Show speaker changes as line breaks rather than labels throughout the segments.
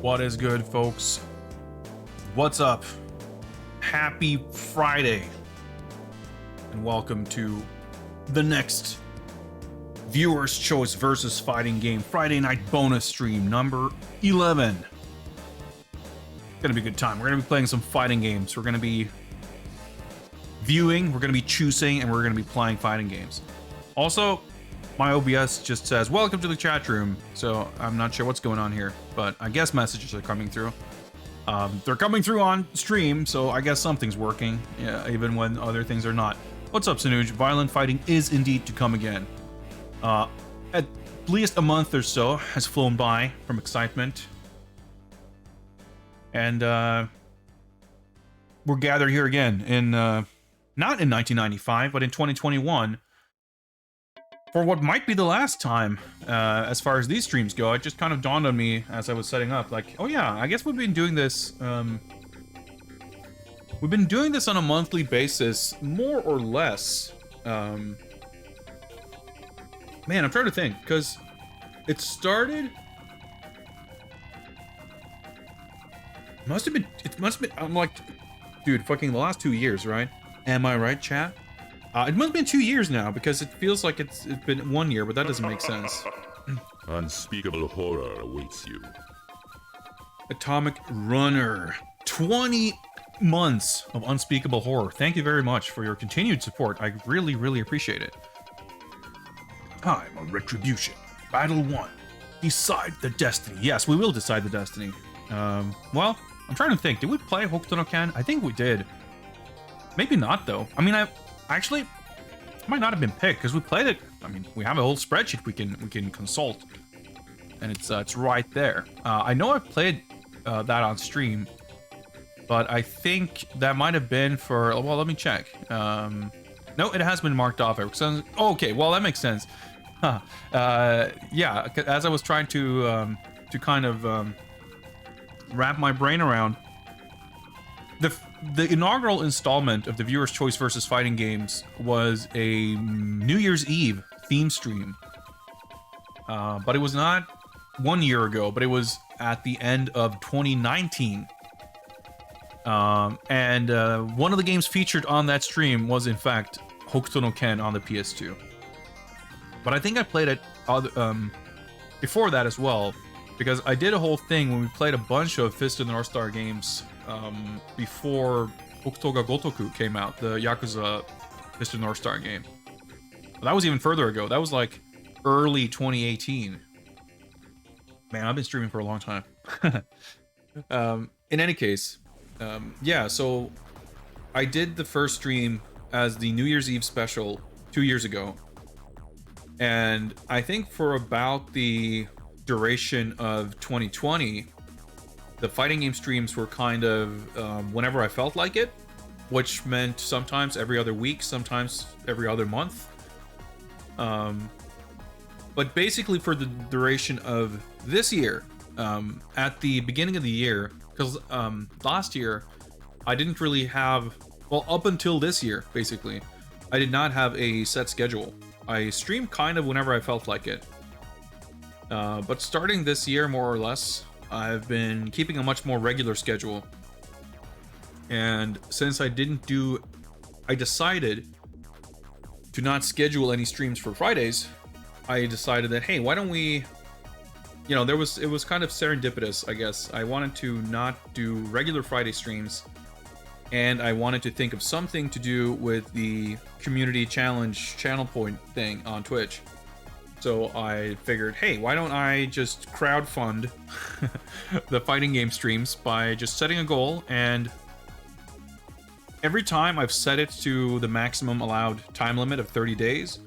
What is good, folks? What's up? Happy Friday, and welcome to the next Viewer's Choice versus Fighting Game Friday night bonus stream number 11. Gonna be a good time. We're gonna be playing some fighting games. We're gonna be viewing, we're gonna be choosing, and we're gonna be playing fighting games. Also, my OBS just says, welcome to the chat room, so I'm not sure what's going on here, but I guess messages are coming through. They're coming through on stream, so I guess something's working, yeah, even when other things are not. What's up, Sanuj? Violent fighting is indeed to come again. At least a month or so has flown by from excitement. And we're gathered here again in, not in 1995, but in 2021. For what might be the last time, as far as these streams go. It just kind of dawned on me as I was setting up, like, oh yeah, I guess we've been doing this, we've been doing this on a monthly basis, more or less. Man, I'm trying to think, because it started... it must have been, I'm like, dude, fucking the last 2 years, right? Am I right, chat? It must have been 2 years now, because it feels like it's been 1 year, but that doesn't make sense.
Unspeakable horror awaits you.
Atomic Runner. 20 months of unspeakable horror. Thank you very much for your continued support. I really, really appreciate it. Time of Retribution. Battle 1. Decide the destiny. Yes, we will decide the destiny. Well, I'm trying to think. Did we play Hokuto no Ken? I think we did. Maybe not, though. I mean, actually, it might not have been picked because we played it. I mean, we have a whole spreadsheet we can consult, and it's right there. I know I've played that on stream, but I think that might have been for. Well, let me check. No, it has been marked off. Okay, well that makes sense. Huh. Yeah, as I was trying to kind of wrap my brain around. The inaugural installment of the Viewer's Choice versus Fighting Games was a New Year's Eve theme stream. But it was not 1 year ago, but it was at the end of 2019. And one of the games featured on that stream was, in fact, Hokuto no Ken on the PS2. But I think I played it before that as well, because I did a whole thing when we played a bunch of Fist of the North Star games before Hokuto ga Gotoku came out, the Yakuza Fist of the North Star game. That was even further ago. That was like early 2018. Man, I've been streaming for a long time. In any case, yeah, so I did the first stream as the New Year's Eve special 2 years ago. And I think for about the duration of 2020, the fighting game streams were kind of whenever I felt like it, which meant sometimes every other week, sometimes every other month. But basically for the duration of this year, at the beginning of the year, because last year I didn't really have, well, up until this year, basically, I did not have a set schedule. I streamed kind of whenever I felt like it. But starting this year, more or less, I've been keeping a much more regular schedule. And since I decided to not schedule any streams for Fridays, I decided that, hey, why don't we, you know, it was kind of serendipitous, I guess. I wanted to not do regular Friday streams, and I wanted to think of something to do with the community challenge channel point thing on Twitch. So I figured, hey, why don't I just crowdfund the fighting game streams by just setting a goal, and every time I've set it to the maximum allowed time limit of 30 days,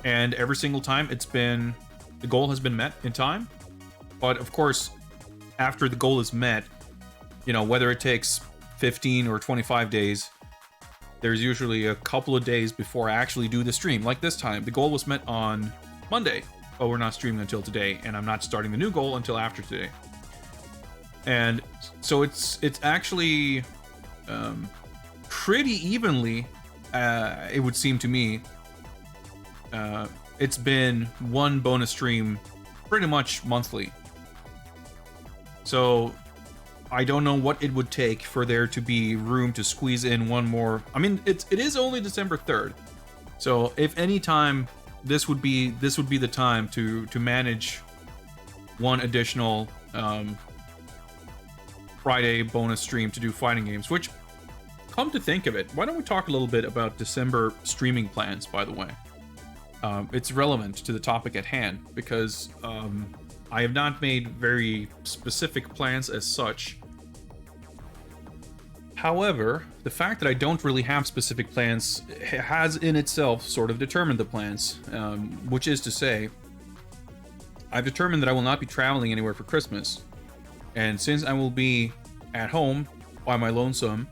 and every single time the goal has been met in time. But of course, after the goal is met, you know, whether it takes 15 or 25 days, there's usually a couple of days before I actually do the stream. Like this time, the goal was met on Monday, but we're not streaming until today, and I'm not starting the new goal until after today. And so it's actually pretty evenly, it would seem to me. It's been one bonus stream pretty much monthly. So I don't know what it would take for there to be room to squeeze in one more. I mean, it is only December 3rd. So if any time, this would be the time to manage one additional Friday bonus stream to do fighting games, which, come to think of it, why don't we talk a little bit about December streaming plans, by the way. It's relevant to the topic at hand, because I have not made very specific plans as such. However, the fact that I don't really have specific plans has in itself sort of determined the plans, which is to say, I've determined that I will not be traveling anywhere for Christmas. And since I will be at home by my lonesome,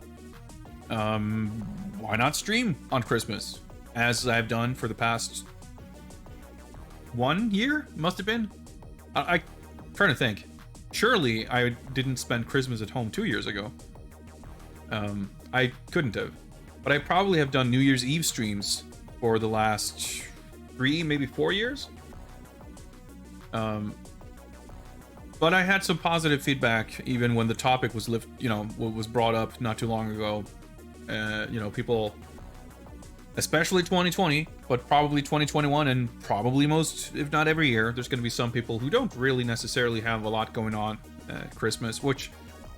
why not stream on Christmas? As I've done for the past 1 year, must have been. I'm trying to think. Surely I didn't spend Christmas at home 2 years ago. I couldn't have. But I probably have done New Year's Eve streams for the last 3, maybe 4 years. But I had some positive feedback even when the topic was was brought up not too long ago. People, especially 2020, but probably 2021, and probably most, if not every year, there's going to be some people who don't really necessarily have a lot going on at Christmas, which,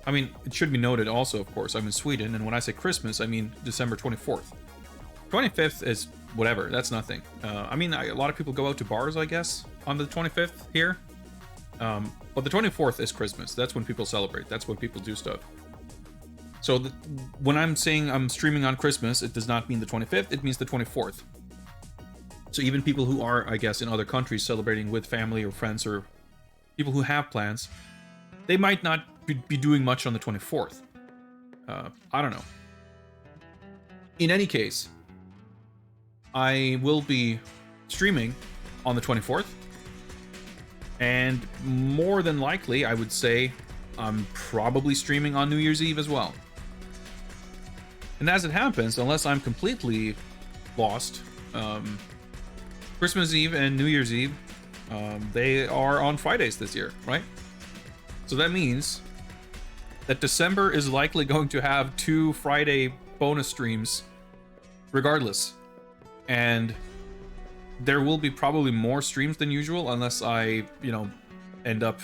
I mean, it should be noted also, of course, I'm in Sweden, and when I say Christmas, I mean December 24th. 25th is whatever, that's nothing. A lot of people go out to bars, I guess, on the 25th here. But the 24th is Christmas. That's when people celebrate. That's when people do stuff. So when I'm saying I'm streaming on Christmas, it does not mean the 25th, it means the 24th. So even people who are, I guess, in other countries celebrating with family or friends or people who have plans, they might not be doing much on the 24th. I don't know. In any case, I will be streaming on the 24th. And more than likely, I would say, I'm probably streaming on New Year's Eve as well. And as it happens, unless I'm completely lost, Christmas Eve and New Year's Eve, they are on Fridays this year, right? So that means that December is likely going to have 2 Friday bonus streams regardless. And there will be probably more streams than usual unless I, end up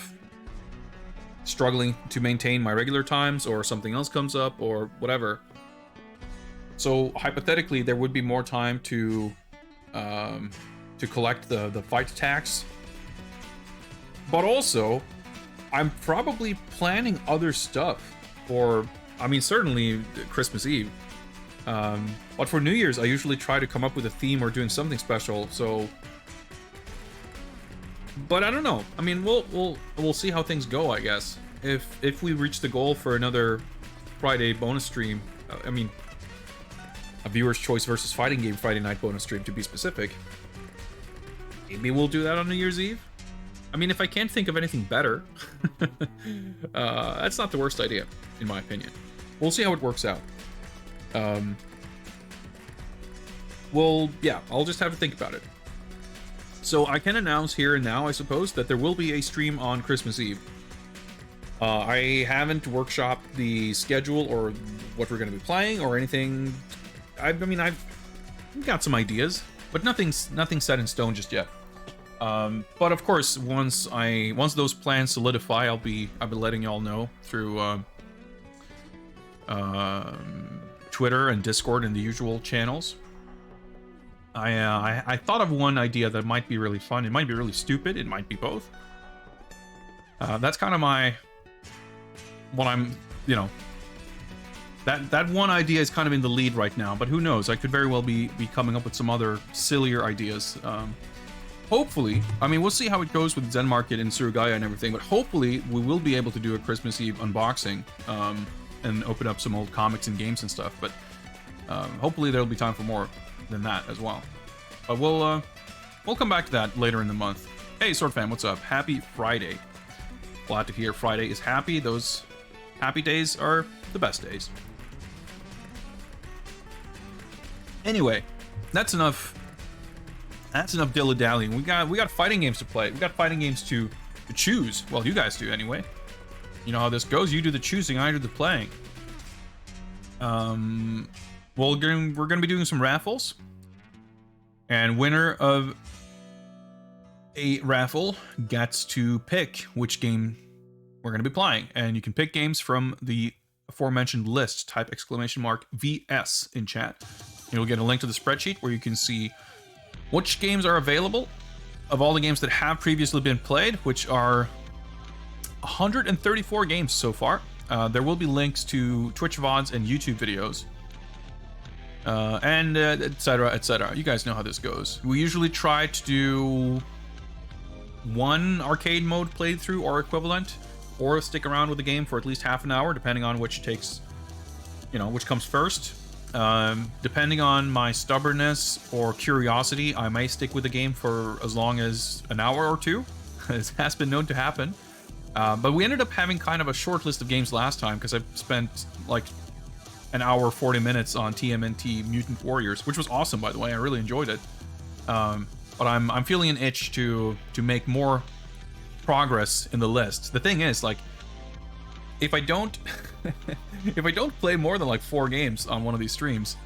struggling to maintain my regular times or something else comes up or whatever. So hypothetically, there would be more time to collect the fight tax. But also, I'm probably planning other stuff for, certainly Christmas Eve. But for New Year's, I usually try to come up with a theme or doing something special, so... But I don't know. We'll see how things go, I guess. If we reach the goal for another Friday bonus stream, a viewer's choice versus fighting game Friday night bonus stream, to be specific, maybe we'll do that on New Year's Eve. If I can't think of anything better, that's not the worst idea, in my opinion. We'll see how it works out. I'll just have to think about it. So I can announce here and now, I suppose, that there will be a stream on Christmas Eve. I haven't workshopped the schedule or what we're going to be playing or anything. I've got some ideas, but nothing's set in stone just yet. But of course, once those plans solidify, I'll be letting y'all know through Twitter and Discord and the usual channels. I thought of one idea that might be really fun. It might be really stupid. It might be both. That's kind of that one idea is kind of in the lead right now, but who knows? I could very well be coming up with some other sillier ideas. Hopefully, we'll see how it goes with Zen Market and Surugaya and everything, but hopefully we will be able to do a Christmas Eve unboxing and open up some old comics and games and stuff, but hopefully there'll be time for more than that as well. But we'll come back to that later in the month. Hey, Sword Fam, what's up? Happy Friday. Glad to hear Friday is happy. Those happy days are the best days. Anyway, that's enough dilly-dallying. We got fighting games to play. We got fighting games to choose. Well, you guys do anyway. you know how this goes. You do the choosing, I do the playing. We're gonna be doing some raffles, and winner of a raffle gets to pick which game we're gonna be playing, and you can pick games from the aforementioned list. Type !VS in chat. You'll get a link to the spreadsheet where you can see which games are available of all the games that have previously been played, which are 134 games so far. There will be links to Twitch VODs and YouTube videos, and etc., etc. You guys know how this goes. We usually try to do one arcade mode playthrough or equivalent, or stick around with the game for at least half an hour, depending on which takes, you know, which comes first. Depending on my stubbornness or curiosity, I may stick with the game for as long as an hour or two. This has been known to happen. But we ended up having kind of a short list of games last time because I spent like an hour 40 minutes on TMNT Mutant Warriors, which was awesome, by the way. I really enjoyed it. But I'm feeling an itch to make more progress in the list. The thing is, like, if I don't if I don't play more than like 4 games on one of these streams,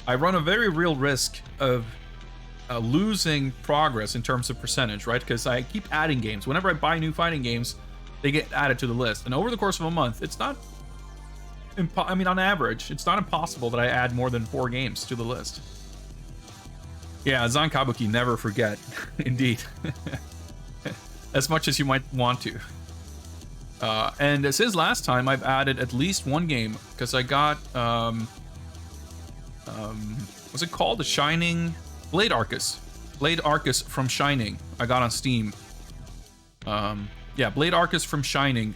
I run a very real risk of losing progress in terms of percentage, right? Because I keep adding games. Whenever I buy new fighting games, they get added to the list. And over the course of a month, it's not... I mean, on average, it's not impossible that I add more than 4 games to the list. Yeah, Zankabuki, never forget. Indeed. As much as you might want to. And since last time, I've added at least 1 game, because I got... what's it called? The Shining... Blade Arcus. Blade Arcus from Shining. I got on Steam. Yeah, Blade Arcus from Shining,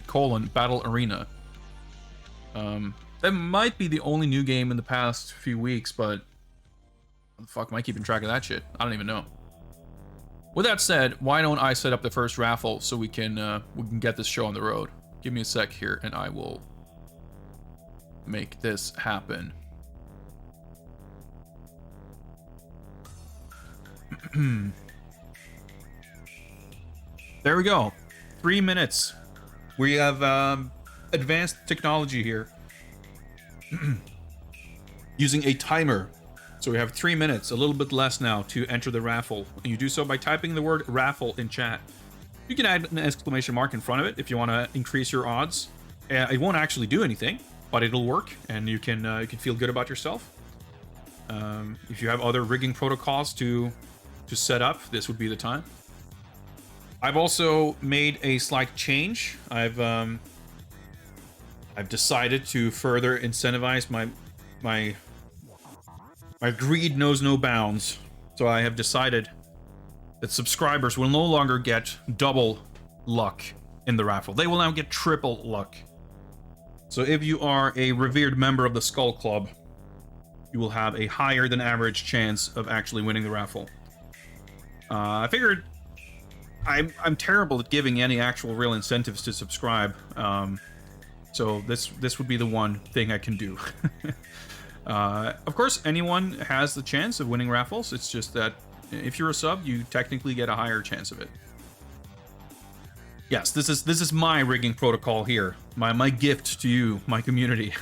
Battle Arena. That might be the only new game in the past few weeks, but... How the fuck am I keeping track of that shit? I don't even know. With that said, why don't I set up the first raffle so we can get this show on the road? Give me a sec here, and I will make this happen. There we go. 3 minutes. We have advanced technology here. Using a timer. So we have 3 minutes, a little bit less now, to enter the raffle. And you do so by typing the word raffle in chat. You can add an exclamation mark in front of it if you want to increase your odds. It won't actually do anything, but it'll work, and you can feel good about yourself. If you have other rigging protocols to set up, this would be the time. I've also made a slight change. I've decided to further incentivize my greed knows no bounds. So I have decided that subscribers will no longer get double luck in the raffle. They will now get triple luck. So if you are a revered member of the Skull Club, you will have a higher than average chance of actually winning the raffle. I figured I'm terrible at giving any actual real incentives to subscribe. So this would be the one thing I can do. Of course, anyone has the chance of winning raffles. It's just that if you're a sub, you technically get a higher chance of it. Yes, this is my rigging protocol here. My gift to you, my community.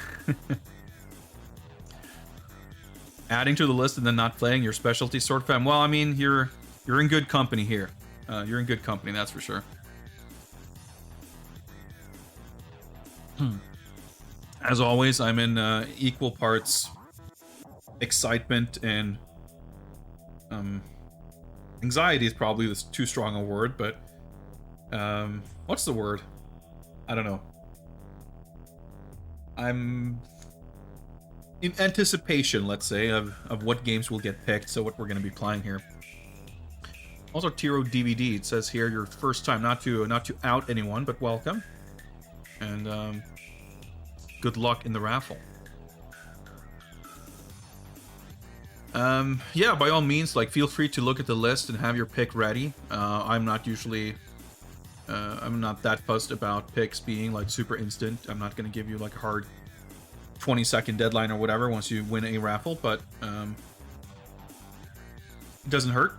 Adding to the list and then not playing your specialty sword fam. Well, I mean, you're in good company here. You're in good company, that's for sure. As always, I'm in equal parts excitement and anxiety is probably too strong a word, but what's the word? I don't know. I'm in anticipation, let's say, of what games will get picked, so what we're going to be playing here. Also, Tiro DVD, it says here, your first time, not to out anyone, but welcome. And good luck in the raffle. Yeah, by all means, like, feel free to look at the list and have your pick ready. I'm not usually... I'm not that fussed about picks being, like, super instant. I'm not going to give you, like, a hard 20-second deadline or whatever once you win a raffle, but it doesn't hurt.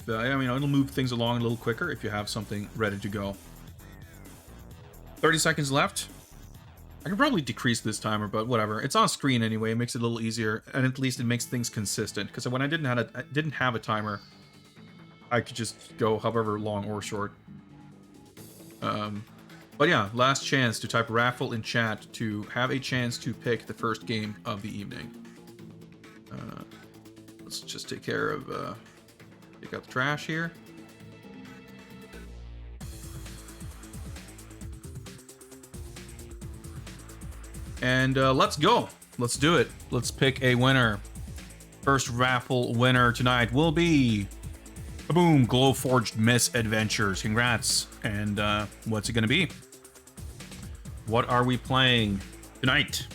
I mean, it'll move things along a little quicker if you have something ready to go. 30 seconds left. I could probably decrease this timer, but whatever. It's on screen anyway. It makes it a little easier, and at least it makes things consistent. Because when I didn't have a timer, I could just go however long or short. But yeah, last chance to type Raffle in chat to have a chance to pick the first game of the evening. Let's just take care of, take out the trash here. And let's go. Let's do it. Let's pick a winner. First Raffle winner tonight will be... Boom! Glowforged Misadventures. Congrats. And what's it gonna be? What are we playing tonight?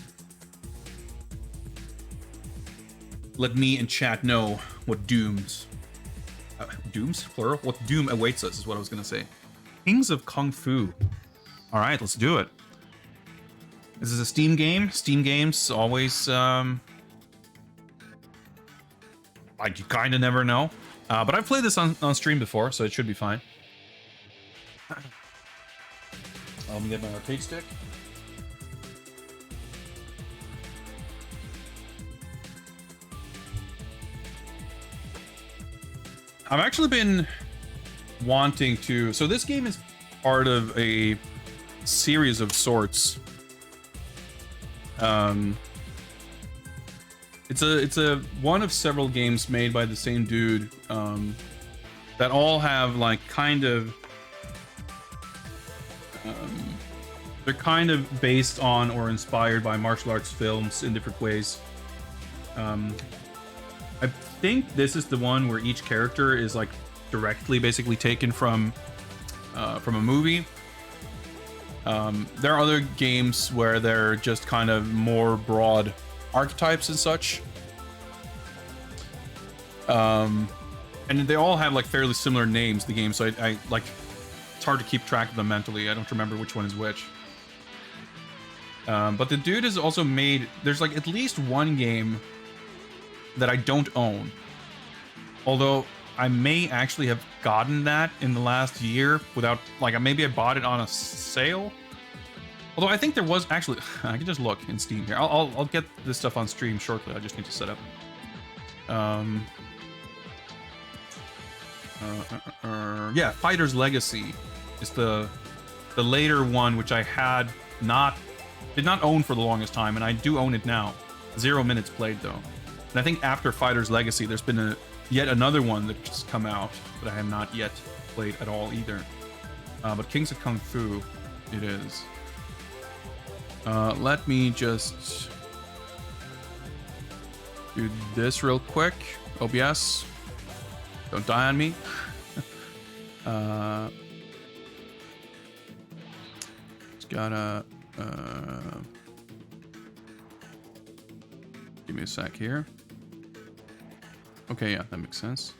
Let me in chat know what dooms... dooms? Plural? What doom awaits us is what I was gonna say. Kings of Kung Fu. Alright, let's do it. This is a Steam game. Steam games always... like, you kinda never know. But I've played this on stream before, so it should be fine. Let me get my arcade stick. I've actually been wanting to... So this game is part of a series of sorts. It's a one of several games made by the same dude that all have like kind of they're kind of based on or inspired by martial arts films in different ways. I think this is the one where each character is like directly basically taken from a movie. There are other games where they're just kind of more broad archetypes and such. And they all have like fairly similar names, the game, so I like, it's hard to keep track of them mentally. I don't remember which one is which. But the dude has also made, there's like at least one game that I don't own. Although I may actually have gotten that in the last year without, like, maybe I bought it on a sale. Although I think there was actually, I can just look in Steam here. I'll get this stuff on stream shortly. I just need to set up. Yeah, Fighter's Legacy is the later one, which I did not own for the longest time, and I do own it now. 0 minutes played though. And I think after Fighter's Legacy, there's been yet another one that's just come out that I have not yet played at all either. But Kings of Kung Fu, it is. Let me just do this real quick. OBS, don't die on me. It's gotta give me a sec here. Okay, yeah, that makes sense.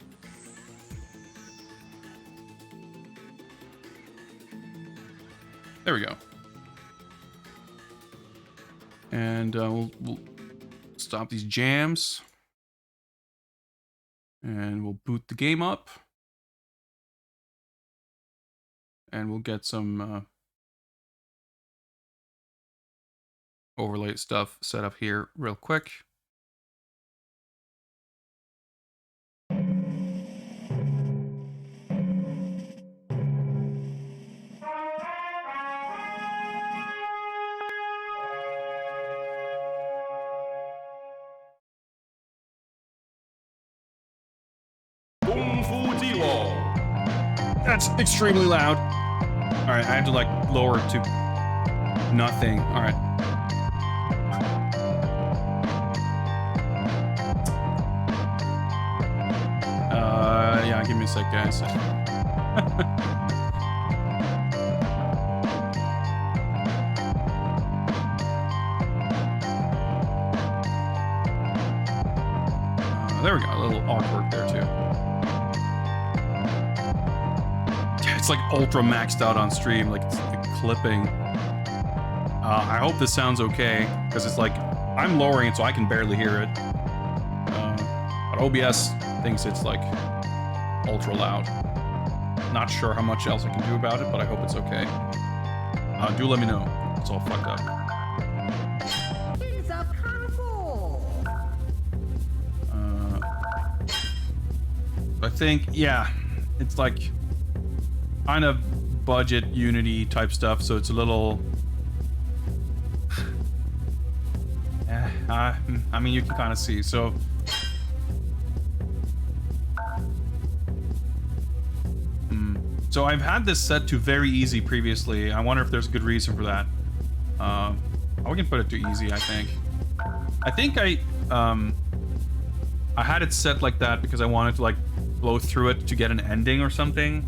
There we go. And we'll stop these jams. And we'll boot the game up. And we'll get some overlay stuff set up here real quick. That's extremely loud. All right, I have to like lower it to nothing. All right. Yeah, give me a sec, guys. There we go. A little awkward there too. It's like ultra maxed out on stream, like it's like clipping. I hope this sounds okay, because it's like I'm lowering it so I can barely hear it. But OBS thinks it's like ultra loud. Not sure how much else I can do about it, but I hope it's okay. Do let me know. It's all fucked up. think, yeah, it's like kind of budget Unity type stuff, so it's a little... I mean, you can kind of see, so... So I've had this set to very easy previously. I wonder if there's a good reason for that. We can put it to easy, I think. I had it set like that because I wanted to like blow through it to get an ending or something.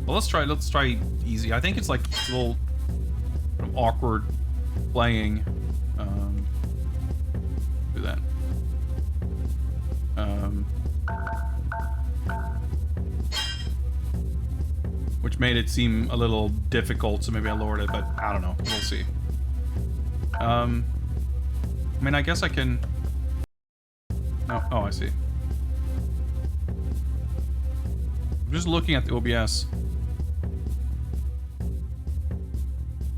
Well, let's try easy. I think it's like a little awkward playing. Do that. Which made it seem a little difficult, so maybe I lowered it, but I don't know. We'll see. I mean, I guess I can... No. Oh, I see. I'm just looking at the OBS.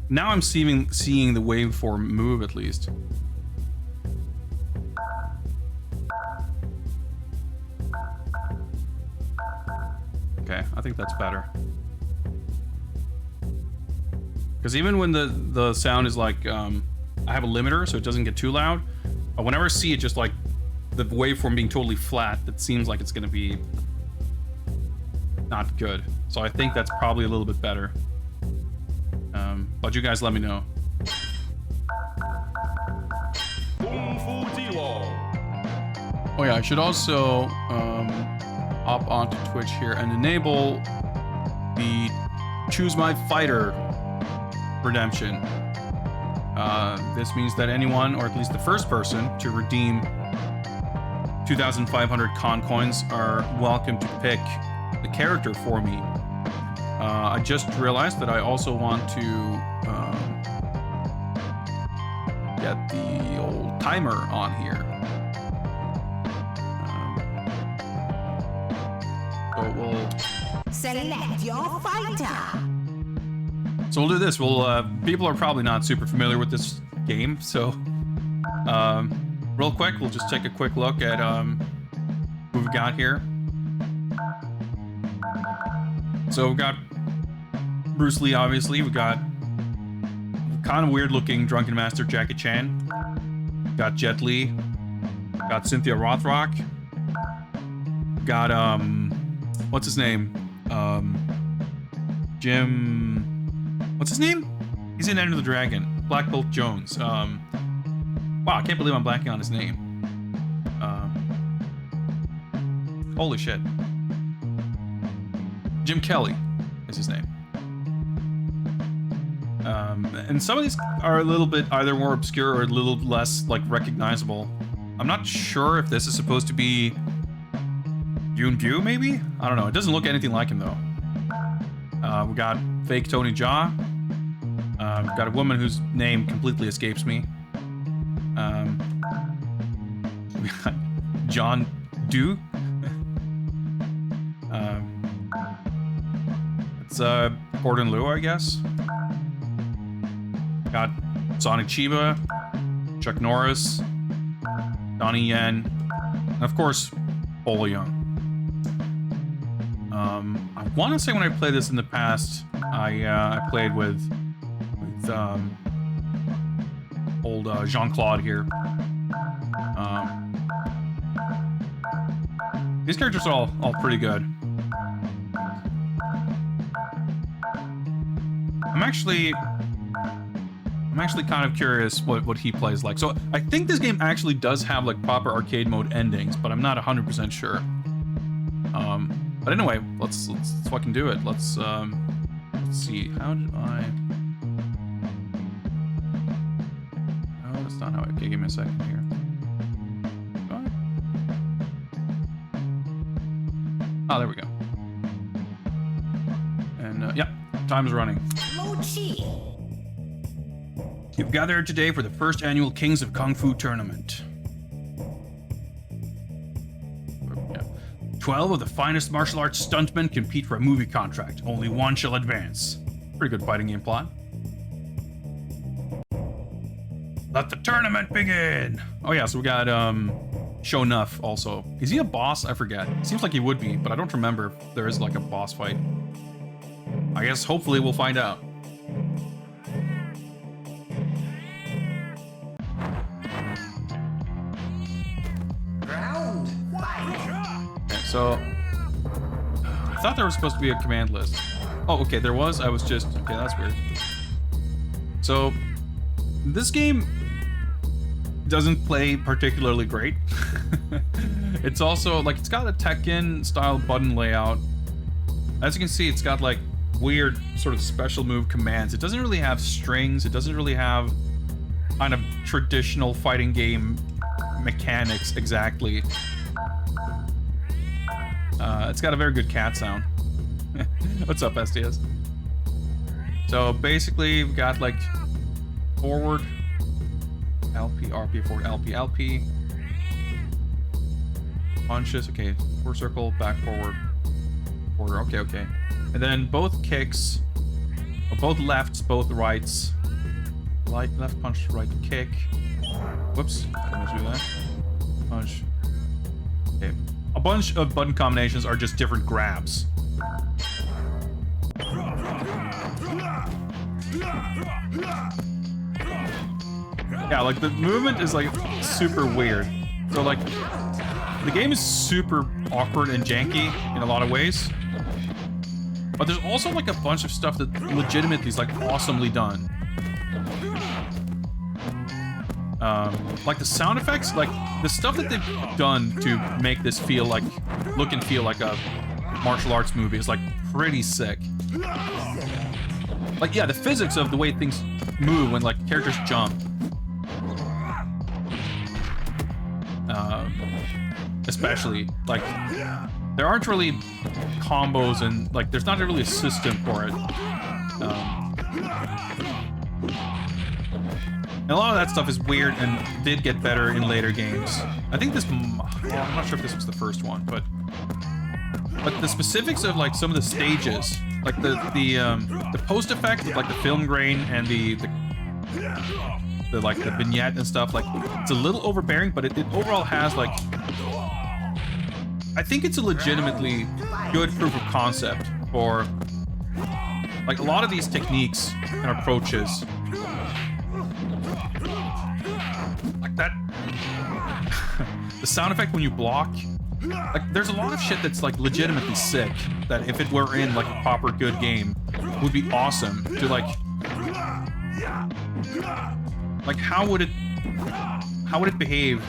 Now I'm seeing the waveform move, at least. Okay, I think that's better. Because even when the sound is like, I have a limiter so it doesn't get too loud, but whenever I see it just like the waveform being totally flat, it seems like it's gonna be not good. So I think that's probably a little bit better. But you guys let me know. Oh yeah, I should also hop onto Twitch here and enable the Choose My Fighter redemption. This means that anyone, or at least the first person, to redeem 2,500 con coins are welcome to pick the character for me. I just realized that I also want to get the old timer on here. So we'll
select your fighter.
So we'll do this. We'll people are probably not super familiar with this game, so real quick, we'll just take a quick look at who we've got here. So we've got Bruce Lee, obviously. We've got kind of weird-looking Drunken Master Jackie Chan. Got Jet Li. Got Cynthia Rothrock. Got what's his name? Jim. What's his name? He's in Enter the Dragon. Black Bolt Jones. Wow, I can't believe I'm blanking on his name. Holy shit. Jim Kelly is his name. And some of these are a little bit either more obscure or a little less like recognizable. I'm not sure if this is supposed to be Yoon Gyu, maybe? I don't know. It doesn't look anything like him though. We got fake Tony Jaa. We've got a woman whose name completely escapes me. We got John Doe. It's Gordon Liu, I guess. Got Sonic Chiba, Chuck Norris, Donnie Yen, and of course, Bolo Young. I want to say when I played this in the past, I played with old Jean-Claude here. These characters are all pretty good. I'm actually kind of curious what he plays like. So I think this game actually does have like proper arcade mode endings, but I'm not 100% sure. But anyway, let's fucking do it. Let's see. How did I? Oh, that's not how. Okay, give me a second here. Oh, there we go. And yeah, time's running. You've gathered today for the first annual Kings of Kung Fu tournament. 12 of the finest martial arts stuntmen compete for a movie contract. Only one shall advance. Pretty good fighting game plot. Let the tournament begin! Oh yeah, so we got show enough also. Is he a boss? I forget. Seems like he would be, but I don't remember if there is like a boss fight. I guess hopefully we'll find out. Okay, so I thought there was supposed to be a command list. Oh, okay, there was. I was just... Okay, that's weird. So, this game doesn't play particularly great. It's also, like, it's got a Tekken-style button layout. As you can see, it's got, like, weird sort of special move commands. It doesn't really have strings. It doesn't really have kind of traditional fighting game mechanics exactly. It's got a very good cat sound. What's up, SDS? So basically, we've got like forward, LP, RP, forward, LP, LP. Punches, okay. Forward circle, back forward, forward, okay, okay. And then both kicks, or both lefts, both rights. Left punch, right kick. Whoops, I'm gonna do that. Punch. Okay. A bunch of button combinations are just different grabs. Yeah, like the movement is like super weird. So like the game is super awkward and janky in a lot of ways. But there's also like a bunch of stuff that legitimately is like awesomely done. Like the sound effects, like the stuff that they've done to make this feel like, look and feel like a martial arts movie is like pretty sick. Like, yeah, the physics of the way things move when like characters jump. Especially, like, there aren't really combos and like, there's not really a system for it. And a lot of that stuff is weird and did get better in later games. I think this, well, I'm not sure if this was the first one, but the specifics of like some of the stages, like the post effect of like the film grain and the like the vignette and stuff, like it's a little overbearing, but it overall has like, I think it's a legitimately good proof of concept for like a lot of these techniques and approaches. Like that, the sound effect when you block, like there's a lot of shit that's like legitimately sick that if it were in like a proper good game would be awesome to like how would it behave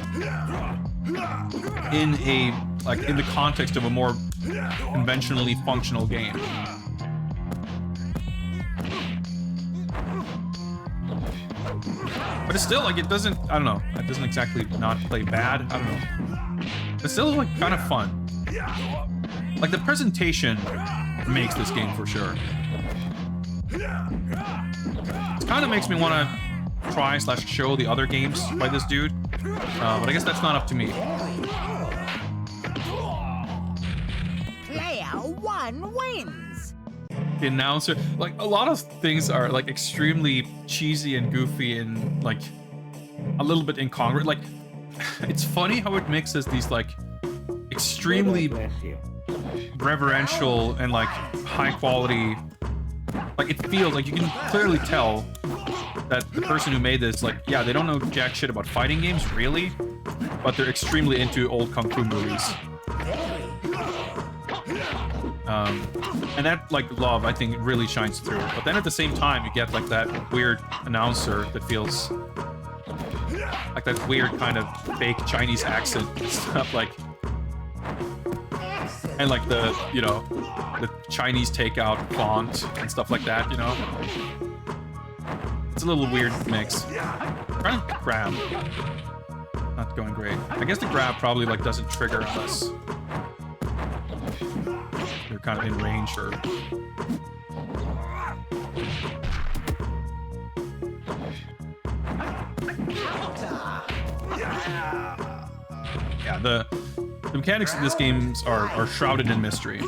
in a like in the context of a more conventionally functional game. But it's still like, it doesn't, I don't know, it doesn't exactly not play bad, I don't know. It's still like kind of fun. Like the presentation makes this game for sure. It kind of makes me want to try / show the other games by this dude, but I guess that's not up to me.
Player 1 wins.
The announcer, like a lot of things are like extremely cheesy and goofy and like a little bit incongruent. Like it's funny how it mixes these like extremely reverential and like high quality, like it feels like you can clearly tell that the person who made this, like, yeah, they don't know jack shit about fighting games really, but they're extremely into old kung fu movies. And that like love, I think, really shines through. But then at the same time, you get like that weird announcer that feels like that weird kind of fake Chinese accent and stuff, like, and like the, you know, the Chinese takeout font and stuff like that, you know. It's a little weird mix. Trying to grab, not going great. I guess the grab probably like doesn't trigger unless you're kind of in range or. Yeah, the mechanics of this game are shrouded in mystery.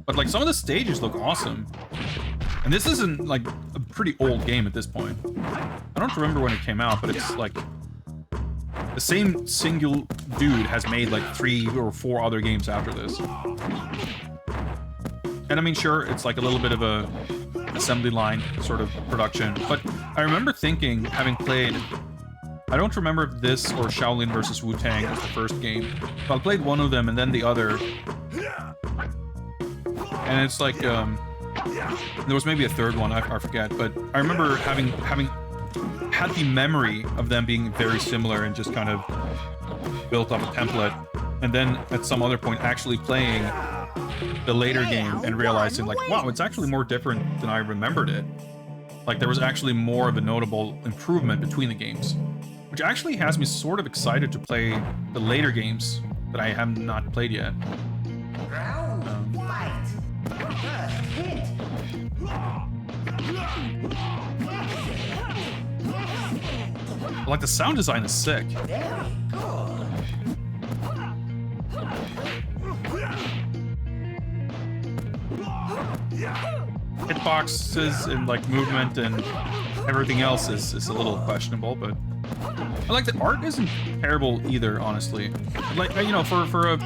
But like some of the stages look awesome. And this isn't like a pretty old game at this point. I don't remember when it came out, but it's like the same single dude has made like 3 or 4 other games after this. And I mean, sure, it's like a little bit of a assembly line sort of production, but I remember thinking, having played, I don't remember if this or Shaolin vs. Wu-Tang was the first game, but I played one of them and then the other, and it's like, there was maybe a third one, I forget, but I remember having had the memory of them being very similar and just kind of built up a template, and then at some other point actually playing the later game and realizing like, wow, it's actually more different than I remembered it. Like there was actually more of a notable improvement between the games, which actually has me sort of excited to play the later games that I have not played yet. Like the sound design is sick. Hitboxes and like movement and everything else is a little questionable, but I like that art isn't terrible either, honestly. Like, you know, for a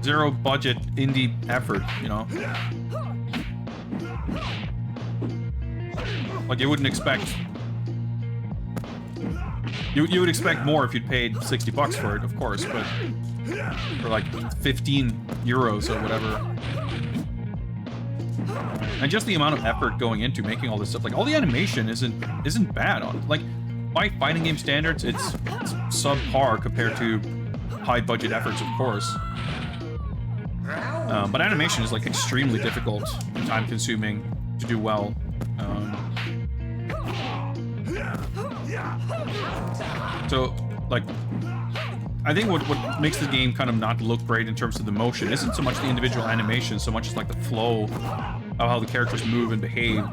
zero budget indie effort, you know. Like you wouldn't expect. You would expect more if you'd paid $60 for it, of course, but for like 15 euros or whatever. And just the amount of effort going into making all this stuff, like all the animation isn't bad on it. Like by fighting game standards, it's subpar compared to high budget efforts, of course. But animation is like extremely difficult and time consuming to do well. So like, I think what makes the game kind of not look great in terms of the motion isn't so much the individual animation, so much as like the flow of how the characters move and behave.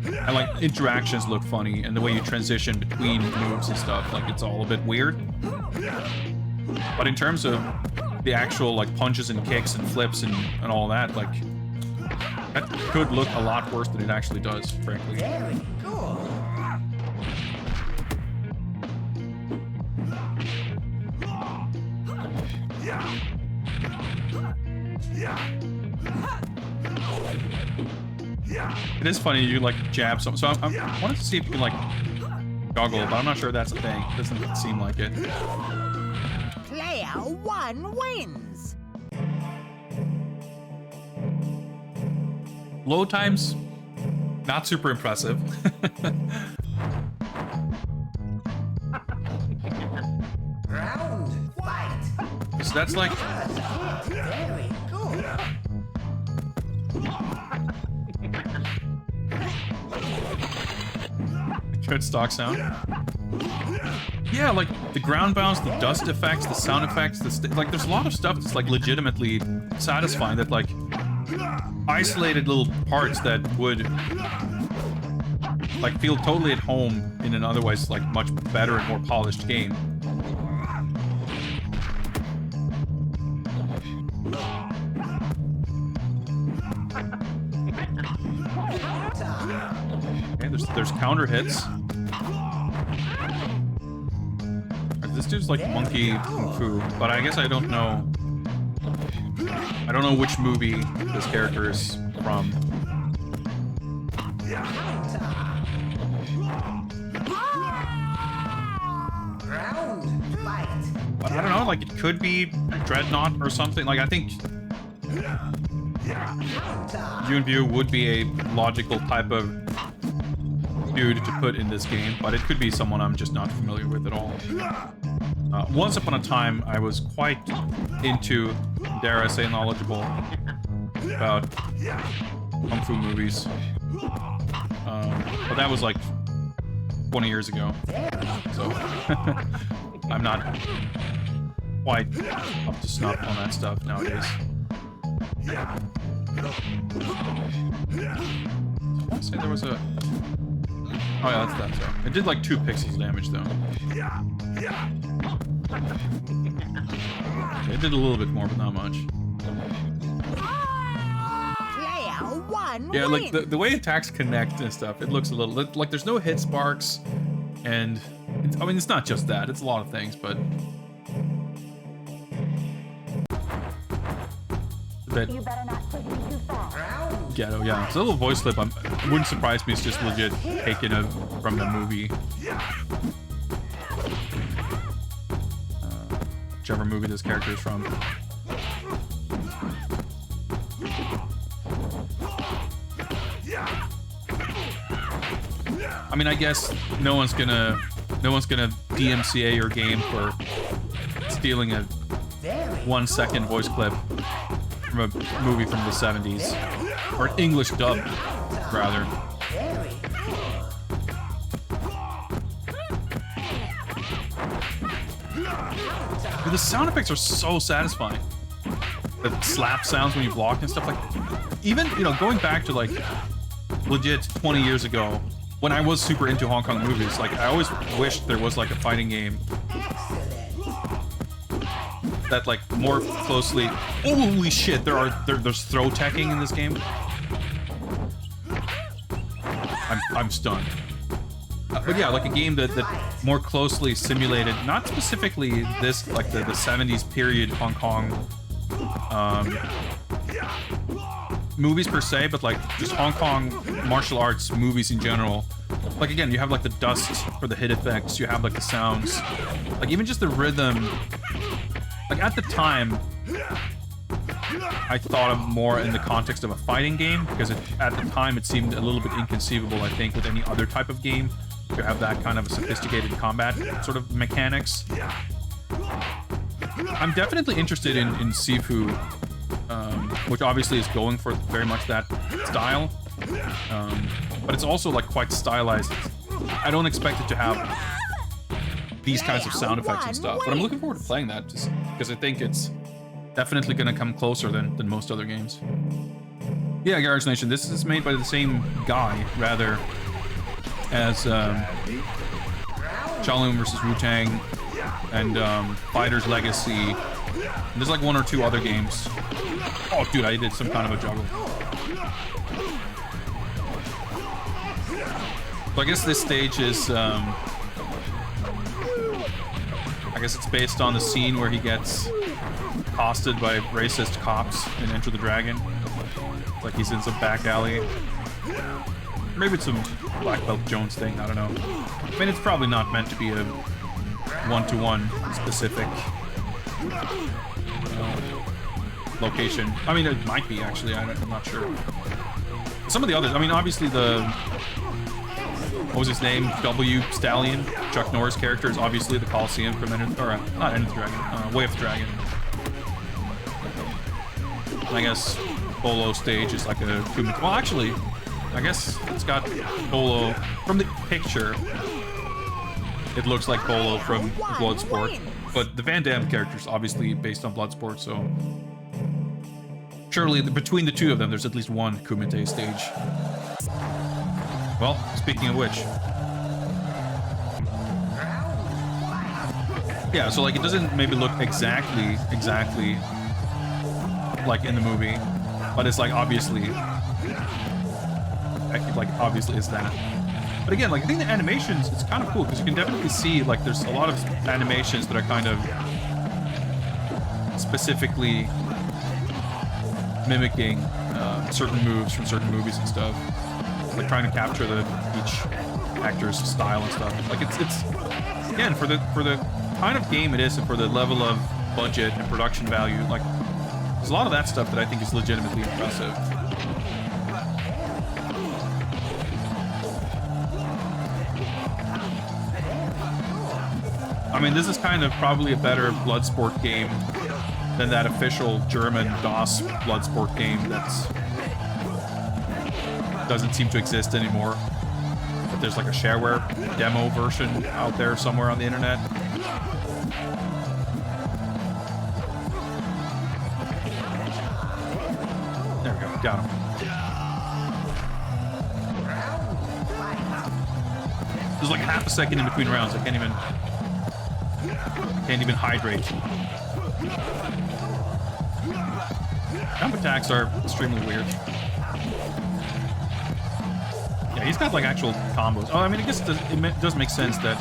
And like interactions look funny, and the way you transition between moves and stuff, like it's all a bit weird. But in terms of the actual like punches and kicks and flips and all that, like that could look a lot worse than it actually does, frankly.
Very cool.
It is funny you like jab something. So I wanted to see if you can like juggle, but I'm not sure that's a thing. It doesn't seem like it.
Player 1 wins.
Load times, not super impressive.
Round fight.
So that's like
Very cool.
good stock sound. Yeah, like the ground bounce, the dust effects, the sound effects, like there's a lot of stuff that's like legitimately satisfying, that like isolated little parts that would like feel totally at home in an otherwise like much better and more polished game. Okay, there's counter hits. This dude's like monkey kung fu, but I guess I don't know. I don't know which movie this character is from. But I don't know, like it could be Dreadnought or something. Like I think Yunbu would be a logical type of dude to put in this game, but it could be someone I'm just not familiar with at all. Once upon a time, I was quite into, dare I say, knowledgeable about kung fu movies. But that was like 20 years ago, so I'm not quite up to snuff on that stuff nowadays. I want to say there was a... Oh yeah, that's that. So it did like 2 pixels damage though. Okay, it did a little bit more, but not much.
one
Yeah, like
wins.
the way attacks connect and stuff, it looks a little like there's no hit sparks, and I mean it's not just that; it's a lot of things, but that
You better not push me too far.
ghetto, yeah. It's a little voice clip. It wouldn't surprise me. It's just legit taken from the movie, whichever movie this character is from. I mean, I guess no one's gonna DMCA your game for stealing a 1 second voice clip from a movie from the 70s, or an English dub, rather. But the sound effects are so satisfying. The slap sounds when you block and stuff, like, even, you know, going back to like legit 20 years ago, when I was super into Hong Kong movies, like I always wished there was like a fighting game that like more closely. Holy shit! There's throw teching in this game. I'm stunned. But yeah, like a game that more closely simulated, not specifically this, like the 70s period Hong Kong movies per se, but like just Hong Kong martial arts movies in general. Like again, you have like the dust for the hit effects, you have like the sounds, like even just the rhythm. Like at the time, I thought of more in the context of a fighting game, because at the time it seemed a little bit inconceivable, I think, with any other type of game to have that kind of a sophisticated combat sort of mechanics. I'm definitely interested in Sifu, which obviously is going for very much that style, but it's also like quite stylized. I don't expect it to have these kinds of sound effects and stuff, but I'm looking forward to playing that, just because I think it's definitely going to come closer than most other games. Yeah, Garage Nation, this is made by the same guy, rather, as Shaolin vs. Wu-Tang and Fighter's Legacy. And there's like 1 or 2 other games. Oh, dude, I did some kind of a juggle. So I guess this stage is, I guess it's based on the scene where he gets accosted by racist cops in Enter the Dragon. Like he's in some back alley. Maybe it's some Black Belt Jones thing, I don't know. I mean, it's probably not meant to be a one-to-one specific location. I mean, it might be, actually, I'm not sure. Some of the others, I mean, obviously what was his name? W. Stallion, Chuck Norris character, is obviously the Coliseum from not Enter the Dragon, Way of the Dragon. And I guess Bolo stage is like a Kumail. Well, actually, I guess it's got Bolo from the picture. It looks like Bolo from Bloodsport, but the Van Damme character is obviously based on Bloodsport, so surely between the two of them, there's at least one Kumite stage. Well, speaking of which, yeah, so like it doesn't maybe look exactly like in the movie, but it's like obviously it's that. But again, like I think the animations, it's kind of cool because you can definitely see like there's a lot of animations that are kind of specifically mimicking certain moves from certain movies and stuff, like trying to capture each actor's style and stuff. Like it's again for the kind of game it is and for the level of budget and production value, like there's a lot of that stuff that I think is legitimately impressive. I mean, this is kind of probably a better Bloodsport game than that official German DOS Bloodsport game doesn't seem to exist anymore. But there's like a shareware demo version out there somewhere on the internet. There we go, got him. There's like half a second in between rounds. I can't even hydrate. Jump attacks are extremely weird. he's got like actual combos. Oh, I mean, I guess it does make sense that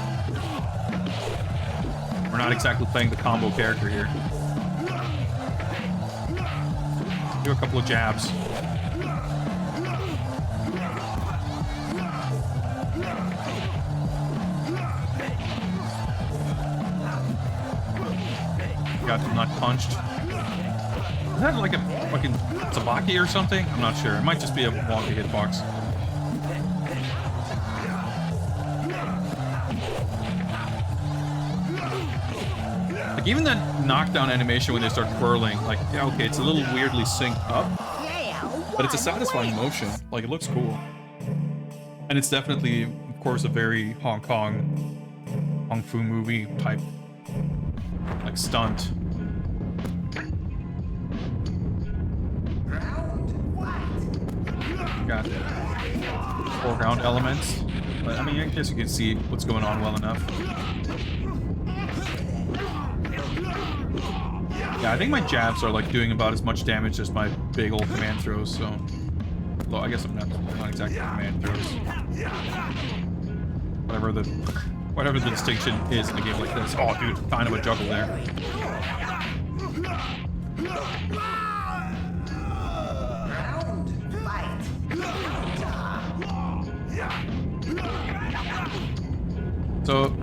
we're not exactly playing the combo character here. Do a couple of jabs. Got him not punched. Is that like a fucking Tsubaki or something? I'm not sure. It might just be a wonky hitbox. Like even that knockdown animation when they start twirling, like, yeah, okay, it's a little weirdly synced up, but it's a satisfying motion. Like, it looks cool. And it's definitely, of course, a very Hong Fu movie type, like, stunt. Got foreground elements, but I mean, I guess you can see what's going on well enough. Yeah, I think my jabs are like doing about as much damage as my big old command throws, so... Well, I guess I'm not exactly command throws. Whatever the distinction is in a game like this. Oh, dude, kind of a juggle there. So,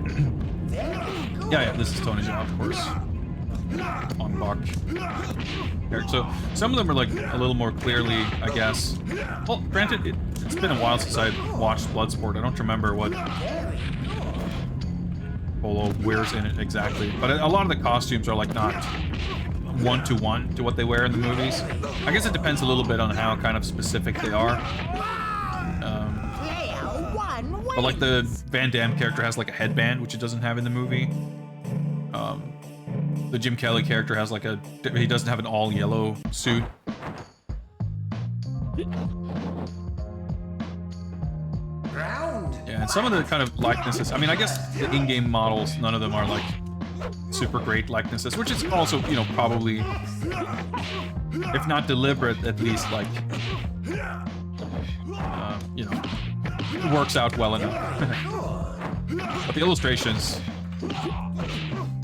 yeah, this is Tony Jaa, of course. On Bach. So, some of them are like a little more clearly, I guess. Well, granted, it's been a while since I watched Bloodsport. I don't remember what Polo wears in it exactly. But a lot of the costumes are like not one-to-one to what they wear in the movies. I guess it depends a little bit on how kind of specific they are. But like the Van Damme character has like a headband, which it doesn't have in the movie. The Jim Kelly character has like he doesn't have an all yellow suit. Yeah, and some of the kind of likenesses, I mean, I guess the in-game models, none of them are like super great likenesses, which is also, you know, probably, if not deliberate, at least like, you know, it works out well enough. But the illustrations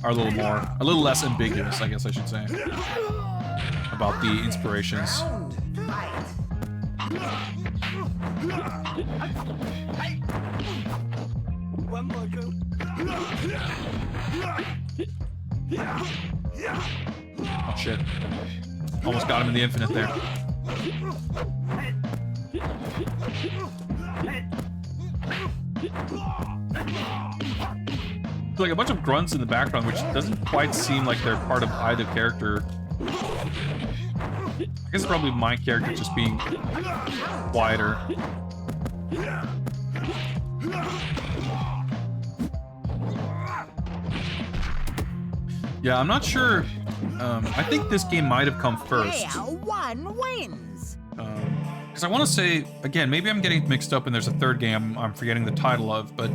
are a little less ambiguous, I guess I should say, about the inspirations. Oh shit. Almost got him in the infinite there. Like a bunch of grunts in the background, which doesn't quite seem like they're part of either character. I guess it's probably my character just being quieter. Yeah, I'm not sure. I think this game might have come first.
One wins.
Because I want to say, again, maybe I'm getting mixed up and there's a third game I'm forgetting the title of, but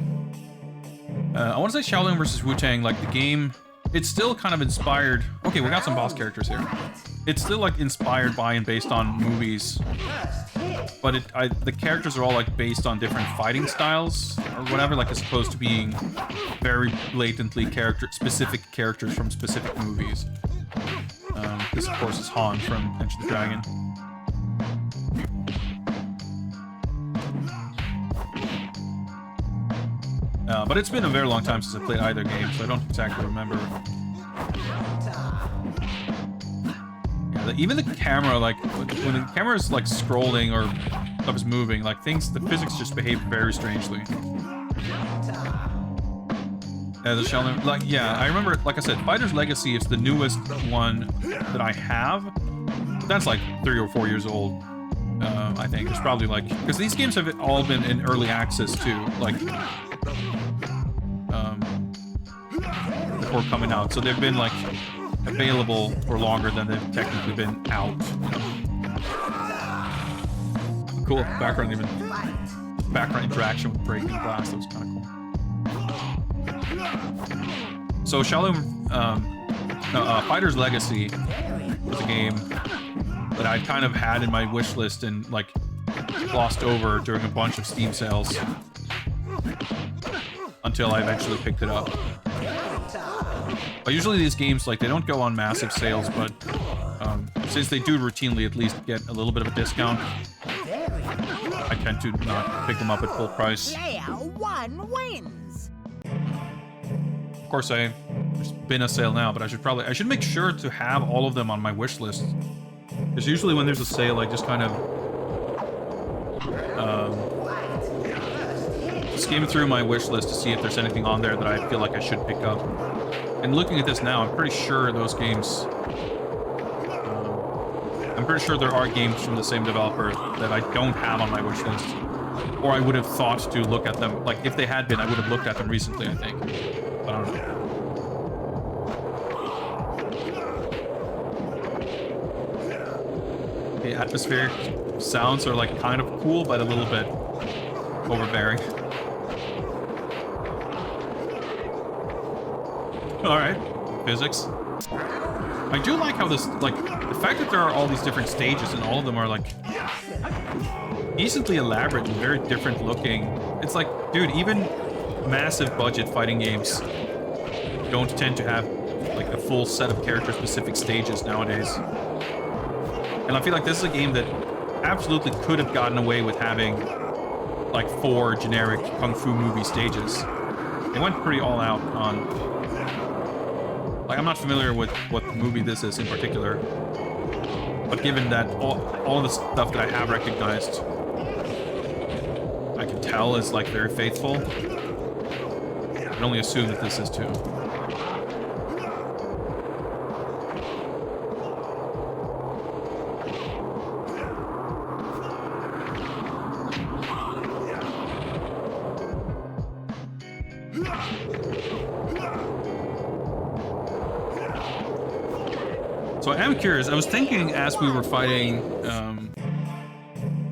I want to say Shaolin vs. Wu-Tang, like the game, it's still kind of inspired. Okay, we got some boss characters here. It's still like inspired by and based on movies, but the characters are all like based on different fighting styles or whatever, like as opposed to being very blatantly specific characters from specific movies. This, of course, is Han from Enter the Dragon. But it's been a very long time since I played either game, so I don't exactly remember. Yeah, even the camera, like, when the camera is, like, scrolling or stuff is moving, like, the physics just behave very strangely. The Shaolin, like, yeah, I remember, like I said, Fighter's Legacy is the newest one that I have. But that's, like, 3 or 4 years old, I think. It's probably, like, because these games have all been in early access, too. Like, before coming out, so they've been like available for longer than they've technically been out. Cool background interaction with breaking glass. That was kind of cool. So Shaolin, Fighter's Legacy was a game that I kind of had in my wish list and like glossed over during a bunch of Steam sales until I eventually picked it up. But usually these games, like, they don't go on massive sales, but since they do routinely at least get a little bit of a discount, I tend to not pick them up at full price.
Player 1 wins.
Of course, there's been a sale now, but I should make sure to have all of them on my wish list. Because usually when there's a sale, I just kind of skim through my wish list to see if there's anything on there that I feel like I should pick up. And looking at this now, I'm pretty sure those games... I'm pretty sure there are games from the same developer that I don't have on my wish list. Or I would have thought to look at them. Like, if they had been, I would have looked at them recently, I think. But I don't know. The atmospheric sounds are, like, kind of cool, but a little bit overbearing. Alright. Physics. I do like how this, like, the fact that there are all these different stages and all of them are, like, decently elaborate and very different looking. It's like, dude, even massive budget fighting games don't tend to have, like, a full set of character-specific stages nowadays. And I feel like this is a game that absolutely could have gotten away with having, like, 4 generic Kung Fu movie stages. They went pretty all out on... Like, I'm not familiar with what movie this is in particular, but given that all of the stuff that I have recognized, I can tell is, like, very faithful. I can only assume that this is too. So I am curious. I was thinking as we were fighting,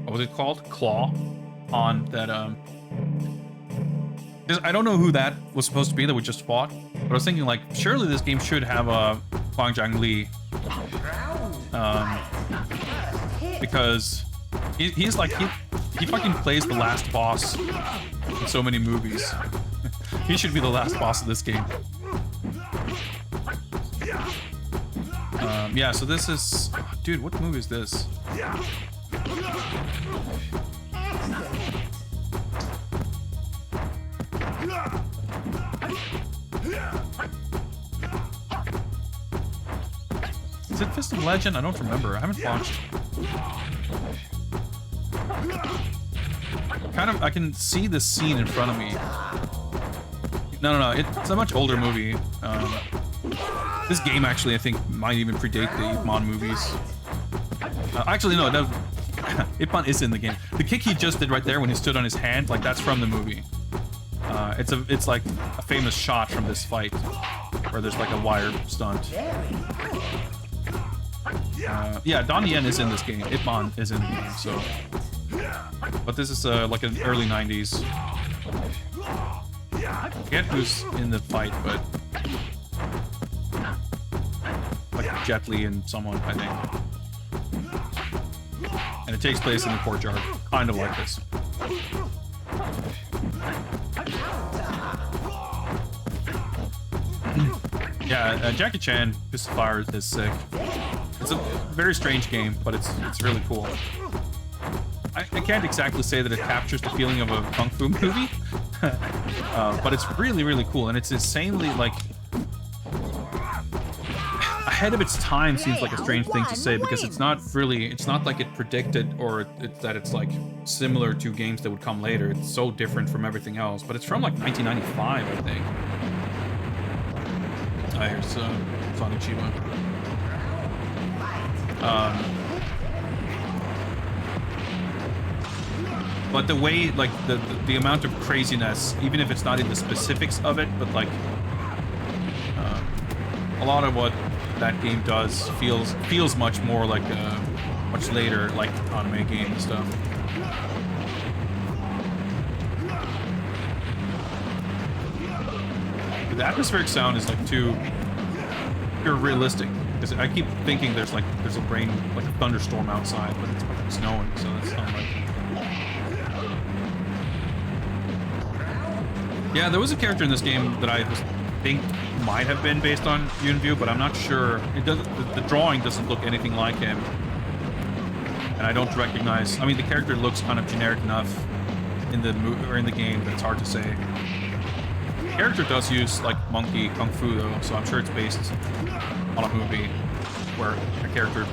what was it called? Claw, on that. I don't know who that was supposed to be that we just fought, but I was thinking, like, surely this game should have a Huang Zhang Li, because he's like he fucking plays the last boss in so many movies. He should be the last boss of this game. Yeah, so this is... Dude, what movie is this? Is it Fist of Legend? I don't remember. I haven't watched. Kind of, I can see the scene in front of me. No. It's a much older movie. This game, actually, I think, might even predate the Ip Man movies. Actually, no, Ip Man is in the game. The kick he just did right there when he stood on his hand, like, that's from the movie. It's like a famous shot from this fight, where there's, like, a wire stunt. Yeah, Donnie Yen is in this game. Ip Man is in the game, so... But this is, like, an early 90s. I forget who's in the fight, but... Like Jet Li and someone, I think. And it takes place in the courtyard, kind of like this. Yeah, Jackie Chan, Fist of Fire is sick. It's a very strange game, but it's really cool. I can't exactly say that it captures the feeling of a Kung Fu movie, but it's really cool, and it's insanely, like... Ahead of its time seems like a strange thing to say, because it's not like it predicted, or that it's like similar to games that would come later. It's so different from everything else, but it's from like 1995, I think. Ah, here's Sonic Chiba. But the way, like, the amount of craziness, even if it's not in the specifics of it, but like a lot of what that game does feels much more like a much later, like, anime game and stuff. But the atmospheric sound is like too realistic, because I keep thinking there's a rain, like a thunderstorm outside, but it's fucking snowing, so that's not like... Yeah, there was a character in this game that I think might have been based on Yunview, but I'm not sure. It doesn't. The drawing doesn't look anything like him, and I don't recognize. I mean, the character looks kind of generic enough in the game that it's hard to say. The character does use like monkey kung fu though, so I'm sure it's based on a movie where a character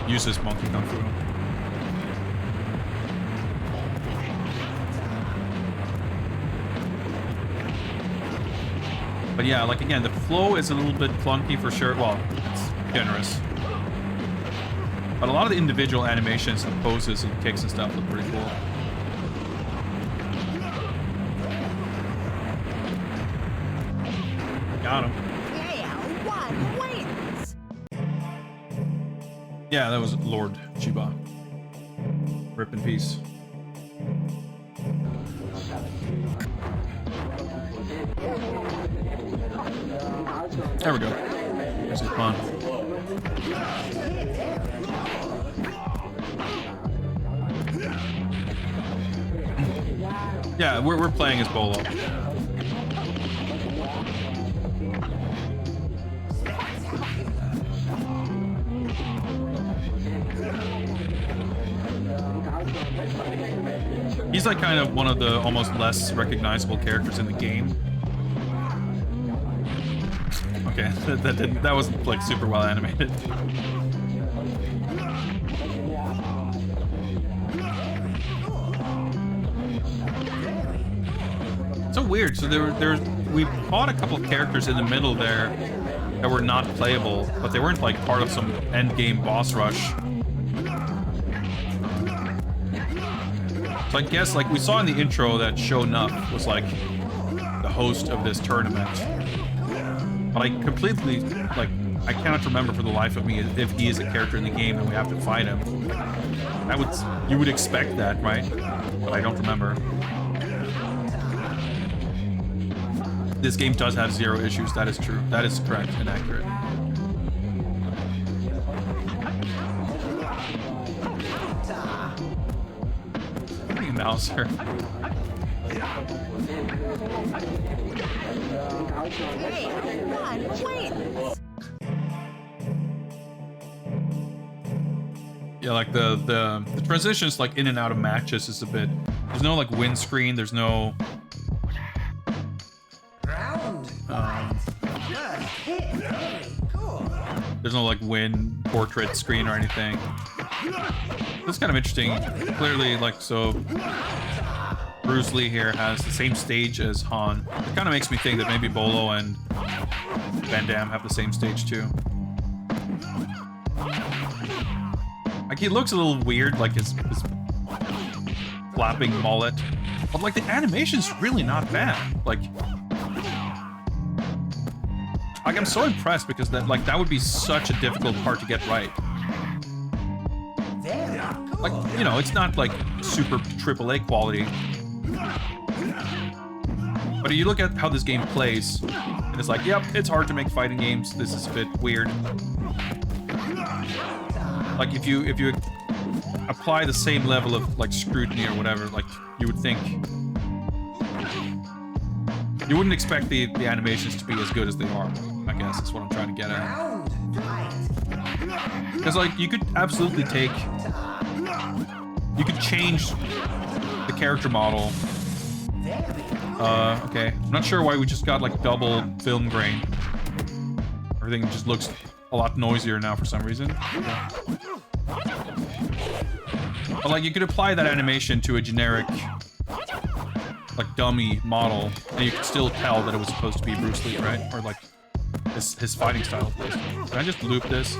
uses monkey kung fu. But yeah, like again, the flow is a little bit clunky for sure. Well, it's generous. But a lot of the individual animations and poses and kicks and stuff look pretty cool. Got him.
One wins.
Yeah, that was Lord Chiba. Rip in peace. There we go. There's a fun. Yeah, we're playing as Bolo. He's like kind of one of the almost less recognizable characters in the game. Okay, that wasn't like super well animated. So weird. So we fought a couple of characters in the middle there that were not playable, but they weren't like part of some end game boss rush. So I guess like we saw in the intro that Show Nuff was like the host of this tournament. But I completely, like, I cannot remember for the life of me if he is a character in the game and we have to fight him. You would expect that, right? But I don't remember. This game does have 0 issues, that is true. That is correct and accurate. Mouser.
One wins.
Yeah, like the transitions like in and out of matches is a bit. There's no like win screen. There's no. There's no like win portrait screen or anything. This is kind of interesting. Clearly, like so. Bruce Lee here has the same stage as Han. It kind of makes me think that maybe Bolo and Van Damme have the same stage too. Like he looks a little weird, like his flapping mullet, but like the animation's really not bad. Like I'm so impressed because that would be such a difficult part to get right. Like, you know, it's not like super AAA quality. But you look at how this game plays, and it's like, yep, it's hard to make fighting games. This is a bit weird. Like if you apply the same level of like scrutiny or whatever, like you would think you wouldn't expect the animations to be as good as they are. I guess that's what I'm trying to get at. Because like you could absolutely you could change the character model. Okay. I'm not sure why we just got like double film grain. Everything just looks a lot noisier now for some reason. But like you could apply that animation to a generic like dummy model and you could still tell that it was supposed to be Bruce Lee, right? Or like his fighting style. Can I just loop this?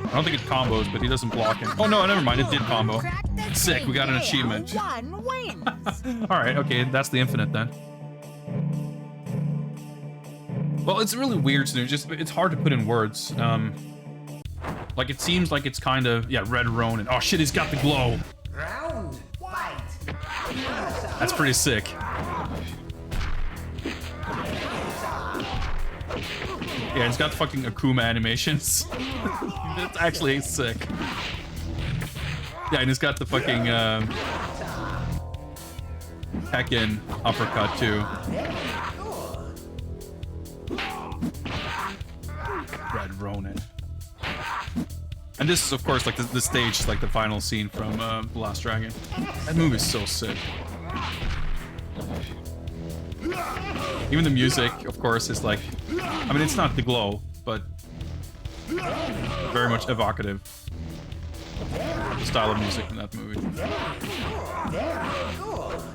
I don't think it combos, but he doesn't block it. Oh no, never mind, it did combo. Sick, we got an achievement.
One wins.
Alright, okay, that's the infinite then. Well, it's really weird, Snoo. It's hard to put in words. Like it seems like it's kind of, yeah, Red Ronin. Oh shit, he's got the glow.
Round. Fight.
That's pretty sick. Yeah, it's got fucking Akuma animations. That's actually sick. Yeah, and it's got the fucking Tekken uppercut too. Red Ronin. And this is, of course, like the stage, like the final scene from The Last Dragon. That movie is so sick. Even the music, of course, is like... I mean, it's not The Glow, but very much evocative. The style of music in that movie.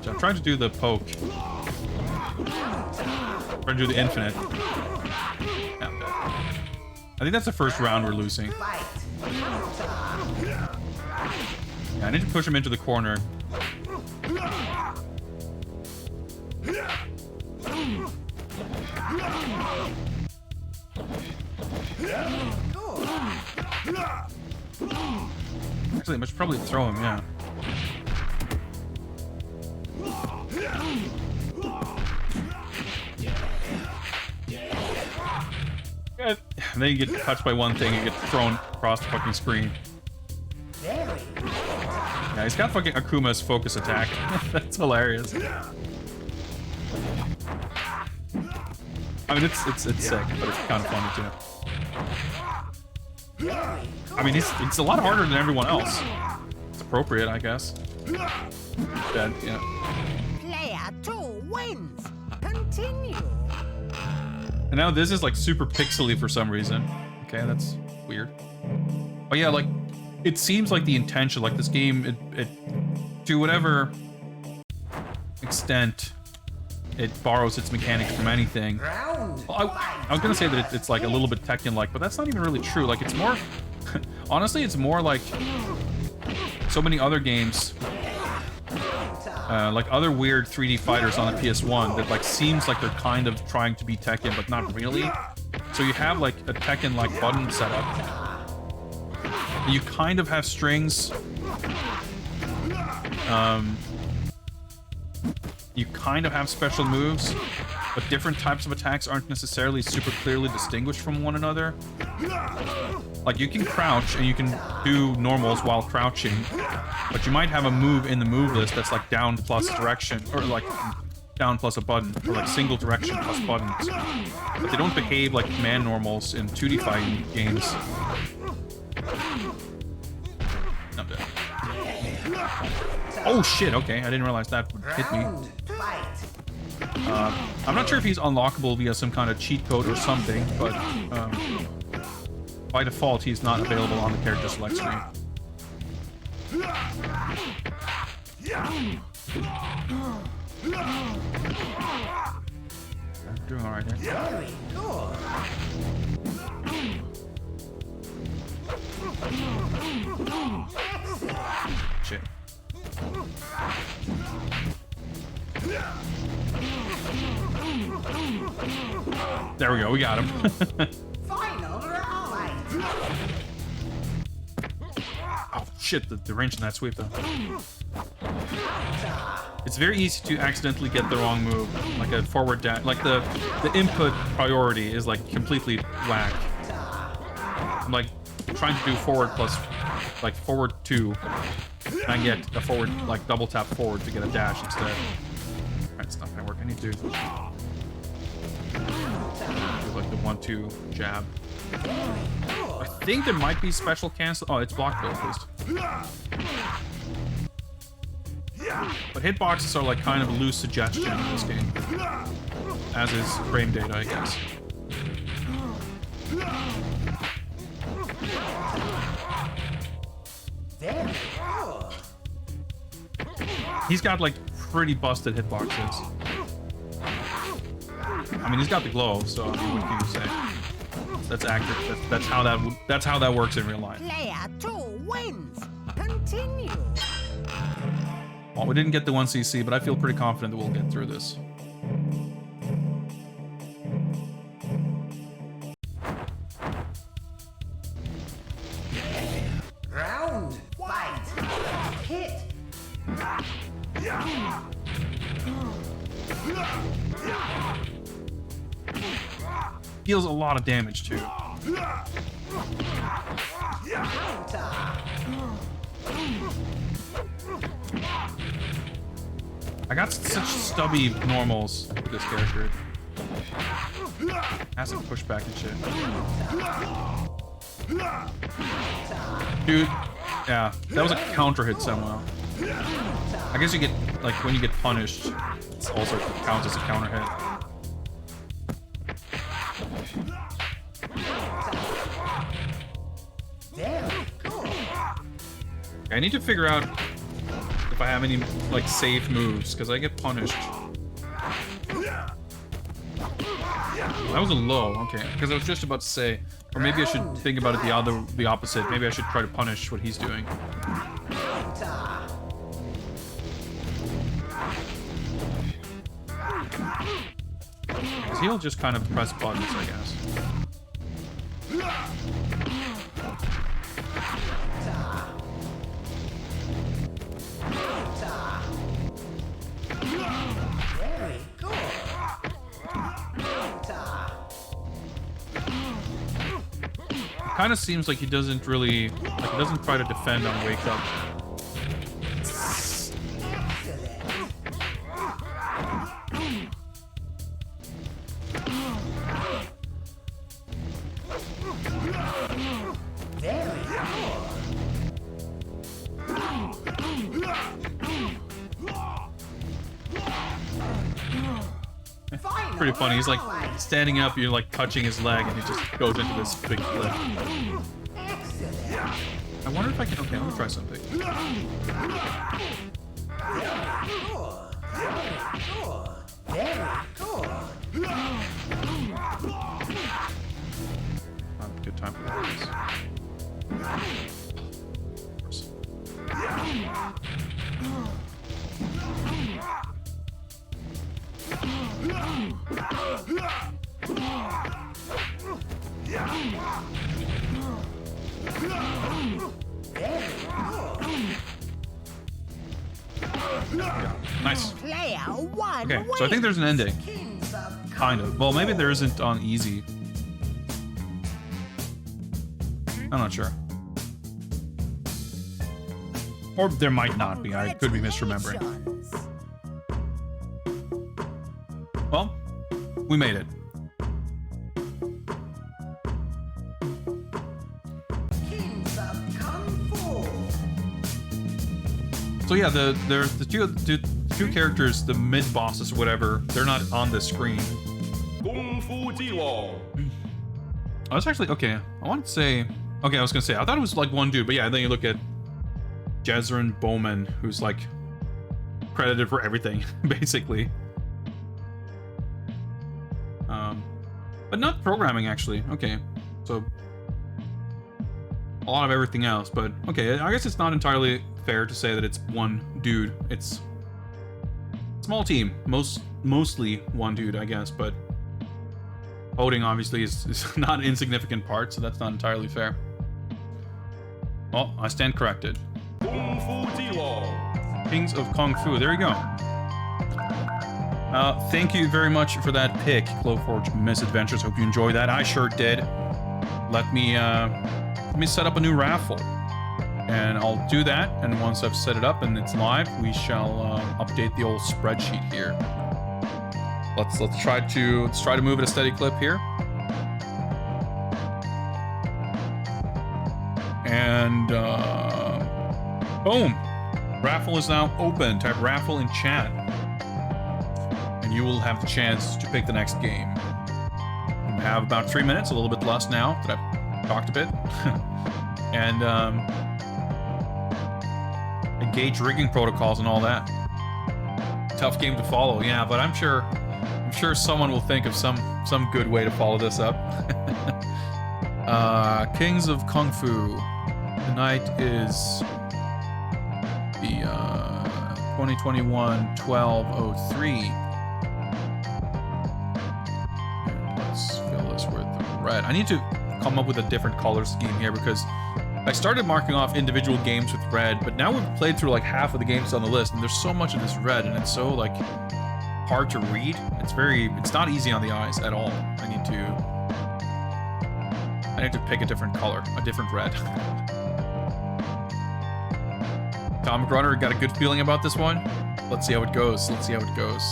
So I'm trying to do the poke. Trying to do the infinite. Yeah, I'm dead. I think that's the first round we're losing. Yeah, I need to push him into the corner. Actually, I should probably throw him, yeah. And then you get touched by one thing, you get thrown across the fucking screen. Yeah, he's got fucking Akuma's focus attack. That's hilarious. I mean, it's sick, but it's kind of funny too. I mean, it's a lot harder than everyone else. It's appropriate, I guess. Dead, yeah.
Player 2 wins. Continue.
And now this is like super pixely for some reason. Okay, that's weird. But yeah, like, it seems like the intention, like this game, it to whatever extent it borrows its mechanics from anything. Well, I was gonna say that it's like a little bit Tekken-like, but that's not even really true. Like, it's more, honestly, it's more like so many other games, like other weird 3D fighters on the PS1 that like seems like they're kind of trying to be Tekken, but not really. So you have like a Tekken-like button setup. You kind of have strings. You kind of have special moves, but different types of attacks aren't necessarily super clearly distinguished from one another. Like, you can crouch and you can do normals while crouching, but you might have a move in the move list that's like down plus direction, or like down plus a button, or like single direction plus buttons. But they don't behave like command normals in 2D fighting games. I'm dead. Oh shit, okay, I didn't realize that would hit me. I'm not sure if he's unlockable via some kind of cheat code or something, but by default he's not available on the character select screen. I'm doing alright here. Shit. There we go, we got him.
Final round.
Oh shit, the range in that sweep though. It's very easy to accidentally get the wrong move, like a forward dash. Like the input priority is like completely whack. I'm like trying to do forward plus, like forward 2, and I get a forward, like double tap forward to get a dash instead. Alright, it's not gonna work. I need to do like the 1-2 jab. I think there might be special cancel. Oh, it's blocked though, at least. But hitboxes are like kind of a loose suggestion in this game, as is frame data, I guess. He's got like pretty busted hitboxes. I mean, he's got the glow, so I mean, what can you say? That's accurate. That's how that works in real life.
Player 2 wins. Continue.
Well, we didn't get the 1cc, but I feel pretty confident that we'll get through this.
Round. Fight. Hit.
Deals a lot of damage too. I got such stubby normals with this character. Has to push back and shit. Dude, yeah, that was a counter hit somehow. I guess you get, like, when you get punished, it also counts as a counter hit. I need to figure out if I have any, like, safe moves, because I get punished. That was a low, okay, because I was just about to say, or maybe I should think about it the opposite. Maybe I should try to punish what he's doing. He'll just kind of press buttons, I guess. Kind of seems like he doesn't really, like, he doesn't try to defend on wake up. Pretty funny. He's like standing up, you're like touching his leg, and he just goes into this big flip. I wonder if I can. Okay, let me try something. Good time for that. Nice. Okay, so I think there's an ending. Kind of. Well, maybe there isn't on easy. I'm not sure. Or there might not be. I could be misremembering. Well, we made it. So yeah, the two characters, the mid bosses or whatever, they're not on the screen. Oh, that's actually okay. I want to say, okay, I was gonna say I thought it was like one dude, but yeah, then you look at Jezrin Bowman, who's like credited for everything, basically. But not programming, actually. Okay, so a lot of everything else, but okay, I guess it's not entirely fair to say that it's one dude. It's a small team, mostly one dude, I guess, but coding obviously is not an insignificant part, so that's not entirely fair. Well, I stand corrected. Kings of Kung Fu, there you go. Thank you very much for that pick, Glowforge Misadventures. Hope you enjoyed that. I sure did. Let me set up a new raffle, and I'll do that. And once I've set it up and it's live, we shall update the old spreadsheet here. Let's try to move at a steady clip here. And boom, raffle is now open. Type raffle in chat, and you will have the chance to pick the next game. We have about 3 minutes, a little bit less now that I've talked a bit. And engage rigging protocols and all that. Tough game to follow, yeah, but I'm sure someone will think of some good way to follow this up. Kings of Kung Fu. Tonight is the 2021-12/03. Let's fill this with red. I need to come up with a different color scheme here because I started marking off individual games with red, but now we've played through like half of the games on the list, and there's so much of this red, and it's so like hard to read. It's not easy on the eyes at all. I need to pick a different color, a different red. Tom Grunner, got a good feeling about this one? Let's see how it goes. Let's see how it goes.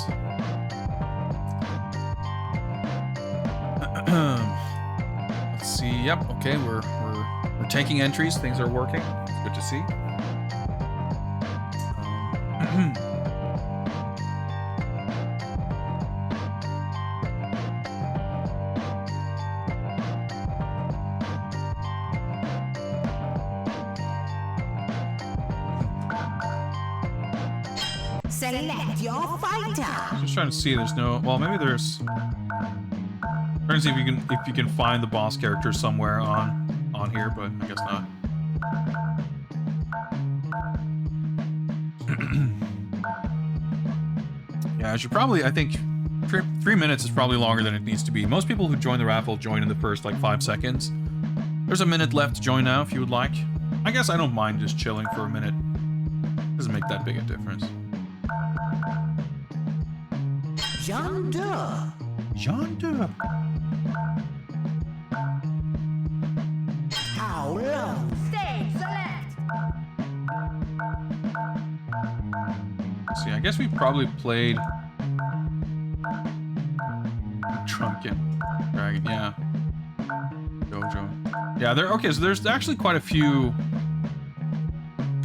Let's see. Yep. Okay, we're taking entries. Things are working. It's good to see.
Select your fighter.
Just trying to see. There's no. Well, maybe there's. Trying to see if you can find the boss character somewhere on here, but I guess not. Yeah, I should probably. I think 3 minutes is probably longer than it needs to be. Most people who join the raffle join in the first like 5 seconds. There's a minute left to join now if you would like. I guess I don't mind just chilling for a minute. Doesn't make that big a difference.
Yonder.
Yonder.
How long? Stage select.
See, I guess we probably played Drunken Dragon. Yeah. Dojo. Yeah, there. Okay, so there's actually quite a few.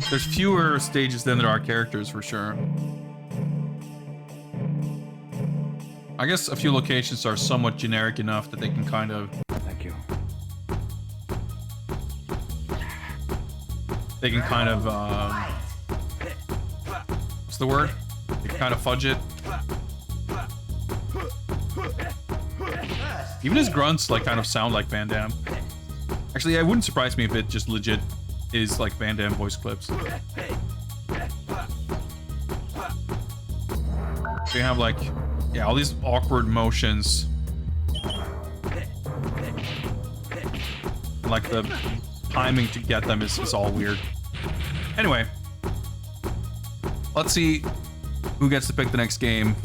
There's fewer stages than there are characters for sure. I guess a few locations are somewhat generic enough that they can kind of. Thank you. They can kind of. What's the word? They can kind of fudge it. Even his grunts like kind of sound like Van Damme. Actually, it wouldn't surprise me if it just legit is like Van Damme voice clips. So you have like, yeah, all these awkward motions. And like the timing to get them is all weird. Anyway, let's see who gets to pick the next game.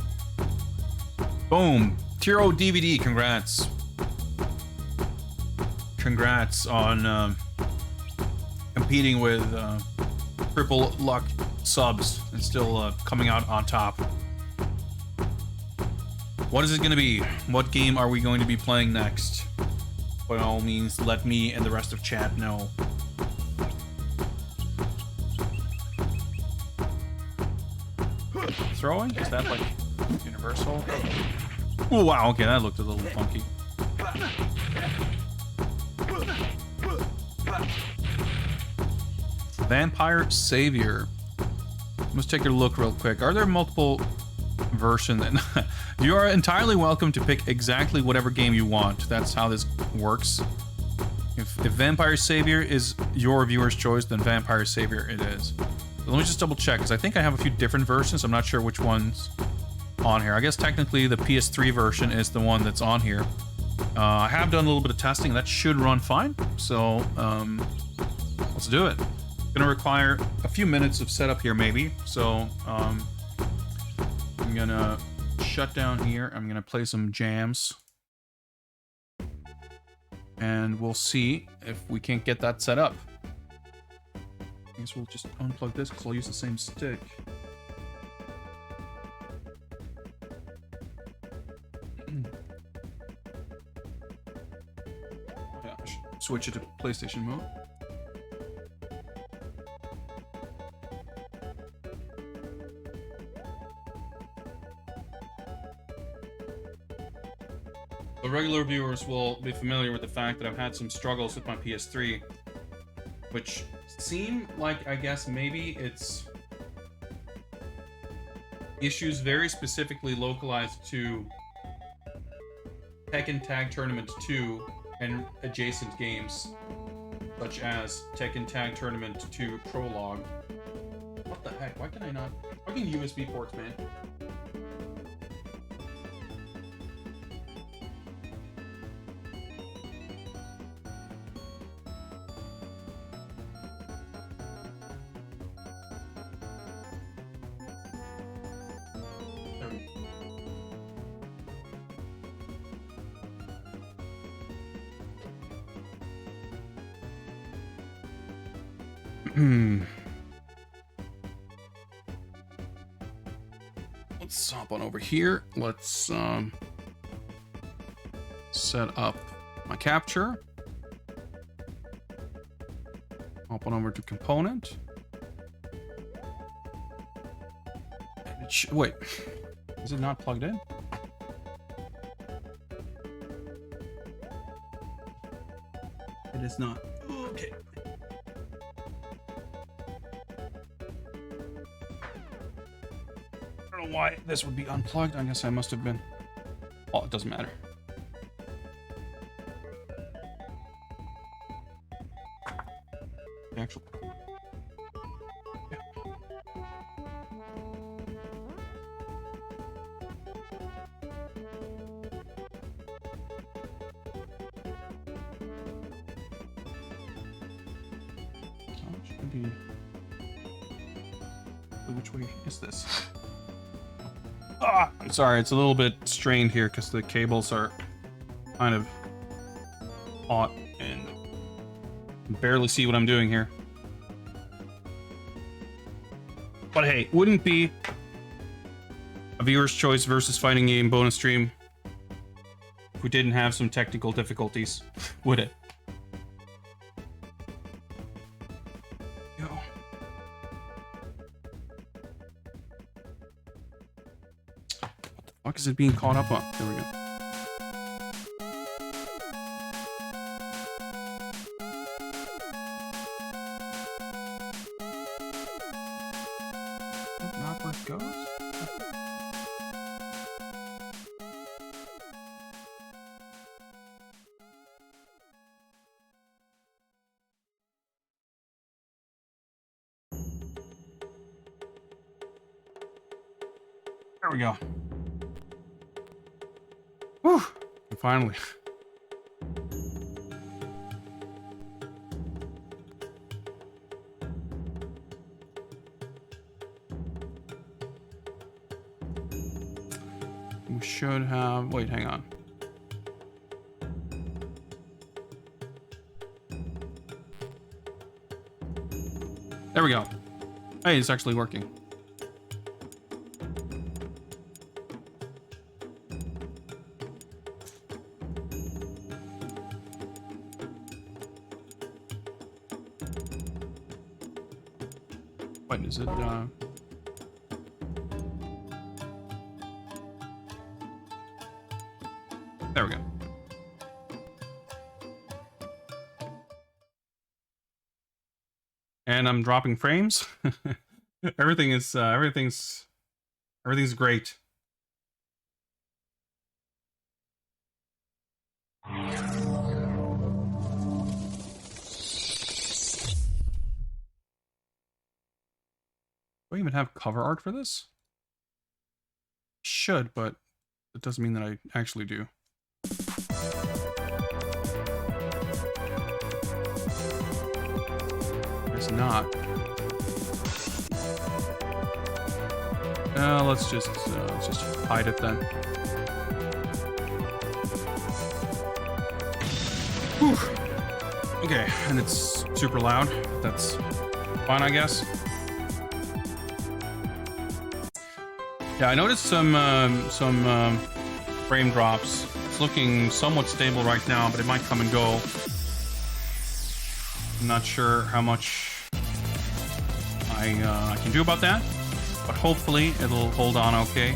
Boom. Tier O DVD, congrats. Congrats on competing with triple luck subs and still coming out on top. What is it going to be? What game are we going to be playing next? By all means, let me and the rest of chat know. Throwing? Is that like universal? Oh wow, okay, that looked a little funky. Vampire Savior. Let's take a look real quick. Are there multiple versions? You are entirely welcome to pick exactly whatever game you want. That's how this works. If Vampire Savior is your viewer's choice, then Vampire Savior it is. But let me just double check, because I think I have a few different versions. I'm not sure which one's on here. I guess technically the PS3 version is the one that's on here. I have done a little bit of testing. That should run fine. So let's do it. Gonna require a few minutes of setup here maybe. So I'm gonna shut down here. I'm gonna play some jams. And we'll see if we can't get that set up. I guess we'll just unplug this because I'll use the same stick. Yeah, I should switch it to PlayStation mode. The regular viewers will be familiar with the fact that I've had some struggles with my PS3, which seem like, I guess, maybe it's issues very specifically localized to Tekken Tag Tournament 2 and adjacent games, such as Tekken Tag Tournament 2 Prologue. What the heck? Why can I not? Fucking USB ports, man. let's hop on over here. Let's set up my capture. Hop on over to component. Wait, is it not plugged in? It is not. Okay. I don't know why this would be unplugged. I guess I must have been. Oh, it doesn't matter. Actually. Which way is this? Ah, I'm sorry, it's a little bit strained here because the cables are kind of hot and barely see what I'm doing here. But hey, wouldn't be a viewer's choice versus fighting game bonus stream if we didn't have some technical difficulties, would it? Is it being caught up on? There we go. Not where it goes? There we go. Whew, finally. We should have, wait, hang on. There we go. Hey, it's actually working. Wait, is it, there we go. And I'm dropping frames. Everything's great. Do I even have cover art for this? Should, but it doesn't mean that I actually do. It's not. Let's just hide it then. Whew. Okay, and it's super loud. That's fine, I guess. Yeah, I noticed some frame drops. It's looking somewhat stable right now, but it might come and go. I'm not sure how much I can do about that, but hopefully it'll hold on okay.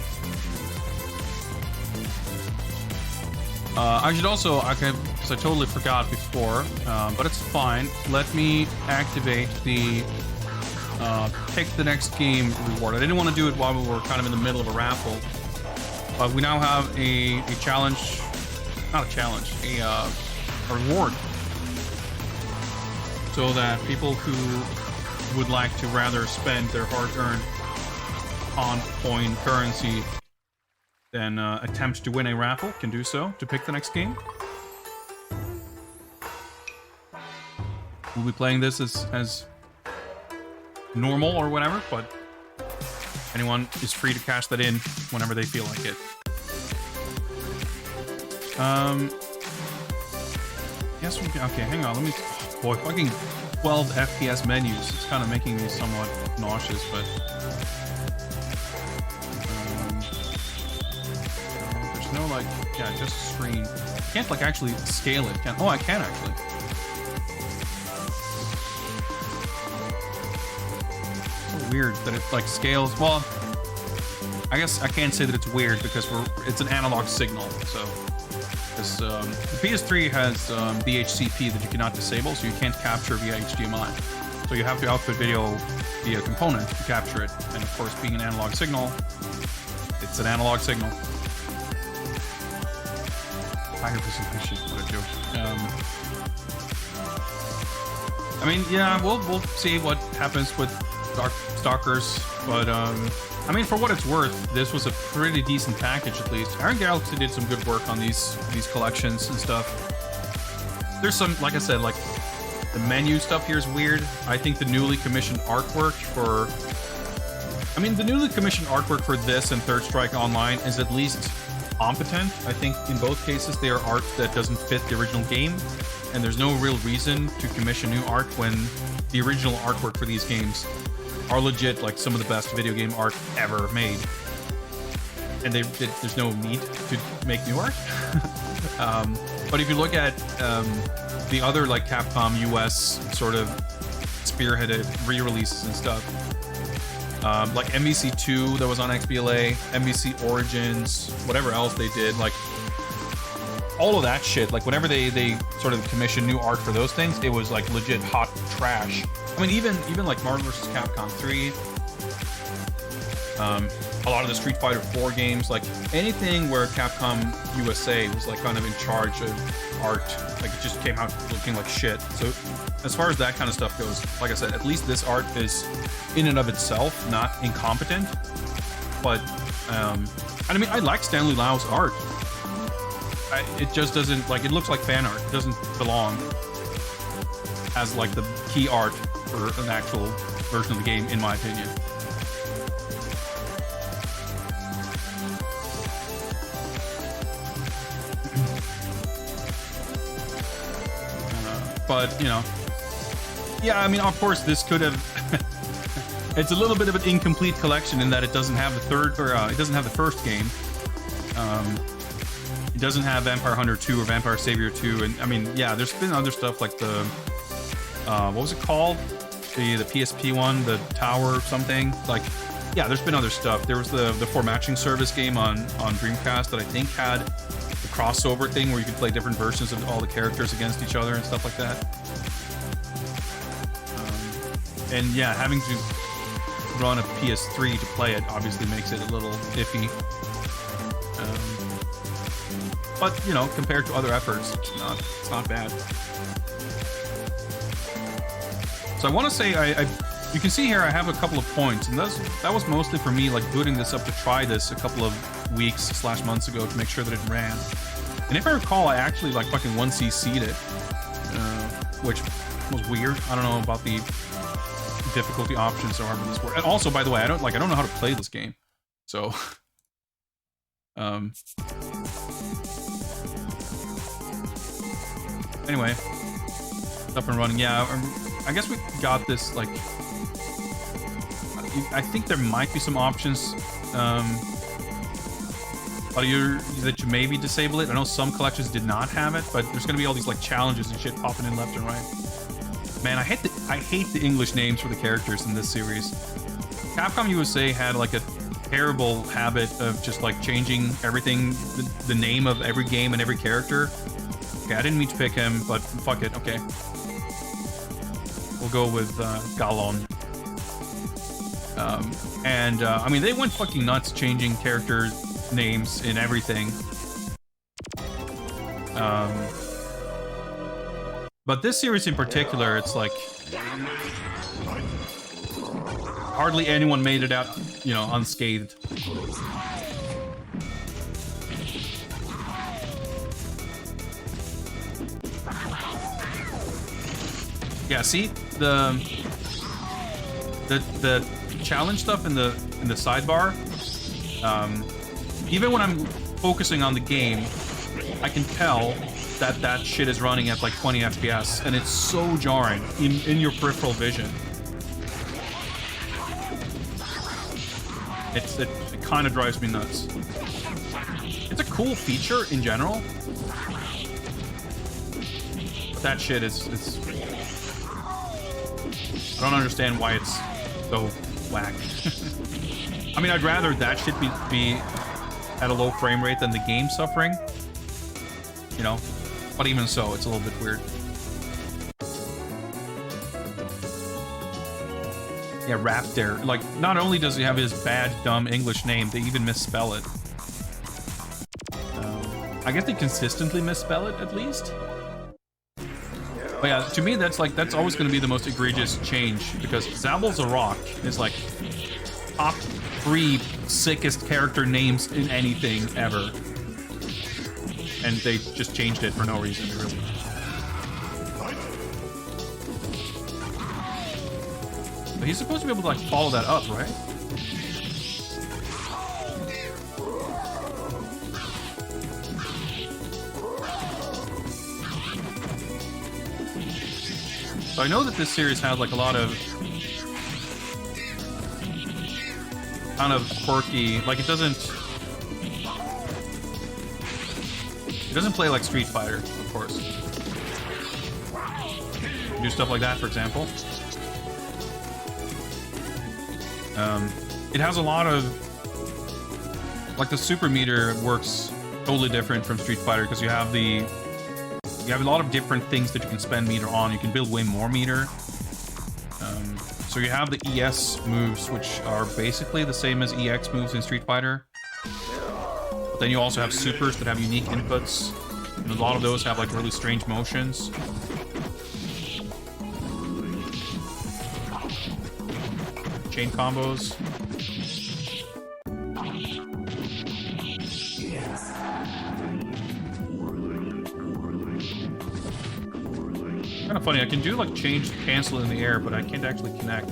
I should also, because I totally forgot before, but it's fine. Let me activate the pick the next game reward. I didn't want to do it while we were kind of in the middle of a raffle, but we now have a challenge, not a challenge, a reward, so that people who would like to rather spend their hard-earned on-point currency than attempt to win a raffle can do so to pick the next game. We'll be playing this as normal or whatever, but anyone is free to cash that in whenever they feel like it. Yes, we can. Okay, hang on. Let me. Oh boy, fucking 12 FPS menus. It's kind of making me somewhat nauseous, but. There's no like, yeah, just screen. Can't like actually scale it. Oh, I can actually. So weird that it like scales. Well, I guess I can't say that it's weird because it's an analog signal. So, because the PS3 has VHCP that you cannot disable, so you can't capture via HDMI. So you have to output video via component to capture it. And of course, being an analog signal, it's an analog signal. Higher resolution, what a joke. I mean, yeah, we'll see what happens with Darkstalkers, but I mean, for what it's worth, this was a pretty decent package at least. Iron Galaxy did some good work on these collections and stuff. There's some, like I said, like the menu stuff here is weird. I think the newly commissioned artwork for, the newly commissioned artwork for this and Third Strike Online is at least competent. I think in both cases they are art that doesn't fit the original game, and there's no real reason to commission new art when the original artwork for these games are legit like some of the best video game art ever made. And there's no need to make new art. But if you look at the other like Capcom US sort of spearheaded re-releases and stuff, like MVC2 that was on XBLA, MVC Origins, whatever else they did, like all of that shit, like whenever they sort of commission new art for those things, it was like legit hot trash. I mean, even like Marvel vs. Capcom 3, a lot of the Street Fighter 4 games, like anything where Capcom USA was like kind of in charge of art, like it just came out looking like shit. So as far as that kind of stuff goes, like I said, at least this art is in and of itself not incompetent. But I mean, I like Stanley Lau's art. It just doesn't, like, it looks like fan art. It doesn't belong as like the key art for an actual version of the game, in my opinion. But, you know, yeah, I mean, of course, this could have... It's a little bit of an incomplete collection in that it doesn't have the third, or it doesn't have the first game. It doesn't have Vampire Hunter 2 or Vampire Savior 2, and I mean, yeah, there's been other stuff like the... what was it called? The PSP one, the Tower something? Like, yeah, there's been other stuff. There was the For Matching Service game on Dreamcast that I think had the crossover thing where you could play different versions of all the characters against each other and stuff like that. And yeah, having to run a PS3 to play it obviously makes it a little iffy. But, you know, compared to other efforts, it's not bad. So I want to say, you can see here I have a couple of points, and that was mostly for me, like, booting this up to try this a couple of weeks / months ago to make sure that it ran. And if I recall, I actually, like, fucking 1cc'd it, which was weird. I don't know about the difficulty options or however this works. And also, by the way, I don't know how to play this game, so anyway, up and running. Yeah, I guess we got this, like, I think there might be some options that you maybe disable it. I know some collections did not have it, but there's gonna be all these like challenges and shit popping in left and right. Man, I hate the English names for the characters in this series. Capcom USA had like a terrible habit of just like changing everything, the name of every game and every character. Okay, I didn't mean to pick him, but fuck it, okay. We'll go with Galon. I mean, they went fucking nuts changing character names in everything. But this series in particular, it's like hardly anyone made it out, you know, unscathed. Yeah, see the challenge stuff in the sidebar. Even when I'm focusing on the game, I can tell that shit is running at like 20 FPS, and it's so jarring in your peripheral vision. It kind of drives me nuts. It's a cool feature in general. But that shit is I don't understand why it's so whack. I mean, I'd rather that shit be at a low frame rate than the game suffering. You know? But even so, it's a little bit weird. Yeah, Raptor. Like, not only does he have his bad, dumb English name, they even misspell it. I guess they consistently misspell it, at least. But yeah, to me, that's always going to be the most egregious change, because Zabel Zarok is like top 3 sickest character names in anything ever. And they just changed it for no reason, really. But he's supposed to be able to, like, follow that up, right? So I know that this series has, like, a lot of kind of quirky, like, it doesn't play like Street Fighter, of course. Do stuff like that, for example. It has a lot of, like, the super meter works totally different from Street Fighter, because you have a lot of different things that you can spend meter on. You can build way more meter. So you have the ES moves, which are basically the same as EX moves in Street Fighter. But then you also have supers that have unique inputs. And a lot of those have, like, really strange motions. Chain combos. Kind of funny, I can do, like, change cancel in the air, but I can't actually connect.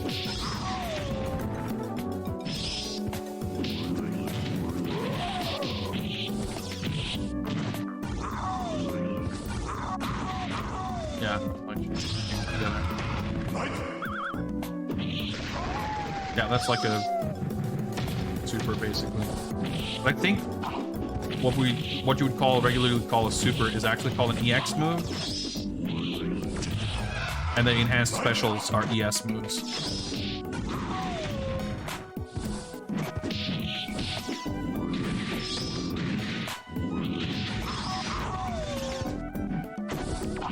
Yeah, yeah, that's like a super, basically. But I think what you would regularly call a super is actually called an EX move. And the enhanced specials are ES moves.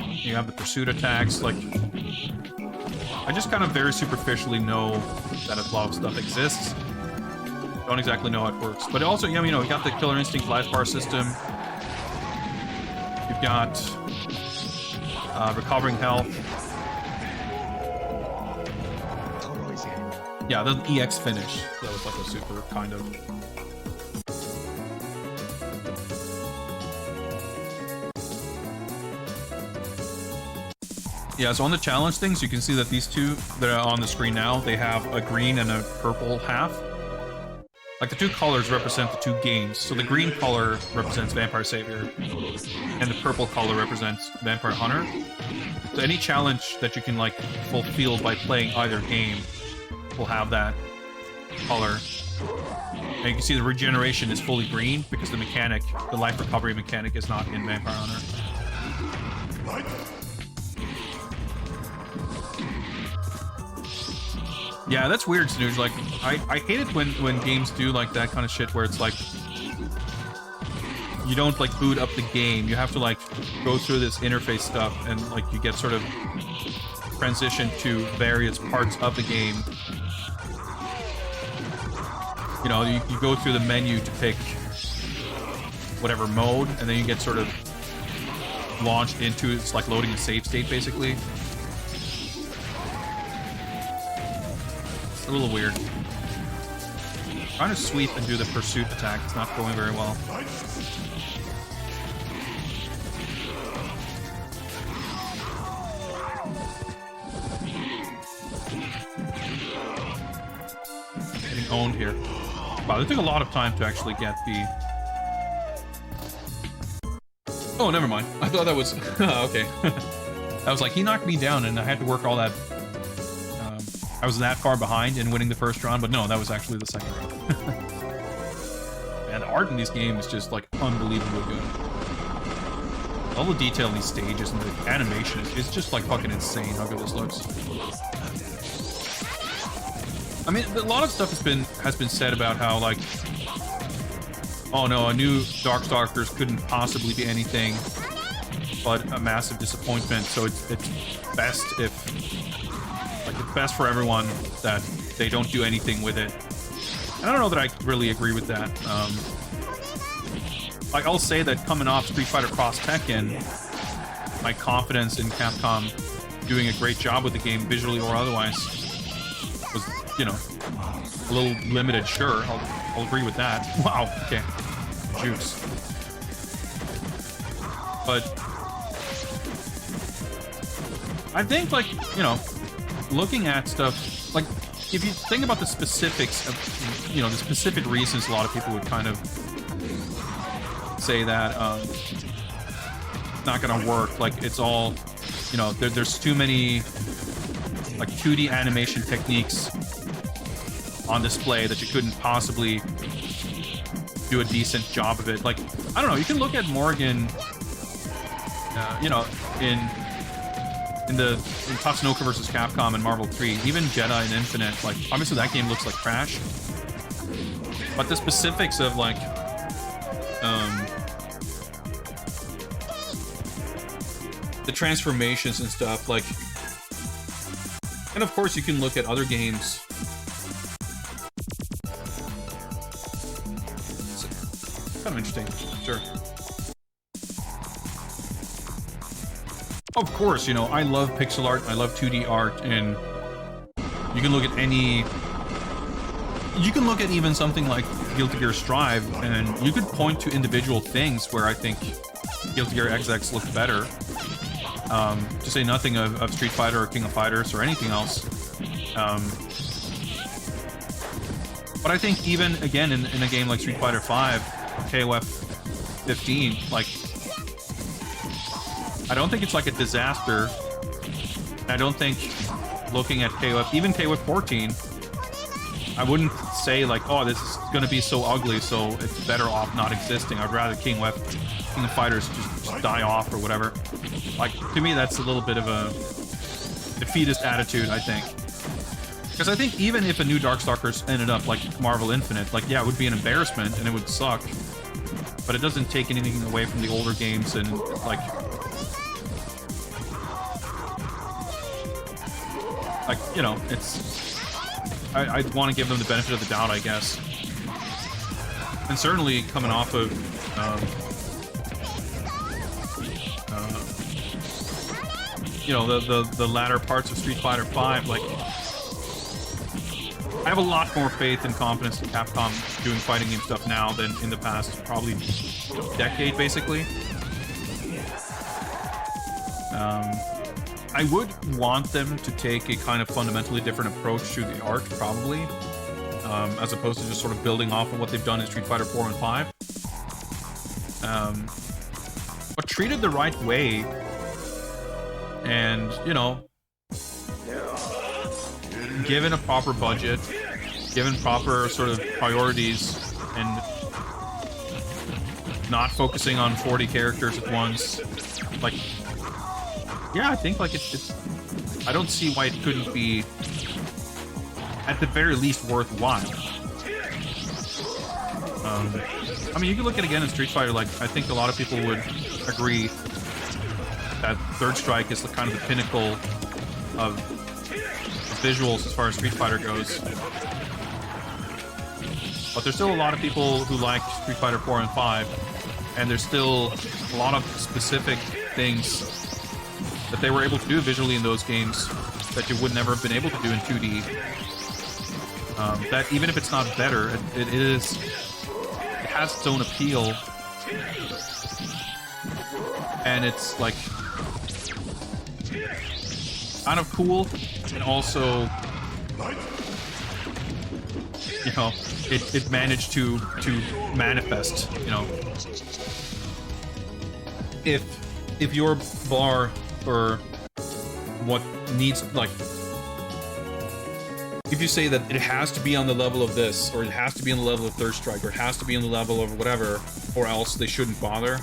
You have the pursuit attacks, like... I just kind of very superficially know that a lot of stuff exists. Don't exactly know how it works. But also, you know, you got the Killer Instinct life bar system. You've got... recovering health. Yeah, the EX finish. That was like a super, kind of. Yeah, so on the challenge things, you can see that these two that are on the screen now, they have a green and a purple half. Like, the two colors represent the two games. So the green color represents Vampire Savior, and the purple color represents Vampire Hunter. So any challenge that you can, like, fulfill by playing either game will have that color. And you can see the regeneration is fully green because the mechanic, the life recovery mechanic, is not in Vampire Hunter. Yeah, that's weird, Snooze. Like, I hate it when games do, like, that kind of shit where it's like you don't, like, boot up the game. You have to, like, go through this interface stuff and, like, you get sort of transition to various parts of the game. You know, you go through the menu to pick whatever mode, and then you get sort of launched into, it's like loading a save state, basically. It's a little weird. Trying to sweep and do the pursuit attack, it's not going very well. Getting owned here. Wow, it took a lot of time to actually get the... Oh, never mind. I thought that was... okay. I was like, he knocked me down and I had to work all that... I was that far behind in winning the first round, but no, that was actually the second round. And the art in these games is just like unbelievably good. All the detail in these stages and the animation is just like fucking insane how good this looks. I mean, a lot of stuff has been said about how like, oh no, a new Darkstalkers couldn't possibly be anything but a massive disappointment. So it's best if, like, it's best for everyone that they don't do anything with it. And I don't know that I really agree with that. Like, I'll say that coming off Street Fighter Cross Tekken, my confidence in Capcom doing a great job with the game, visually or otherwise, was, you know, a little limited. Sure, I'll agree with that. Wow, okay, juice. But I think, like, you know, looking at stuff, like, if you think about the specifics of, you know, the specific reasons a lot of people would kind of say that it's not gonna work, like, it's all, you know, there's too many, like, 2D animation techniques on display that you couldn't possibly do a decent job of it. Like, I don't know, you can look at Morgan, you know, in Tatsunoko vs. Capcom and Marvel 3, even Jedi and Infinite, like, obviously that game looks like trash. But the specifics of, like, the transformations and stuff, like, and of course you can look at other games. It's kind of interesting, sure. Of course, you know, I love pixel art, I love 2D art, and you can look at any... You can look at even something like Guilty Gear Strive, and you could point to individual things where I think Guilty Gear XX looked better. To say nothing of Street Fighter or King of Fighters or anything else. But I think even, again, in a game like Street Fighter V, KOF 15, like, I don't think it's like a disaster. I don't think looking at KOF, even KOF 14, I wouldn't say like, oh, this is going to be so ugly, so it's better off not existing. I'd rather King of Fighters just die off or whatever. Like, to me, that's a little bit of a defeatist attitude, I think. Because I think even if a new Darkstalkers ended up like Marvel Infinite, like, yeah, it would be an embarrassment and it would suck. But it doesn't take anything away from the older games, and like, you know, it's... I want to give them the benefit of the doubt, I guess. And certainly coming off of... you know, the latter parts of Street Fighter V, like... I have a lot more faith and confidence in Capcom doing fighting game stuff now than in the past, probably decade, basically. I would want them to take a kind of fundamentally different approach to the art, probably, as opposed to just sort of building off of what they've done in Street Fighter 4 and 5. But treated the right way, and, you know, given a proper budget, given proper sort of priorities, and not focusing on 40 characters at once, like, yeah, I think, like, it's I don't see why it couldn't be, at the very least, worthwhile. I mean, you can look at it again in Street Fighter, like, I think a lot of people would agree that Third Strike is the kind of the pinnacle of visuals as far as Street Fighter goes. But there's still a lot of people who like Street Fighter 4 and 5, and there's still a lot of specific things that they were able to do visually in those games that you would never have been able to do in 2D. That even if it's not better, it has its own appeal, and it's like kind of cool, and also, you know, it managed to manifest, you know. If your bar for what needs, like, if you say that it has to be on the level of this, or it has to be on the level of Third Strike, or it has to be on the level of whatever, or else they shouldn't bother,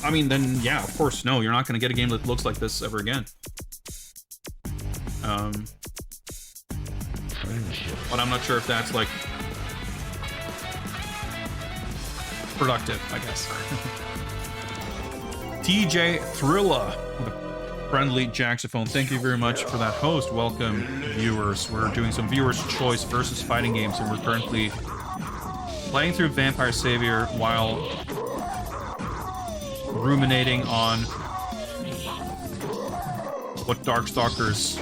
I mean, then yeah, of course, no, you're not going to get a game that looks like this ever again. But I'm not sure if that's like productive, I guess. TJ Thrilla with a friendly jaxophone. Thank you very much for that host. Welcome, viewers. We're doing some viewers' choice versus fighting games, and we're currently playing through Vampire Savior while ruminating on what Darkstalkers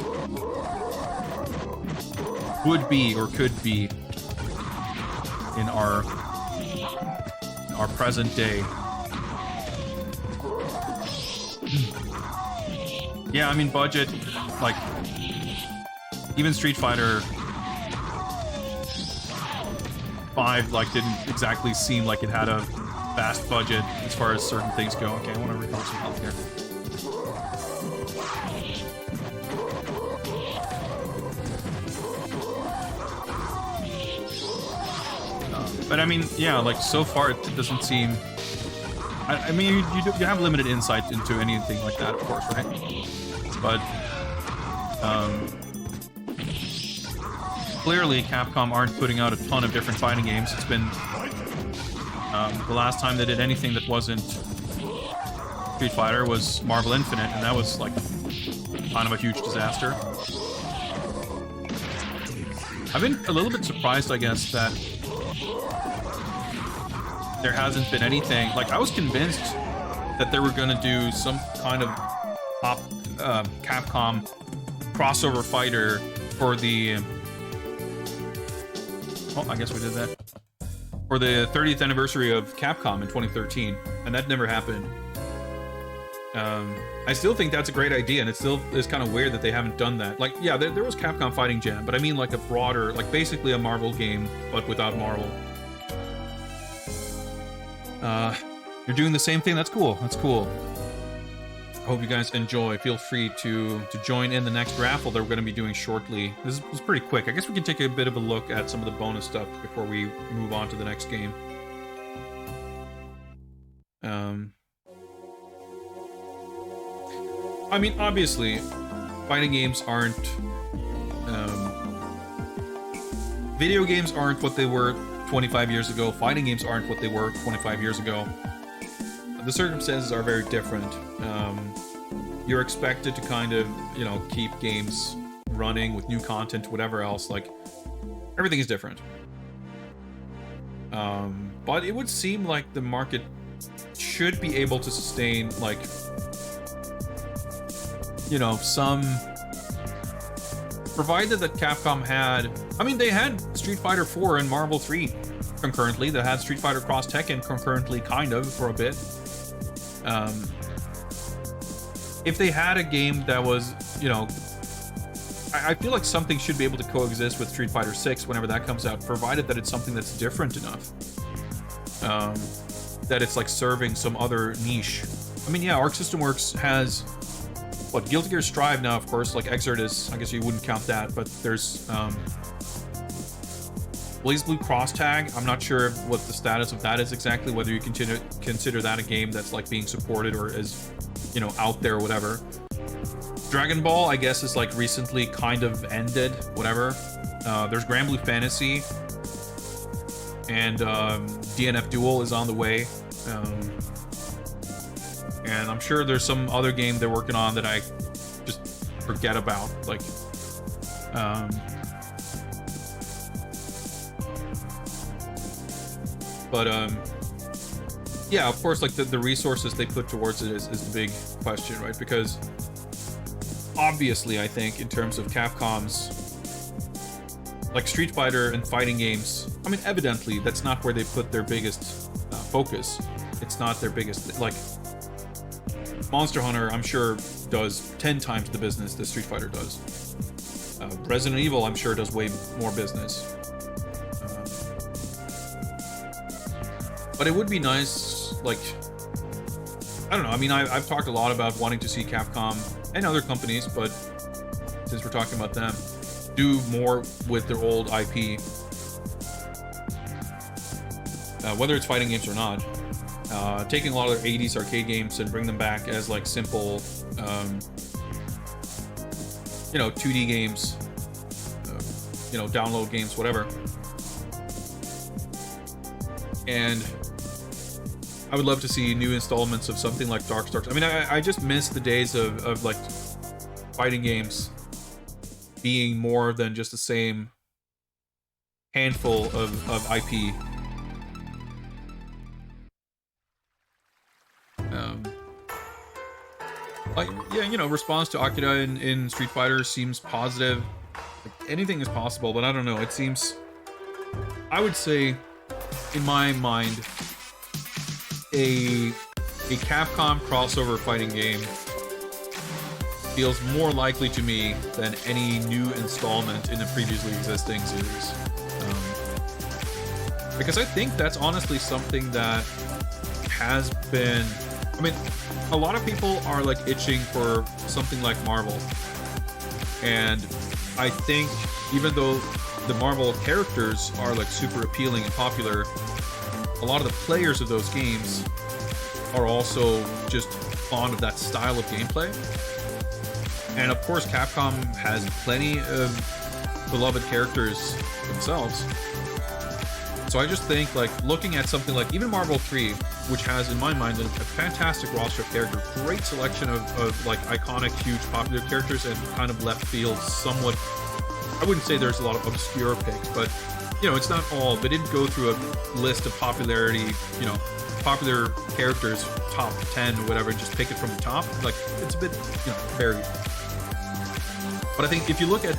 would be or could be in our present day. Yeah, I mean, budget, like, even Street Fighter 5, like, didn't exactly seem like it had a vast budget as far as certain things go. Okay, I want to recover some health here. But I mean, yeah, like, so far it doesn't seem... I mean, you have limited insight into anything like that, of course, right? But clearly Capcom aren't putting out a ton of different fighting games. It's been the last time they did anything that wasn't Street Fighter was Marvel Infinite, and that was like kind of a huge disaster. I've been a little bit surprised, I guess, that there hasn't been anything. Like, I was convinced that they were going to do some kind of Capcom crossover fighter for the... Oh, I guess we did that. For the 30th anniversary of Capcom in 2013, and that never happened. I still think that's a great idea, and it still is kind of weird that they haven't done that. Like, yeah, there was Capcom Fighting Jam, but I mean like a broader, like basically a Marvel game, but without Marvel. You're doing the same thing. That's cool. That's cool. I hope you guys enjoy. Feel free to join in the next raffle that we're going to be doing shortly. This is pretty quick. I guess we can take a bit of a look at some of the bonus stuff before we move on to the next game. I mean, obviously, fighting games aren't... video games aren't what they were 25 years ago. Fighting games aren't what they were 25 years ago. The circumstances are very different. You're expected to kind of, you know, keep games running with new content, whatever else. Like, everything is different. But it would seem like the market should be able to sustain, like, you know, some... Provided that Capcom had... I mean, they had Street Fighter 4 and Marvel 3 concurrently. They had Street Fighter Cross Tekken concurrently, kind of, for a bit. If they had a game that was, you know... I feel like something should be able to coexist with Street Fighter 6 whenever that comes out, provided that it's something that's different enough. That it's, like, serving some other niche. I mean, yeah, Arc System Works has... What, Guilty Gear Strive now, of course, like XIII is, I guess you wouldn't count that, but there's BlazBlue Cross Tag. I'm not sure what the status of that is exactly, whether you consider that a game that's like being supported or is, you know, out there or whatever. Dragon Ball, I guess, is like recently kind of ended, whatever. There's Granblue Fantasy, and DNF Duel is on the way. And I'm sure there's some other game they're working on that I just forget about. Like, yeah, of course, like the resources they put towards it is the big question, right? Because obviously, I think in terms of Capcom's, like Street Fighter and fighting games, I mean, evidently that's not where they put their biggest focus. It's not their biggest, like, Monster Hunter, I'm sure, does 10 times the business that Street Fighter does. Resident Evil, I'm sure, does way more business. But it would be nice, like... I don't know, I mean, I've talked a lot about wanting to see Capcom and other companies, but since we're talking about them, do more with their old IP, whether it's fighting games or not. Taking a lot of their 80s arcade games and bring them back as like simple, 2D games, download games, whatever. And I would love to see new installments of something like Darkstalkers. I mean, I just miss the days of like fighting games being more than just the same handful of IP. Response to Akira in Street Fighter seems positive. Like, anything is possible, but I don't know. It seems, I would say, in my mind, a Capcom crossover fighting game feels more likely to me than any new installment in a previously existing series. Because I think that's honestly something that has been... I mean, a lot of people are like itching for something like Marvel. And I think even though the Marvel characters are like super appealing and popular, a lot of the players of those games are also just fond of that style of gameplay. And of course, Capcom has plenty of beloved characters themselves. So I just think, like, looking at something like even Marvel 3, which has, in my mind, a fantastic roster of characters, great selection of like iconic, huge, popular characters, and kind of left field, somewhat. I wouldn't say there's a lot of obscure picks, but it's not all. They didn't go through a list of popularity, popular characters, top 10 or whatever, and just pick it from the top. Like, it's a bit, varied. But I think if you look at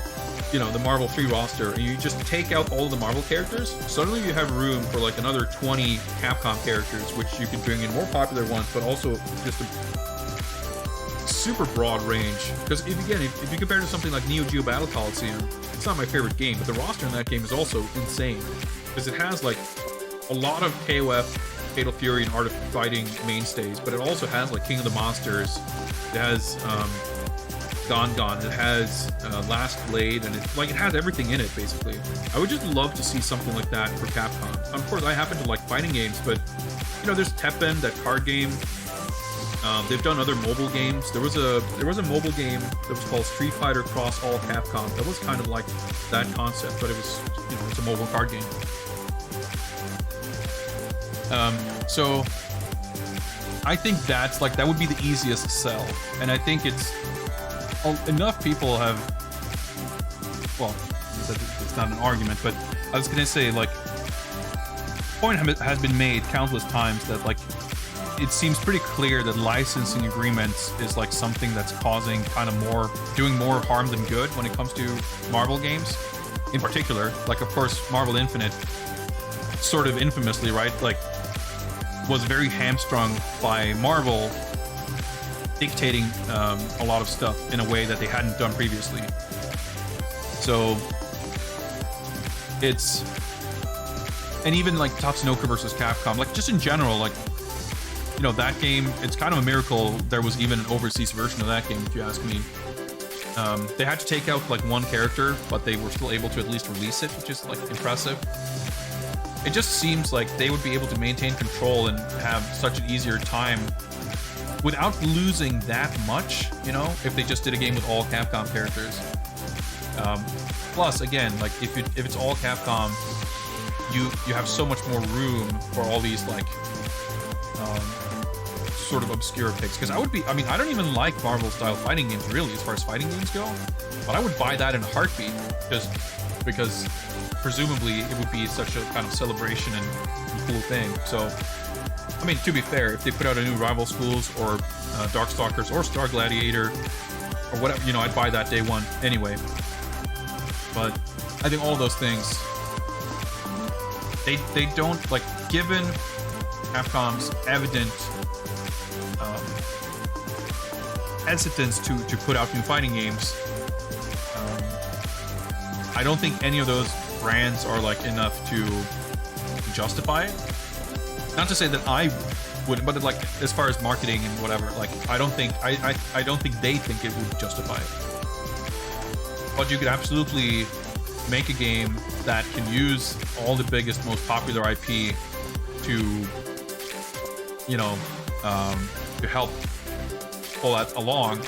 the Marvel 3 roster, and you just take out all of the Marvel characters, suddenly you have room for like another 20 Capcom characters, which you can bring in more popular ones, but also just a super broad range. Because if you compare to something like Neo Geo Battle Coliseum, it's not my favorite game, but the roster in that game is also insane. Because it has like a lot of KOF, Fatal Fury, and Art of Fighting mainstays, but it also has like King of the Monsters, it has Gone, it has Last Blade, and it has everything in it, basically. I would just love to see something like that for Capcom. Of course, I happen to like fighting games, but there's Teppen, that card game. They've done other mobile games. There was a mobile game that was called Street Fighter Cross All Capcom. That was kind of like that concept, but it was it's a mobile card game. So I think that would be the easiest sell, and I think it's enough people have, well, it's not an argument, but I was gonna say, like, point has been made countless times that, like, it seems pretty clear that licensing agreements is like something that's causing doing more harm than good when it comes to Marvel games in particular. Like, of course, Marvel Infinite, sort of infamously, right, like, was very hamstrung by Marvel dictating a lot of stuff in a way that they hadn't done previously. So it's, and even like Tatsunoko versus Capcom, like just in general, like, that game, it's kind of a miracle there was even an overseas version of that game, if you ask me. They had to take out like one character, but they were still able to at least release it, which is like impressive. It just seems like they would be able to maintain control and have such an easier time without losing that much, if they just did a game with all Capcom characters. Plus, again, like if it's all Capcom, you have so much more room for all these like sort of obscure picks. Because I don't even like Marvel style fighting games really, as far as fighting games go, but I would buy that in a heartbeat, because presumably it would be such a kind of celebration and cool thing. So, I mean, to be fair, if they put out a new Rival Schools or Darkstalkers or Star Gladiator or whatever, I'd buy that day one anyway. But I think all those things, they don't, like, given Capcom's evident hesitance to put out new fighting games, I don't think any of those brands are like enough to justify it. Not to say that I wouldn't, but like as far as marketing and whatever, like I don't think they think it would justify it. but you could absolutely make a game that can use all the biggest, most popular IP to, you know, to help pull that along.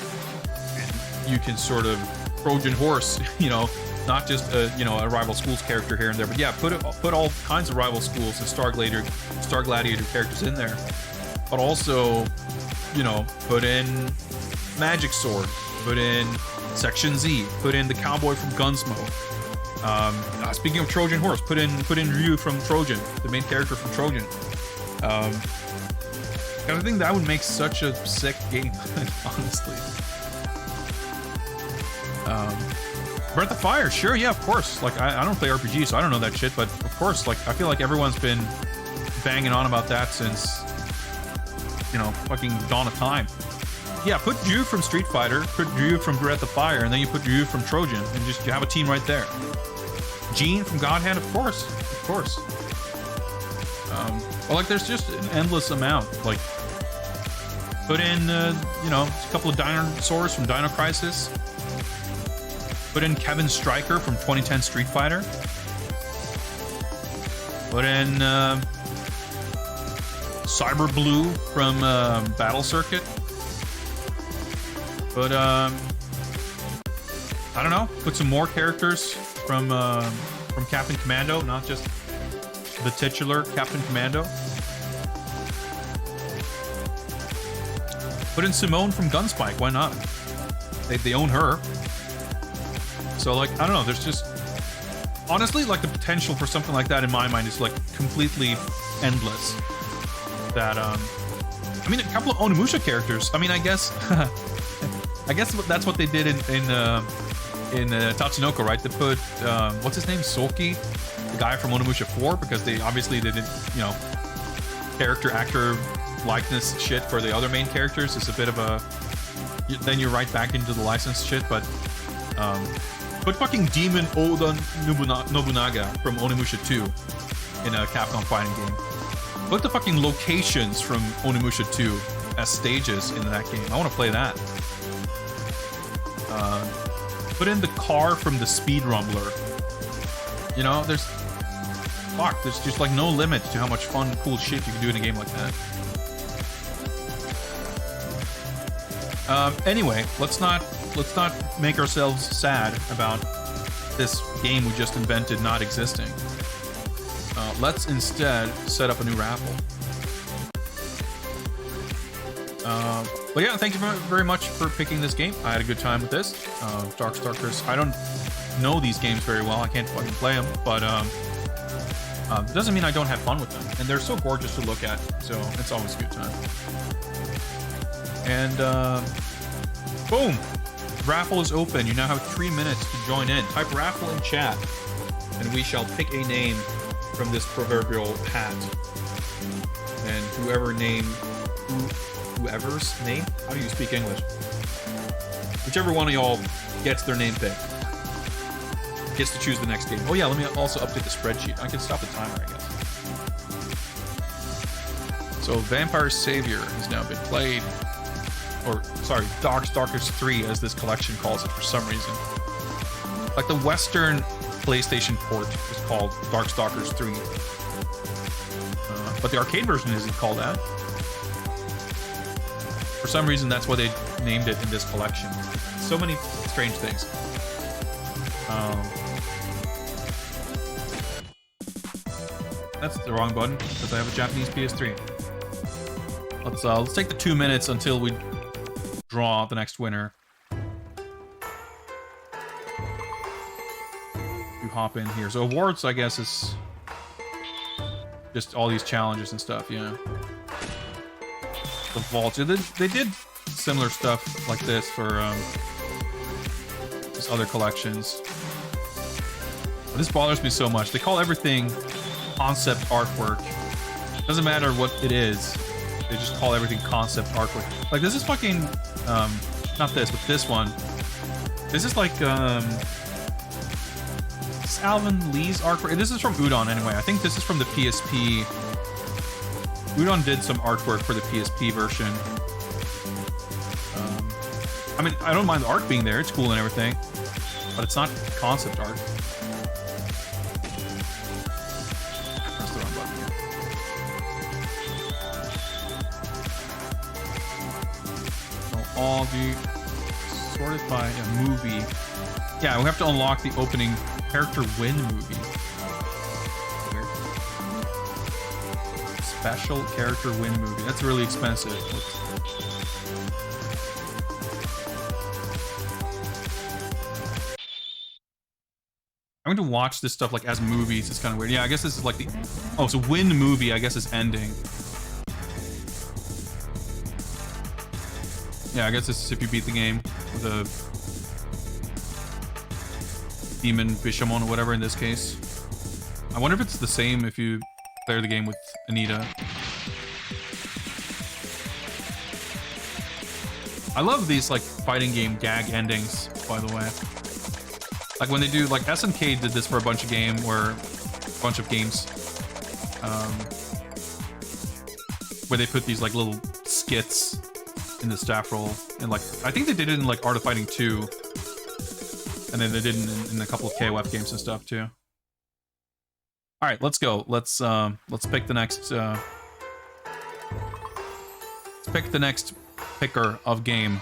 And you can sort of Trojan horse, you know, not just a, you know, a rival schools character here and there, but yeah, put all kinds of rival schools and Star Gladiator characters in there, but also, you know, put in Magic Sword, put in Section Z, put in the cowboy from Gunsmoke. Speaking of Trojan horse, put in Ryu from Trojan, the main character from Trojan. I think that would make such a sick game, honestly. Breath of Fire, sure, yeah, of course. Like, I don't play RPG, so I don't know that shit, but of course, like, I feel like everyone's been banging on about that since, you know, fucking dawn of time. Yeah, put Ryu from Street Fighter, put Ryu from Breath of Fire, and then you put Ryu from Trojan, and just, you have a team right there. Gene from God Hand, of course, of course. Well, like, there's just an endless amount. Like, put in, you know, a couple of dinosaurs from Dino Crisis. Put in Kevin Stryker from 2010 Street Fighter. Put in Cyber Blue from Battle Circuit. But I don't know. Put some more characters from Captain Commando, not just the titular Captain Commando. Put in Simone from Gunspike. Why not? They own her. So, like, I don't know, there's just, honestly, like, the potential for something like that in my mind is, like, completely endless. That, I mean, a couple of Onimusha characters, I mean, I guess, I guess that's what they did in Tatsunoko, right? They put, what's his name, Soki, the guy from Onimusha 4, because they obviously didn't, you know, actor likeness shit for the other main characters. It's a bit of a, then you're right back into the licensed shit, but, put fucking Demon Oda Nobunaga from Onimusha 2 in a Capcom fighting game. Put the fucking locations from Onimusha 2 as stages in that game. I want to play that. Put in the car from the Speed Rumbler. You know, there's just like no limit to how much fun, cool shit you can do in a game like that. Anyway, let's not make ourselves sad about this game we just invented not existing. Let's instead set up a new raffle. But yeah, thank you very much for picking this game. I had a good time with this. Darkstalkers. I don't know these games very well. I can't fucking play them, but it doesn't mean I don't have fun with them. And they're so gorgeous to look at, so it's always a good time. And boom! Raffle is open. You now have 3 minutes to join in. Type Raffle in chat, and we shall pick a name from this proverbial hat. And whoever's name? How do you speak English? Whichever one of y'all gets their name picked gets to choose the next game. Oh yeah, let me also update the spreadsheet. I can stop the timer, I guess. So Vampire Savior has now been played. Or, sorry, Darkstalkers 3, as this collection calls it for some reason. Like the Western PlayStation port is called Darkstalkers 3. But the arcade version isn't called that. For some reason, that's why they named it in this collection. So many strange things. That's the wrong button, because I have a Japanese PS3. Let's take the 2 minutes until we draw the next winner. You hop in here. So awards, I guess, is just all these challenges and stuff, yeah. The vaults. They did similar stuff like this for these other collections. But this bothers me so much. They call everything concept artwork. Doesn't matter what it is. They just call everything concept artwork. Like, this is fucking... not this, but this one. This is like... Is Alvin Lee's artwork? This is from Udon, anyway. I think this is from the PSP... Udon did some artwork for the PSP version. I mean, I don't mind the art being there. It's cool and everything. but it's not concept art. Press the wrong button here. So all the sorted by a movie. Yeah, we have to unlock the opening character win movie. Weird. Special character win movie. That's really expensive. I'm going to watch this stuff like as movies. It's kind of weird. Yeah, I guess this is like the... Oh, so win movie, I guess, is ending. Yeah, I guess this is if you beat the game with a demon Bishamon or whatever in this case. I wonder if it's the same if you play the game with Anita. I love these like fighting game gag endings, by the way. Like when they do, like SNK did this for a bunch of games, where they put these like little skits in the staff roll, and like I think they did it in like Art of Fighting 2, and then they did it in a couple of KOF games and stuff too. All right, let's go. Let's pick the next. Let's pick the next picker of game.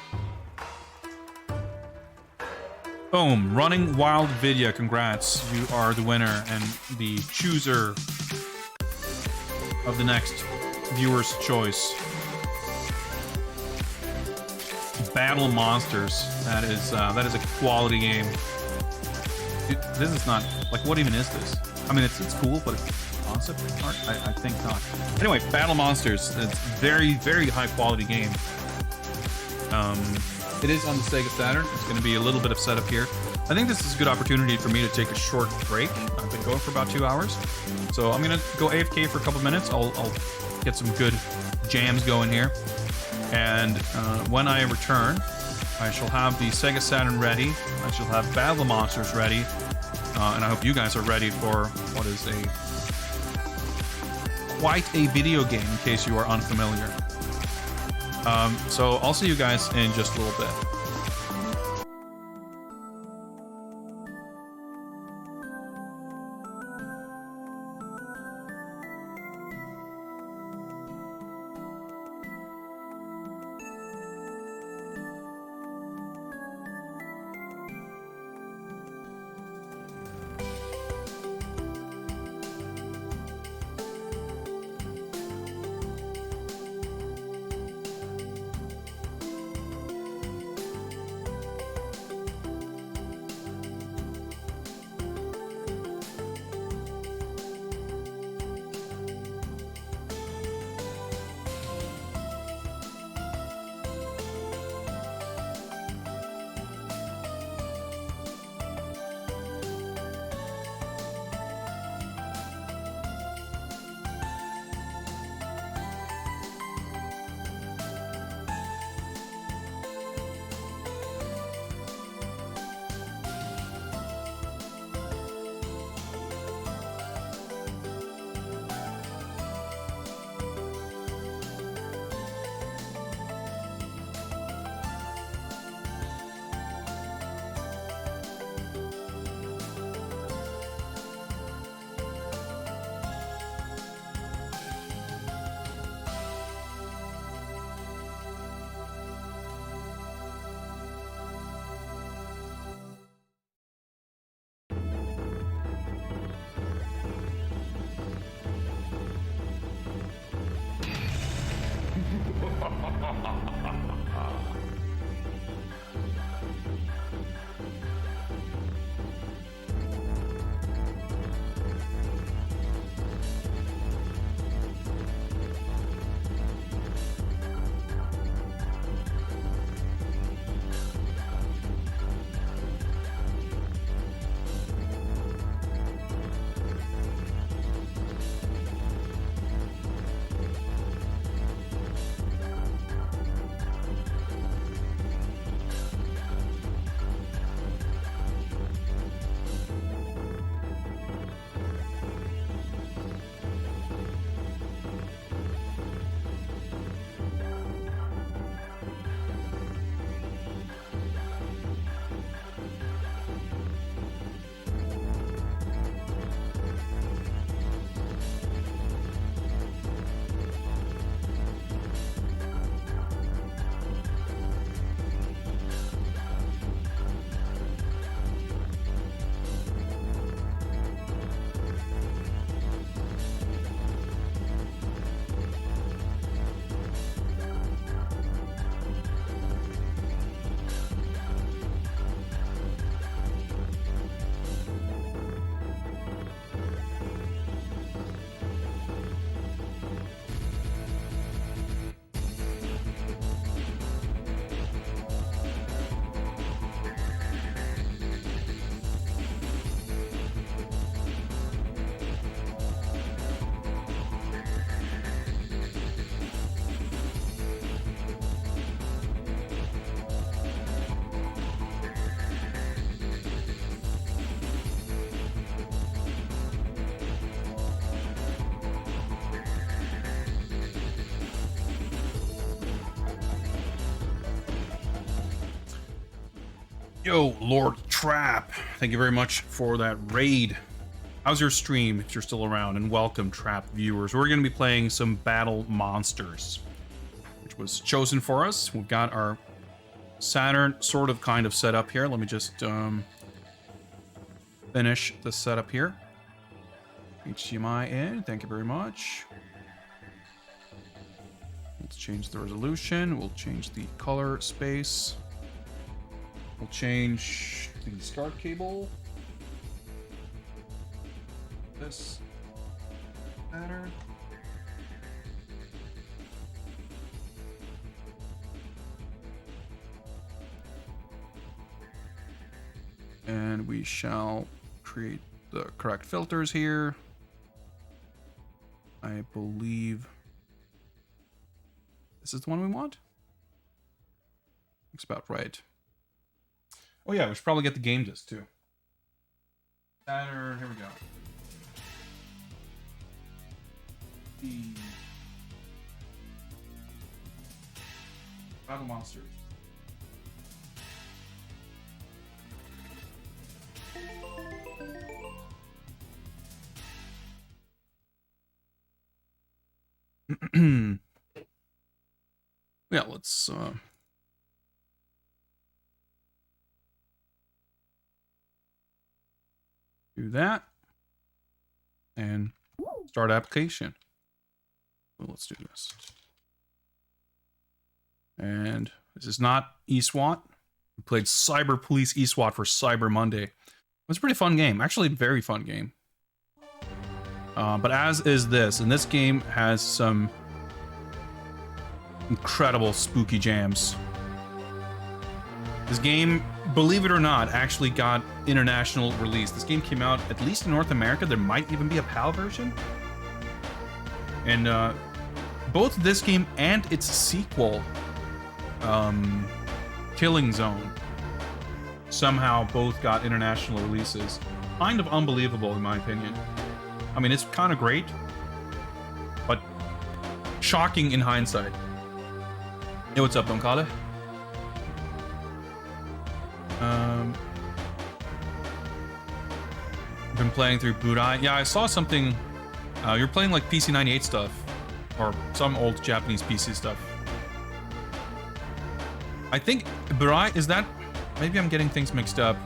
Boom! Running Wild Vidya, congrats. You are the winner and the chooser of the next viewer's choice. Battle Monsters. That is a quality game. Dude, this is not like, what even is this? I mean, it's cool, but it's concept art. I think not. Anyway, Battle Monsters. It's very, very high quality game. It is on the Sega Saturn. It's going to be a little bit of setup here. I think this is a good opportunity for me to take a short break. I've been going for about 2 hours. So I'm going to go AFK for a couple minutes. I'll get some good jams going here. And when I return, I shall have the Sega Saturn ready. I shall have Battle Monsters ready. And I hope you guys are ready for what is quite a video game, in case you are unfamiliar. So I'll see you guys in just a little bit. Yo, Lord Trap, thank you very much for that raid. How's your stream if you're still around? And welcome, Trap viewers. We're going to be playing some Battle Monsters, which was chosen for us. We've got our Saturn sort of kind of set up here. Let me just finish the setup here. HDMI in, thank you very much. Let's change the resolution. We'll change the color space. We'll change the start cable. This pattern. And we shall create the correct filters here. I believe this is the one we want. Looks about right. Oh yeah, we should probably get the game disc too. Saturn, here we go. Battle Monsters. Yeah, let's do that and start application. Well, let's do this. And this is not eSWAT. We played Cyber Police eSWAT for Cyber Monday. It was a pretty fun game. Actually, a very fun game. But as is this, and this game has some incredible spooky jams. This game, believe it or not, actually got international release. This game came out, at least in North America. There might even be a PAL version. And both this game and its sequel, Killing Zone, somehow both got international releases. Kind of unbelievable, in my opinion. I mean, it's kind of great, but shocking in hindsight. Hey, what's up, Don Kale? Been playing through Burai. Yeah, I saw something. You're playing like PC98 stuff, or some old Japanese PC stuff. I think Burai, is that? Maybe I'm getting things mixed up.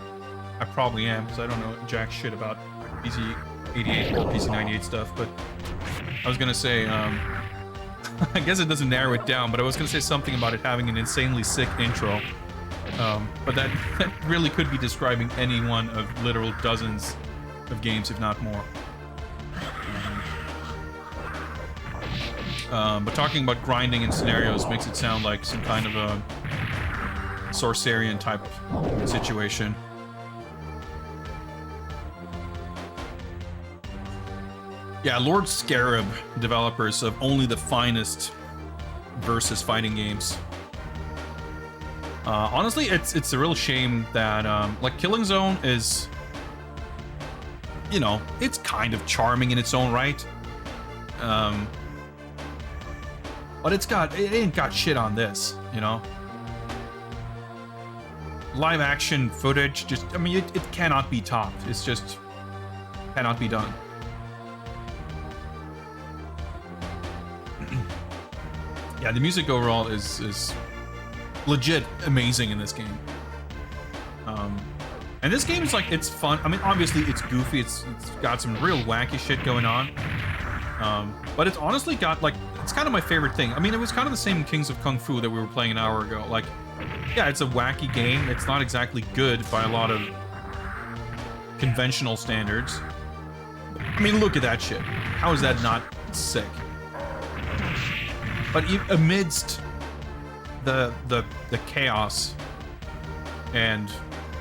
I probably am, because I don't know jack shit about PC88 or PC98 stuff. But I was gonna say, I guess it doesn't narrow it down, but I was gonna say something about it having an insanely sick intro. But that really could be describing any one of literal dozens of games, if not more. But talking about grinding in scenarios makes it sound like some kind of a Sorcerian type of situation. Yeah, Lord Scarab, developers of only the finest versus fighting games. Honestly, it's a real shame that like Killing Zone is, you know, it's kind of charming in its own right. But it ain't got shit on this, you know. Live action footage, just, I mean, it cannot be topped. It's just cannot be done. Yeah, the music overall is legit amazing in this game. And this game is like, it's fun. I mean, obviously it's goofy. It's got some real wacky shit going on. But it's honestly got like, it's kind of my favorite thing. I mean, it was kind of the same in Kings of Kung Fu that we were playing an hour ago. Like, yeah, it's a wacky game. It's not exactly good by a lot of conventional standards. I mean, look at that shit. How is that not sick? But amidst the chaos and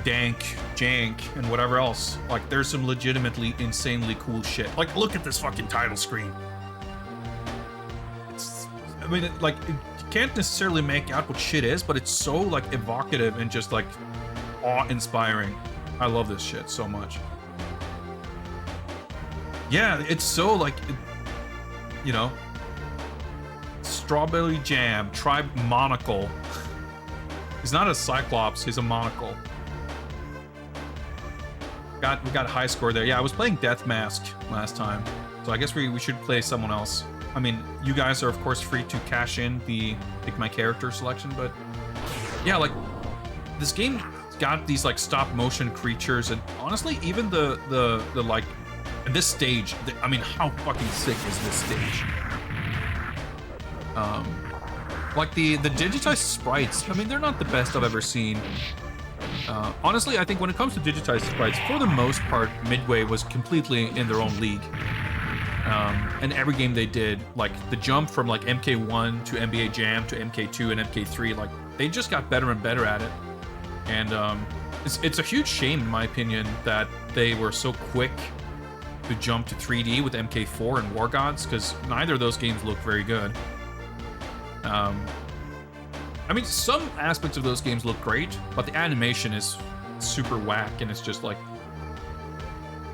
jank, and whatever else, like, there's some legitimately insanely cool shit. Like, look at this fucking title screen. I mean, like, you can't necessarily make out what shit is, but it's so, like, evocative and just, like, awe-inspiring. I love this shit so much. Yeah, it's so, like, you know, Strawberry Jam, Tribe Monocle. He's not a Cyclops, he's a monocle. we got a high score there. Yeah, I was playing Death Mask last time, so I guess we should play someone else. I mean, you guys are of course free to cash in the pick my character selection, but yeah, like this game got these like stop motion creatures, and honestly, even the like this stage. I mean, how fucking sick is this stage? Like the digitized sprites. I mean, they're not the best I've ever seen. Honestly, I think when it comes to digitized sprites, for the most part, Midway was completely in their own league. And every game they did, like the jump from like MK1 to NBA Jam to MK2 and MK3, like they just got better and better at it. And it's a huge shame, in my opinion, that they were so quick to jump to 3D with MK4 and War Gods, because neither of those games look very good. I mean, some aspects of those games look great, but the animation is super whack, and it's just like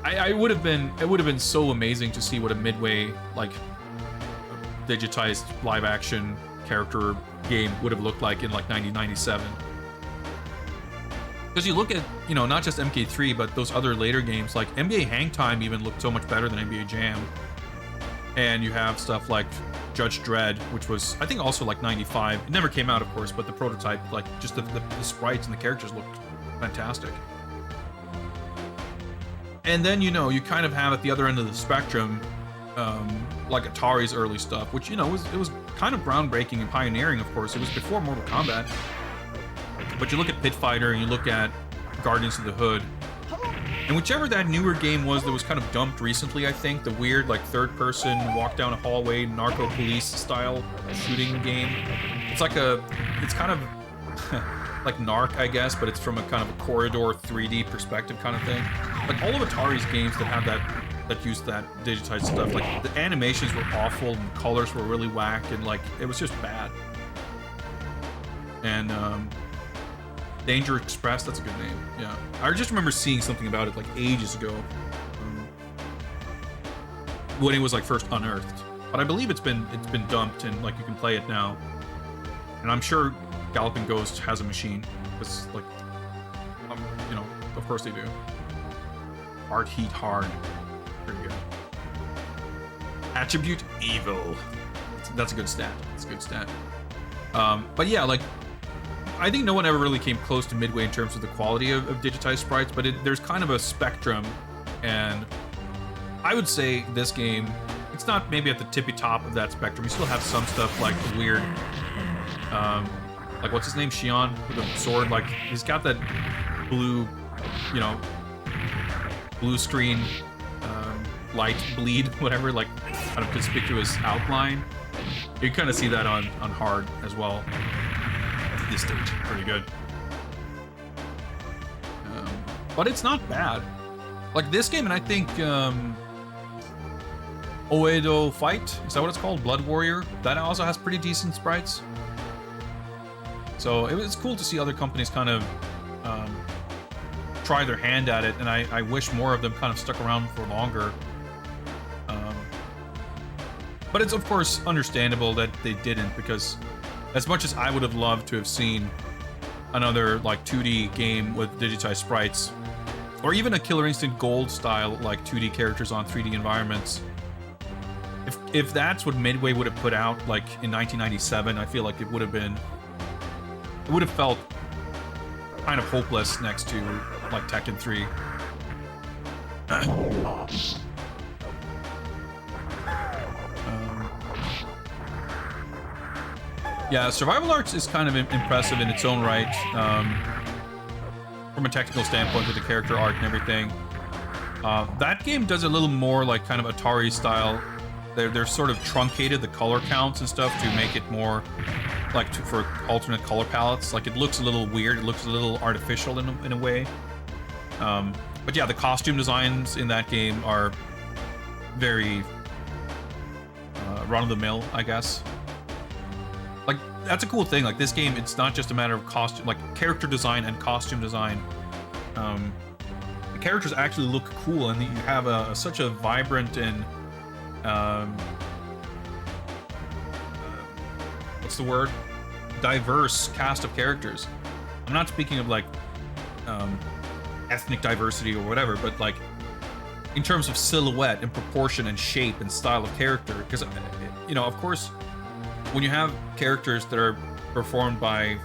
it would have been so amazing to see what a Midway like digitized live action character game would have looked like in like 1997. Because you look at, you know, not just MK3, but those other later games, like NBA Hang Time even looked so much better than NBA Jam. And you have stuff like Judge Dredd, which was, I think, also like 95. It never came out, of course, but the prototype, like just the sprites and the characters looked fantastic. And then, you know, you kind of have at the other end of the spectrum, like Atari's early stuff, which, you know, it was kind of groundbreaking and pioneering, of course. It was before Mortal Kombat. But you look at Pit Fighter and you look at Guardians of the Hood, and whichever that newer game was that was kind of dumped recently, I think, the weird like third-person walk down a hallway narco police style shooting game. It's kind of like Narc, I guess, but it's from a kind of a corridor 3D perspective kind of thing. Like all of Atari's games that have that used that digitized stuff, like the animations were awful and the colors were really whack, and like it was just bad. And Danger Express, that's a good name. Yeah, I just remember seeing something about it like ages ago, when it was like first unearthed. But I believe it's been dumped and like you can play it now. And I'm sure Galloping Ghost has a machine. It's like, you know, of course they do. Art Heat Hard, pretty good. Attribute Evil. That's a good stat. That's a good stat. But yeah, like, I think no one ever really came close to Midway in terms of the quality of digitized sprites, but there's kind of a spectrum, and I would say this game, it's not maybe at the tippy top of that spectrum. You still have some stuff like the weird, like what's his name, Shion, with the sword, like he's got that blue, you know, blue screen, light bleed, whatever, like kind of conspicuous outline. You kind of see that on hard as well. This stage, pretty good. But it's not bad. Like this game, and I think Oedo Fight, is that what it's called? Blood Warrior? That also has pretty decent sprites. So it's cool to see other companies kind of try their hand at it, and I wish more of them kind of stuck around for longer. But it's of course understandable that they didn't, because as much as I would have loved to have seen another like 2D game with digitized sprites, or even a Killer Instinct Gold style like 2D characters on 3D environments, if that's what Midway would have put out like in 1997, I feel like it would have felt kind of hopeless next to like Tekken 3. Yeah, Survival Arts is kind of impressive in its own right, from a technical standpoint with the character art and everything. That game does a little more like kind of Atari style. They're sort of truncated the color counts and stuff to make it more like for alternate color palettes. Like it looks a little weird, it looks a little artificial in a way. But yeah, the costume designs in that game are very run-of-the-mill, I guess. Like, that's a cool thing. Like, this game, it's not just a matter of costume, like, character design and costume design. The characters actually look cool, and you have such a vibrant and, what's the word? Diverse cast of characters. I'm not speaking of, like, ethnic diversity or whatever, but like in terms of silhouette and proportion and shape and style of character. Because, you know, of course, when you have characters that are performed by,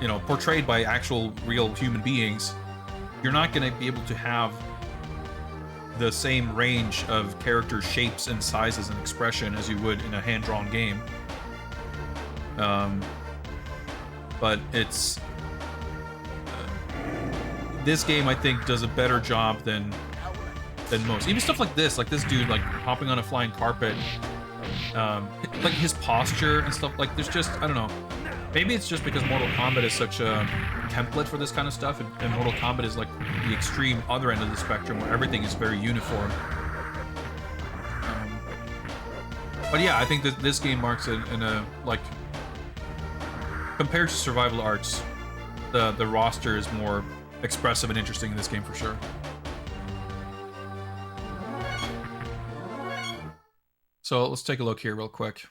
you know, portrayed by actual real human beings, you're not going to be able to have the same range of character shapes and sizes and expression as you would in a hand-drawn game. But it's this game, I think, does a better job than most. Even stuff like this dude like hopping on a flying carpet, like his posture and stuff. Like, there's just, I don't know. Maybe it's just because Mortal Kombat is such a template for this kind of stuff, and Mortal Kombat is like the extreme other end of the spectrum where everything is very uniform. But yeah, I think that this game marks in a like, compared to Survival Arts, the roster is more expressive and interesting in this game for sure. So let's take a look here real quick.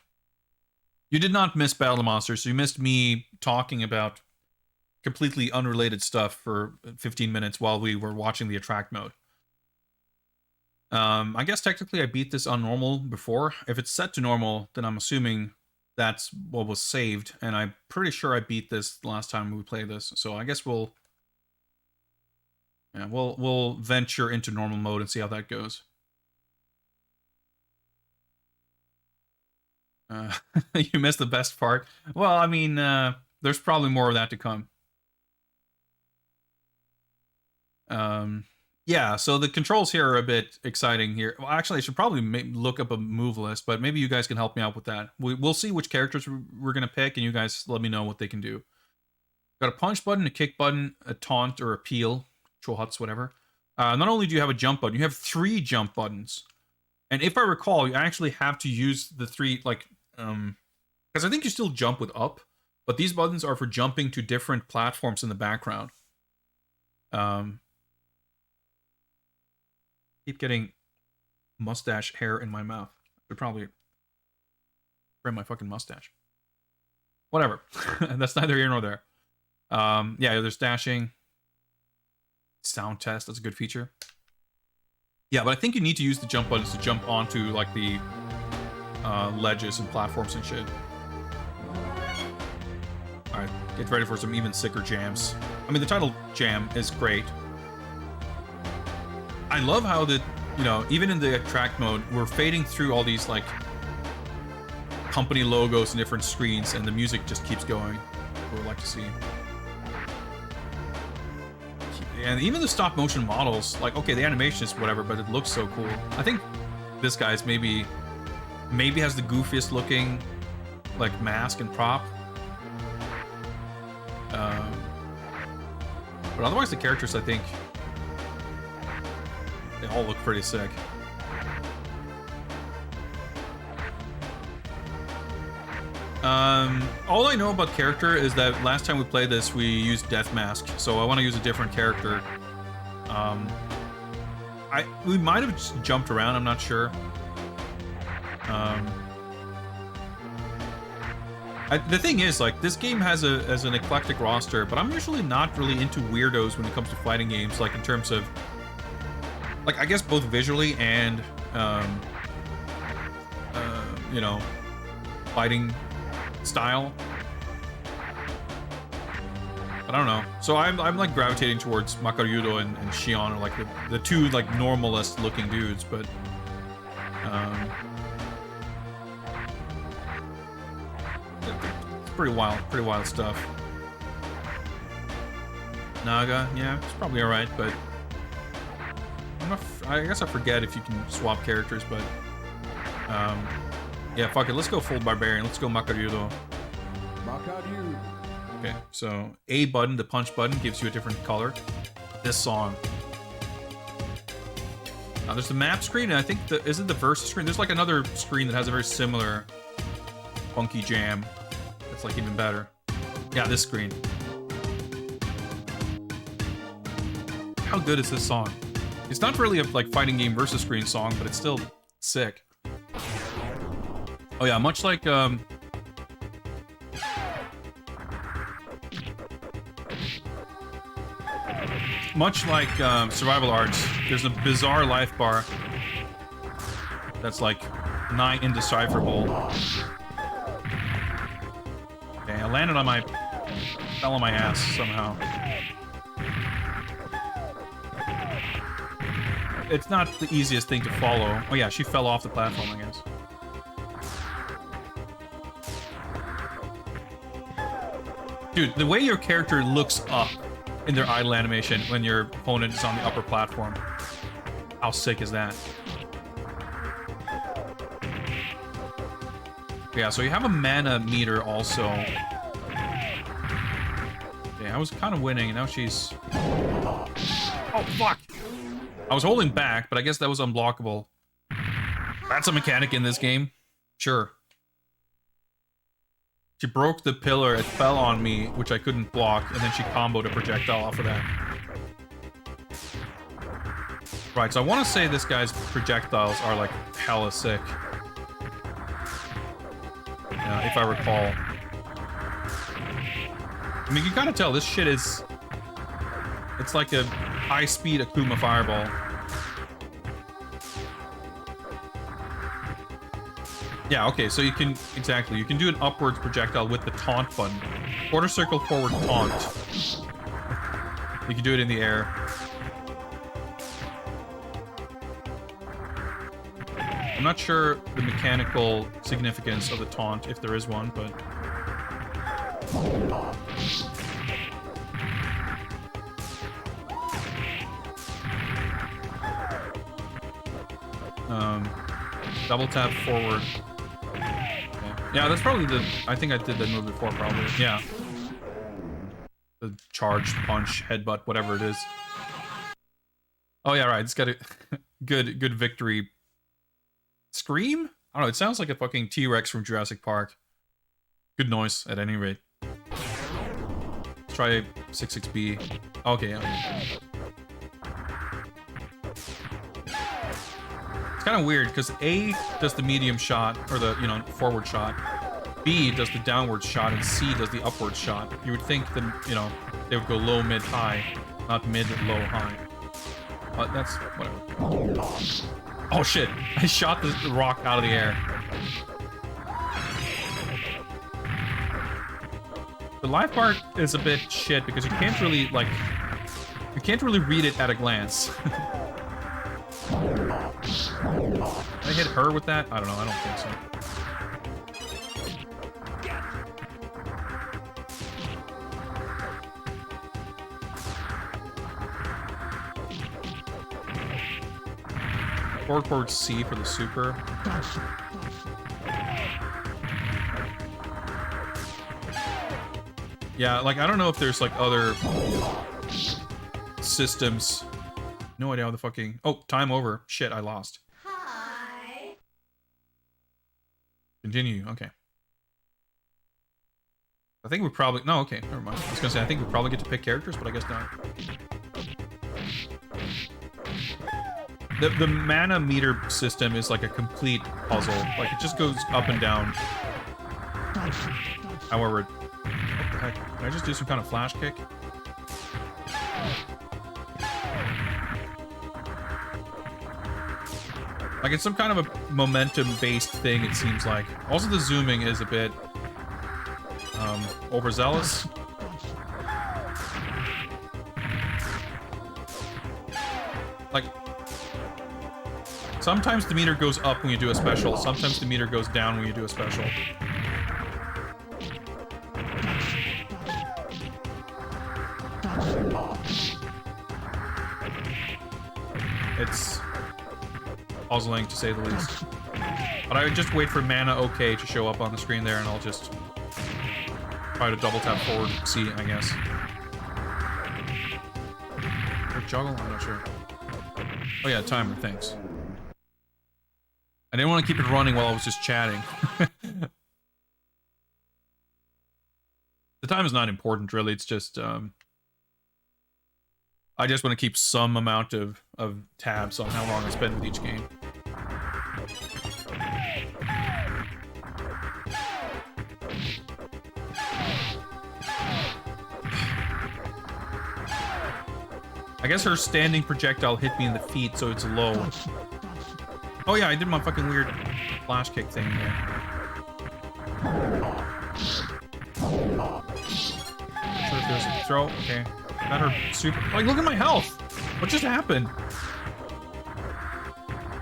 You did not miss Battle Monsters, so you missed me talking about completely unrelated stuff for 15 minutes while we were watching the Attract mode. I guess technically I beat this on normal before. If it's set to normal, then I'm assuming that's what was saved, and I'm pretty sure I beat this last time we played this. So I guess we'll venture into normal mode and see how that goes. You missed the best part. Well, I mean, there's probably more of that to come. Yeah, so the controls here are a bit exciting here. Well, actually, I should probably look up a move list, but maybe you guys can help me out with that. We'll see which characters we're going to pick, and you guys let me know what they can do. Got a punch button, a kick button, a taunt or a peel, chohuts, whatever. Not only do you have a jump button, you have 3 jump buttons. And if I recall, you actually have to use the 3, like, because I think you still jump with up, but these buttons are for jumping to different platforms in the background. Keep getting mustache hair in my mouth. I should probably trim my fucking mustache. Whatever. That's neither here nor there. Yeah, there's dashing. Sound test, that's a good feature. Yeah, but I think you need to use the jump buttons to jump onto, like, the ledges and platforms and shit. Alright, get ready for some even sicker jams. I mean, the title jam is great. I love how the, you know, even in the Attract mode, we're fading through all these, like, company logos and different screens, and the music just keeps going. I would like to see. And even the stop motion models, like, okay, the animation is whatever, but it looks so cool. I think this guy's maybe has the goofiest looking, like, mask and prop. But otherwise, the characters, I think, they all look pretty sick. All I know about character is that last time we played this, we used Death Mask, so I want to use a different character. We might have just jumped around, I'm not sure. The thing is, like, this game has an eclectic roster, but I'm usually not really into weirdos when it comes to fighting games, like, in terms of, like, I guess both visually and, you know, fighting style. But I don't know. So I'm like gravitating towards Makaryudo and Shion are like the 2 like normalist looking dudes, but it's pretty wild stuff. Naga, yeah, it's probably alright, but I guess I forget if you can swap characters, but yeah, fuck it. Let's go full barbarian. Let's go Makaryudo. Okay, so A button, the punch button, gives you a different color. This song. Now there's the map screen, and I think is it the versus screen? There's like another screen that has a very similar funky jam. That's like even better. Yeah, this screen. How good is this song? It's not really a like fighting game versus screen song, but it's still sick. Oh yeah, much like much like survival arts, there's a bizarre life bar that's like nigh indecipherable. Okay, I landed on my... fell on my ass somehow. It's not the easiest thing to follow. Oh yeah, she fell off the platform, I guess. Dude, the way your character looks up in their idle animation when your opponent is on the upper platform. How sick is that? Yeah, so you have a mana meter also. Yeah, I was kind of winning, and now she's... Oh, fuck! I was holding back, but I guess that was unblockable. That's a mechanic in this game. Sure. She broke the pillar, it fell on me, which I couldn't block, and then she comboed a projectile off of that. Right, so I want to say this guy's projectiles are like hella sick. If I recall. I mean, you can kind of tell this shit is... It's like a high-speed Akuma fireball. Yeah, okay, so you can... Exactly, you can do an upwards projectile with the taunt button. Quarter circle forward taunt. You can do it in the air. I'm not sure the mechanical significance of the taunt, if there is one, but... Double tap forward. Okay. Yeah, that's probably the... I think I did that move before, probably. Yeah. The charge, punch, headbutt, whatever it is. Oh yeah, right. It's got a good victory... Scream? I don't know, it sounds like a fucking T-Rex from Jurassic Park. Good noise, at any rate. Let's try 66B. Okay, yeah. It's kind of weird, because A does the medium shot, or the, you know, forward shot. B does the downward shot, and C does the upward shot. You would think that, you know, they would go low, mid, high, not mid, low, high. But that's, whatever. Oh shit, I shot the rock out of the air. The life bar is a bit shit because you can't really, like... You can't really read it at a glance. Did I hit her with that? I don't know, I don't think so. Forward C for the super. Yeah, like, I don't know if there's, like, other systems. No idea how the fucking... Oh, time over. Shit, I lost.
Hi.
Continue, okay. I think we probably... No, okay, never mind. I was gonna say, I think we probably get to pick characters, but I guess not. The mana meter system is like a complete puzzle. Like, it just goes up and down. However... What the heck? Did I just do some kind of flash kick? Like, it's some kind of a momentum-based thing, it seems like. Also, the zooming is a bit... overzealous. Like... Sometimes the meter goes up when you do a special, sometimes the meter goes down when you do a special. It's puzzling, to say the least. But I would just wait for mana OK to show up on the screen there, and I'll just try to double tap forward C, I guess. Or juggle? I'm not sure. Oh yeah, timer, thanks. I didn't want to keep it running while I was just chatting. The time is not important, really. It's just, I just want to keep some amount of tabs on how long I spend with each game. I guess her standing projectile hit me in the feet, so it's low. Oh yeah, I did my fucking weird flash kick thing there. Not sure if there's a throw. Okay. Got her super. Like, look at my health! What just happened?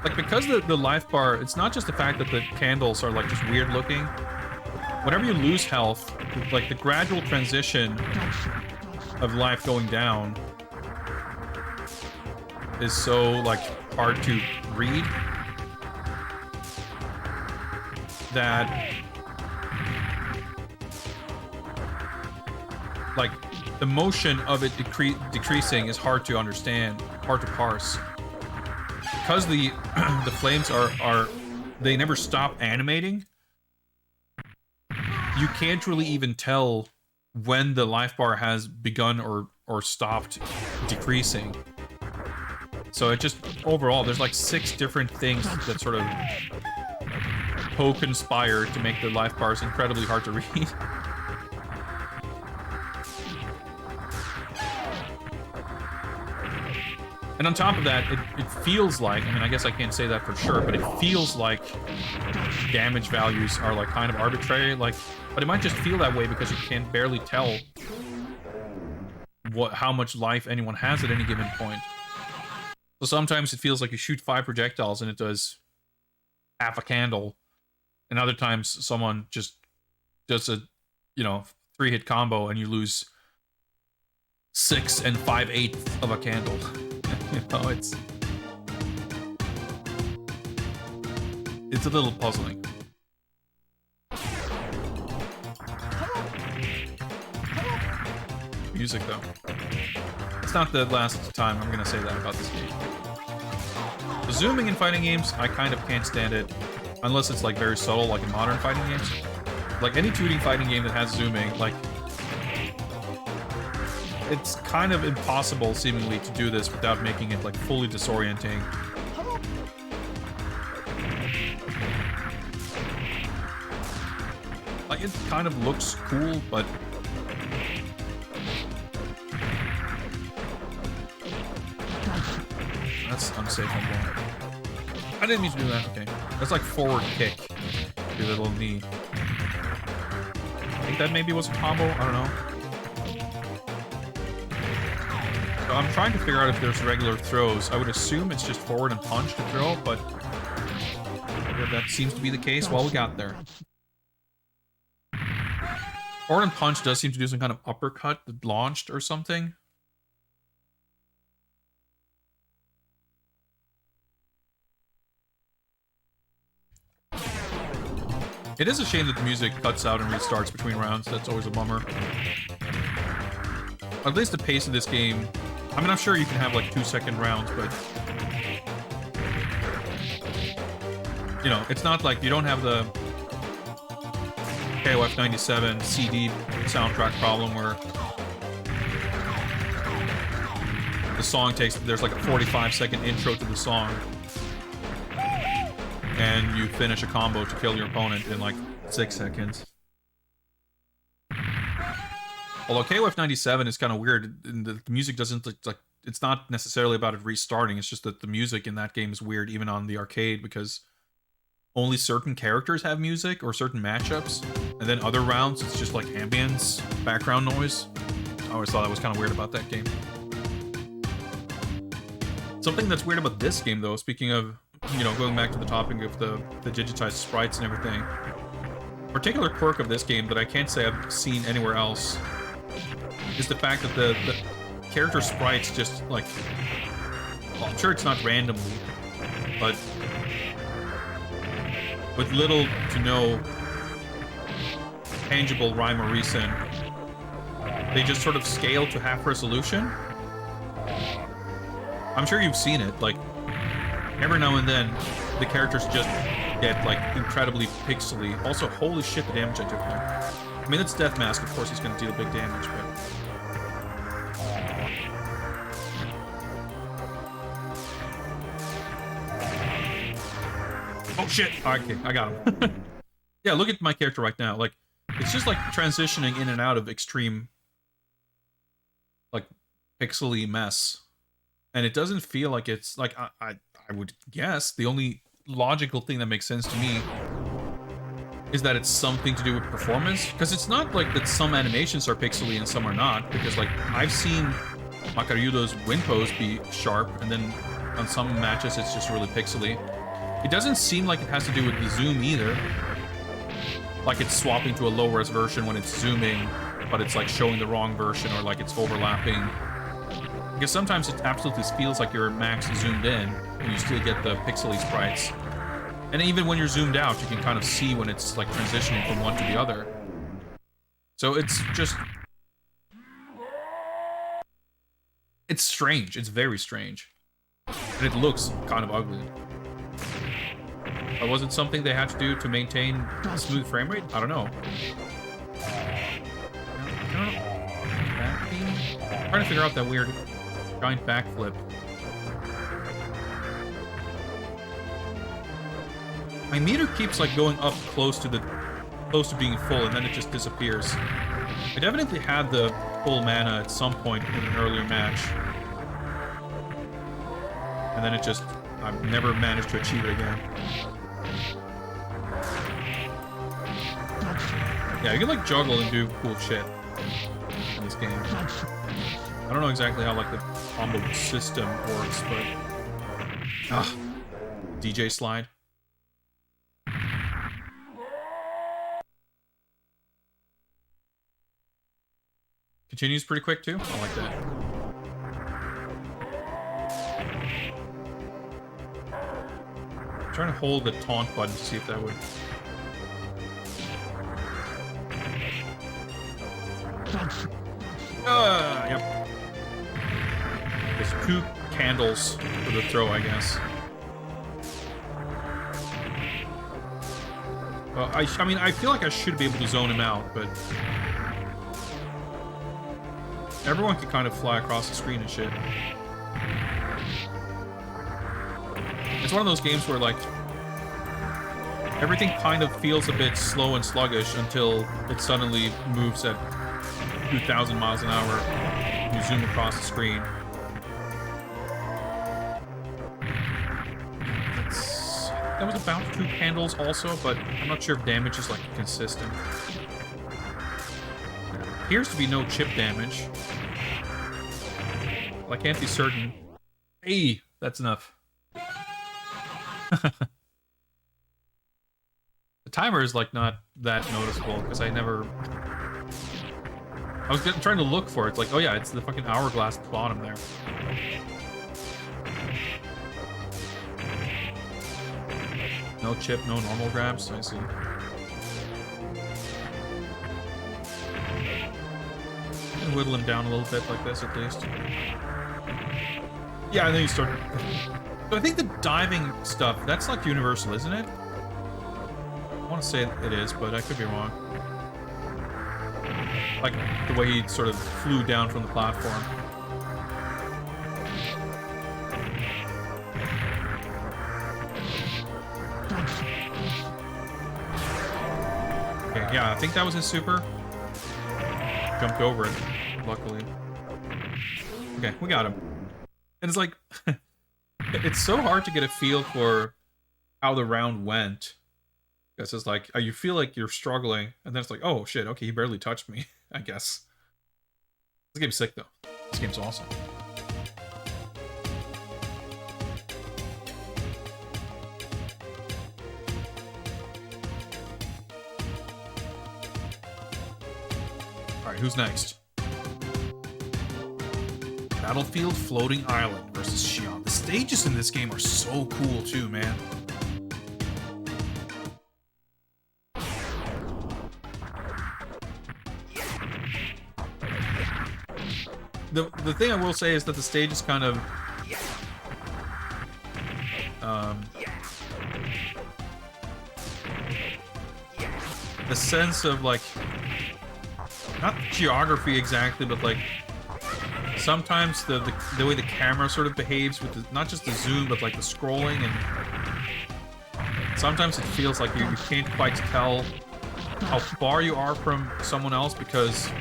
Like, because the life bar, it's not just the fact that the candles are, like, just weird looking. Whenever you lose health, like, the gradual transition of life going down is so, like, hard to read that, like, the motion of it decreasing is hard to understand, hard to parse. Because the the flames are they never stop animating, you can't really even tell when the life bar has begun or stopped decreasing. So it just, overall, there's like 6 different things that sort of co-conspire to make the life bars incredibly hard to read. And on top of that, it feels like, I mean, I guess I can't say that for sure, but it feels like damage values are like kind of arbitrary, like, but it might just feel that way because you can barely tell how much life anyone has at any given point. So sometimes it feels like you shoot 5 projectiles and it does half a candle, and other times someone just does a, 3-hit combo and you lose 6 5/8 of a candle. It's a little puzzling. Music, though. It's not the last time I'm gonna say that about this game. The zooming in fighting games, I kind of can't stand it, unless it's like very subtle, like in modern fighting games. Like any 2D fighting game that has zooming, like, it's kind of impossible, seemingly, to do this without making it, like, fully disorienting. Like, it kind of looks cool, but... That's unsafe. I didn't mean to do that. Okay. That's like forward kick. Your little knee. I think that maybe was a combo. I don't know. I'm trying to figure out if there's regular throws. I would assume it's just forward and punch to throw, but that seems to be the case. Well, we got there. Forward and punch does seem to do some kind of uppercut that launched or something. It is a shame that the music cuts out and restarts between rounds. That's always a bummer. At least the pace of this game... I mean, I'm sure you can have, like, 2-second rounds, but... it's not like you don't have the... KOF 97 CD soundtrack problem where... the song takes... There's, like, a 45-second intro to the song. And you finish a combo to kill your opponent in, like, 6 seconds. Although KOF 97 is kind of weird, and the music doesn't, like, it's not necessarily about it restarting, it's just that the music in that game is weird, even on the arcade, because only certain characters have music, or certain matchups, and then other rounds, it's just, like, ambience, background noise. I always thought that was kind of weird about that game. Something that's weird about this game, though, speaking of, going back to the topic of the digitized sprites and everything, particular quirk of this game that I can't say I've seen anywhere else is the fact that the character sprites just, like... Well, I'm sure it's not randomly, but with little to no tangible rhyme or reason, they just sort of scale to half resolution. I'm sure you've seen it, like, every now and then, the characters just get, like, incredibly pixely. Also, holy shit, the damage I took there. I mean, it's Death Mask, of course he's gonna deal big damage, but... Oh shit! Okay, I got him. Yeah, look at my character right now. Like, it's just like transitioning in and out of extreme, like, pixely mess. and it doesn't feel like it's like I would guess the only logical thing that makes sense to me is that it's something to do with performance, because it's not like that some animations are pixely and some are not, because like I've seen Makaryudo's win pose be sharp, and then on some matches it's just really pixely. It doesn't seem like it has to do with the zoom either, like it's swapping to a low-res version when it's zooming, but it's like showing the wrong version, or like it's overlapping. Because sometimes it absolutely feels like you're max zoomed in, and you still get the pixely sprites. And even when you're zoomed out, you can kind of see when it's like transitioning from one to the other. So it's just... it's strange. It's very strange. And it looks kind of ugly. But was it something they had to do to maintain a smooth frame rate? I don't know. I'm trying to figure out that weird giant backflip. My meter keeps like going up close to being full, and then it just disappears. I definitely had the full mana at some point in an earlier match, and then it just, I've never managed to achieve it again. Yeah, you can like juggle and do cool shit in this game. I don't know exactly how like the combo system works, but DJ slide. Continues pretty quick too. I like that. I'm trying to hold the taunt button to see if that would. Yep. There's 2 candles for the throw, I guess. Well, I mean, I feel like I should be able to zone him out, but everyone can kind of fly across the screen and shit. It's one of those games where, like, everything kind of feels a bit slow and sluggish until it suddenly moves at 2,000 miles an hour. You zoom across the screen. That was about 2 candles also, but I'm not sure if damage is, like, consistent. There appears to be no chip damage. Well, I can't be certain. Hey, that's enough. The timer is, like, not that noticeable, because I never... I was trying to look for it. It's like, oh yeah, it's the fucking hourglass at the bottom there. No chip, no normal grabs, I see. Whittle him down a little bit like this, at least. Yeah, and then you start... So I think the diving stuff, that's like universal, isn't it? I want to say it is, but I could be wrong. Like, the way he sort of flew down from the platform. Okay, yeah, I think that was his super. Jumped over it, luckily. Okay, we got him. And it's like... it's so hard to get a feel for how the round went. Because it's like, you feel like you're struggling, and then it's like, oh shit, okay, he barely touched me, I guess. This game's sick, though. This game's awesome. Alright, who's next? Battlefield Floating Island versus Xion. The stages in this game are so cool, too, man. The thing I will say is that the stage is kind of the sense of like not geography exactly, but like sometimes the way the camera sort of behaves with the, not just the zoom, but like the scrolling, and sometimes it feels like you can't quite tell how far you are from someone else because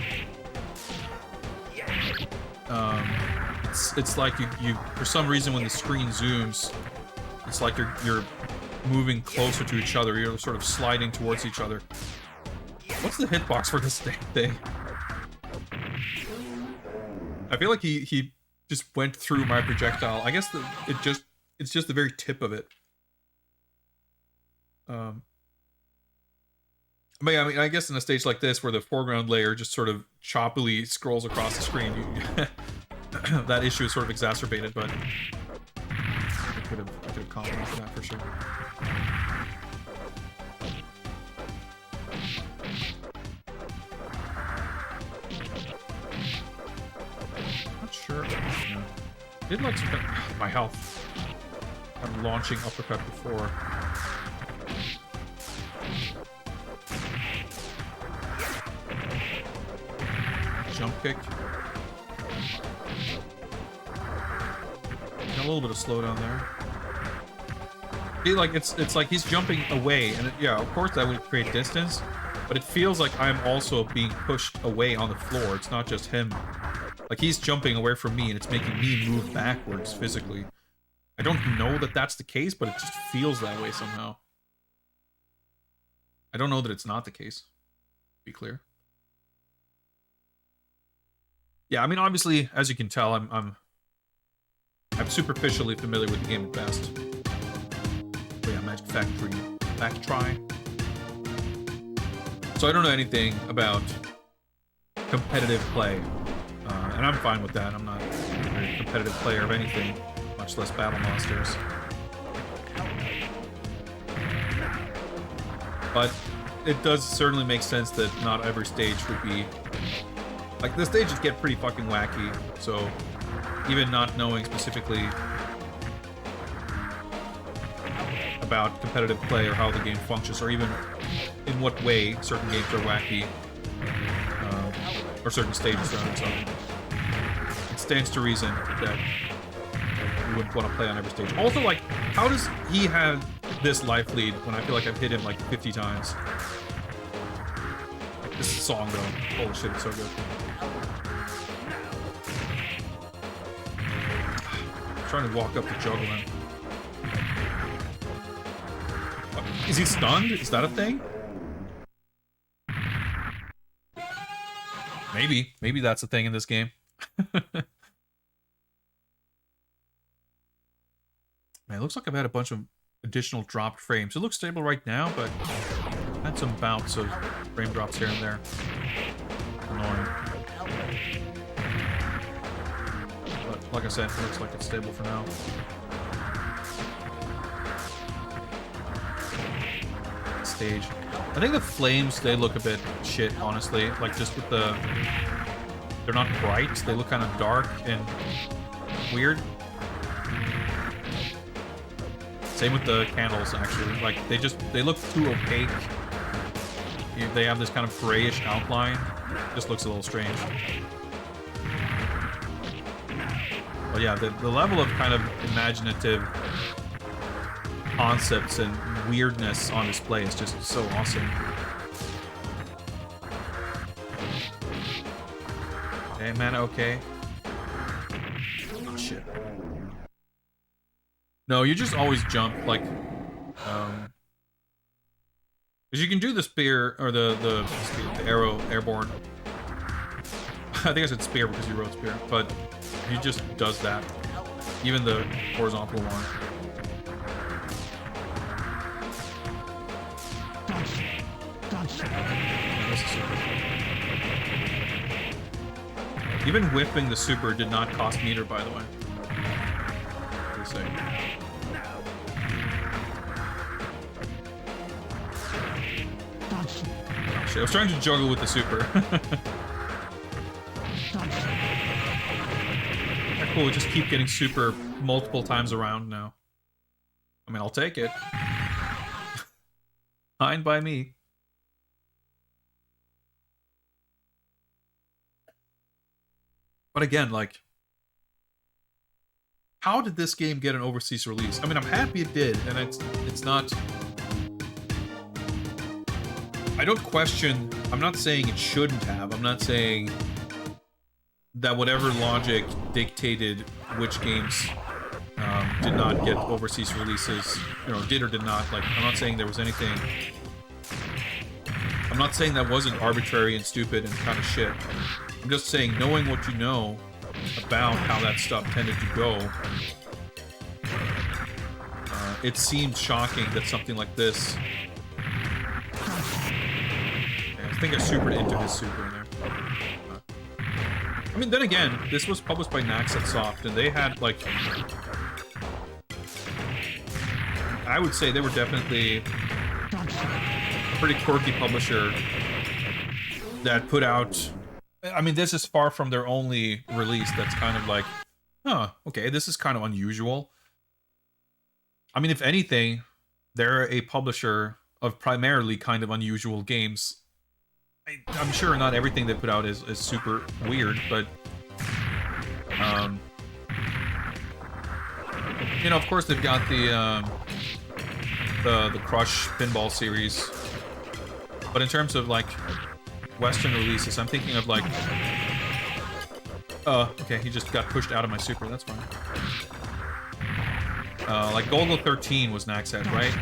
It's like you for some reason when the screen zooms, it's like you're moving closer to each other. You're sort of sliding towards each other. What's the hitbox for this thing? I feel like he just went through my projectile. I guess it's just the very tip of it. But yeah, I mean, I guess in a stage like this where the foreground layer just sort of choppily scrolls across the screen, that issue is sort of exacerbated, but I could have compromised that for sure. Not sure. Yeah. Did like some my health. I'm launching uppercut before. Jump kick. And a little bit of slowdown there. See, like it's like he's jumping away, and yeah, of course that would create distance, but it feels like I'm also being pushed away on the floor. It's not just him. Like he's jumping away from me, and it's making me move backwards physically. I don't know that that's the case, but it just feels that way somehow. I don't know that it's not the case. To be clear. Yeah, I mean, obviously, as you can tell, I'm superficially familiar with the game at best. But yeah, Magic Factory, back try. So I don't know anything about competitive play, and I'm fine with that. I'm not a very competitive player of anything, much less Battle Monsters. But it does certainly make sense that not every stage would be... Like, the stages get pretty fucking wacky, so even not knowing specifically about competitive play or how the game functions, or even in what way certain games are wacky, or certain stages are, so it stands to reason that you wouldn't want to play on every stage. Also, like, how does he have this life lead when I feel like I've hit him like 50 times? This song, though. Holy shit, it's so good. I'm trying to walk up to juggle him. Is he stunned? Is that a thing? Maybe. Maybe that's a thing in this game. Man, it looks like I've had a bunch of additional dropped frames. It looks stable right now, but I've had some bouts of frame drops here and there. Annoying. But like I said, it looks like it's stable for now. Stage. I think the flames, they look a bit shit, honestly. Like, just with the... They're not bright. They look kind of dark and weird. Same with the candles, actually. Like, they look too opaque. They have this kind of grayish outline. Just looks a little strange. But yeah, the level of kind of imaginative concepts and weirdness on display is just so awesome. Okay, mana, okay. Oh, shit. No, you just always jump, like, because you can do the spear, or the arrow airborne. I think I said spear because you wrote spear, but he just does that. Even the horizontal one. Even whipping the super did not cost meter, by the way. What do you say? Oh, shit. I was trying to juggle with the super. Yeah, cool, we just keep getting super multiple times around now. I mean, I'll take it. Fine by me. But again, like, how did this game get an overseas release? I mean, I'm happy it did, and it's not... I don't question... I'm not saying it shouldn't have. I'm not saying that whatever logic dictated which games did not get overseas releases, did or did not. Like, I'm not saying there was anything. I'm not saying that wasn't arbitrary and stupid and kind of shit. I'm just saying, knowing what you know about how that stuff tended to go, it seemed shocking that something like this. I think I supered into his super in there. I mean, then again, this was published by Naxxat Soft, and they had, like... I would say they were definitely a pretty quirky publisher that put out... I mean, this is far from their only release that's kind of like, huh, okay, this is kind of unusual. I mean, if anything, they're a publisher of primarily kind of unusual games. I'm sure not everything they put out is super weird, but of course they've got the Crush pinball series, but in terms of like Western releases, I'm thinking of like okay, he just got pushed out of my super, that's fine. Like Golgo 13 was Naxxat, right?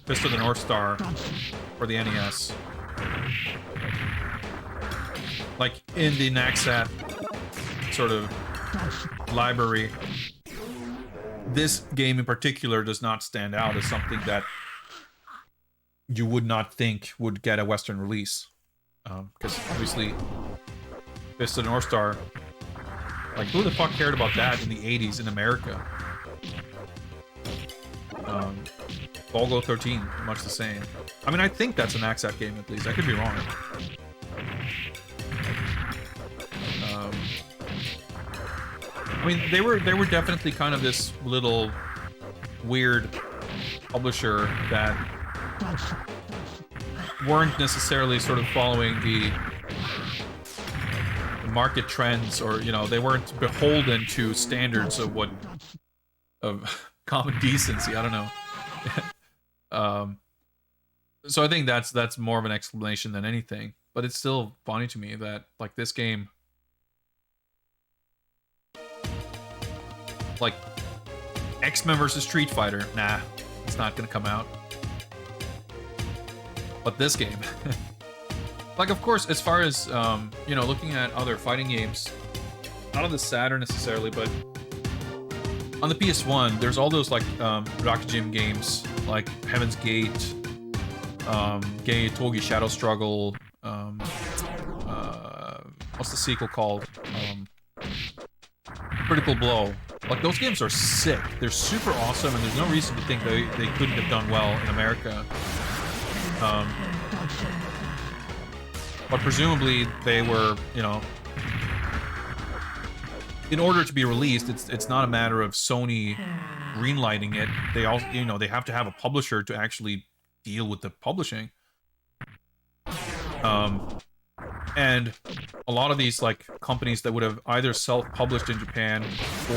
Fist of the North Star for the NES. Like, in the Naxxat sort of library, this game in particular does not stand out as something that you would not think would get a Western release. Because obviously, Fist of the North Star, like, who the fuck cared about that in the 80s in America? Golgo 13, much the same. I mean, I think that's an Naxxat game, at least. I could be wrong. I mean, they were definitely kind of this little weird publisher that weren't necessarily sort of following the market trends, or they weren't beholden to standards of common decency. I don't know. So I think that's more of an explanation than anything, but it's still funny to me that, like, this game, like, X-Men versus Street Fighter, nah, it's not gonna come out. But this game, like, of course, as far as looking at other fighting games, not on the Saturn necessarily, but on the PS1, there's all those, like, Rocket Gym games, like Heaven's Gate, Togi Shadow Struggle, what's the sequel called? Critical Blow. Like, those games are sick. They're super awesome, and there's no reason to think they couldn't have done well in America. But presumably they were, in order to be released, it's not a matter of Sony greenlighting it. They also, they have to have a publisher to actually deal with the publishing. And a lot of these, like, companies that would have either self-published in Japan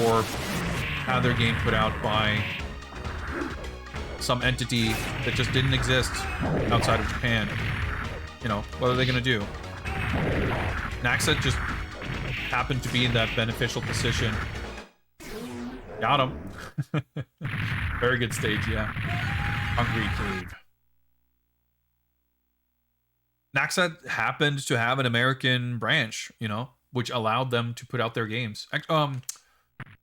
or had their game put out by some entity that just didn't exist outside of Japan, what are they gonna do? Naxxat just happened to be in that beneficial position. Got him. Very good stage, yeah. Hungry Cave. Naxxat happened to have an American branch, which allowed them to put out their games.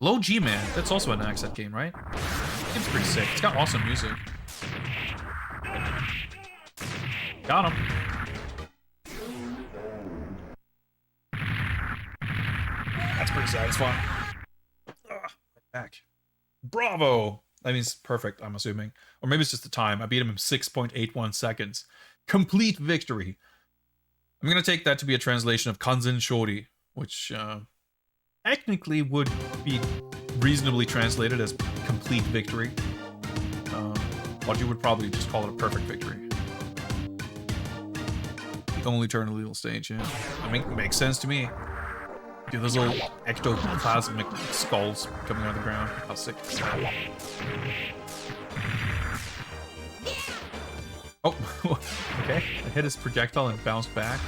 Low G Man, that's also a Naxxat game, right? It's pretty sick. It's got awesome music. Got him. That's pretty satisfying. Ugh, back. Bravo! That means perfect, I'm assuming. Or maybe it's just the time. I beat him in 6.81 seconds. Complete victory. I'm gonna take that to be a translation of Kanzen Shori, which technically would be reasonably translated as complete victory. But you would probably just call it a perfect victory. The only turn illegal stage, yeah. I mean, it makes sense to me. Dude, those little ectoplasmic skulls coming out of the ground. How sick. Oh, okay. I hit his projectile and bounced back.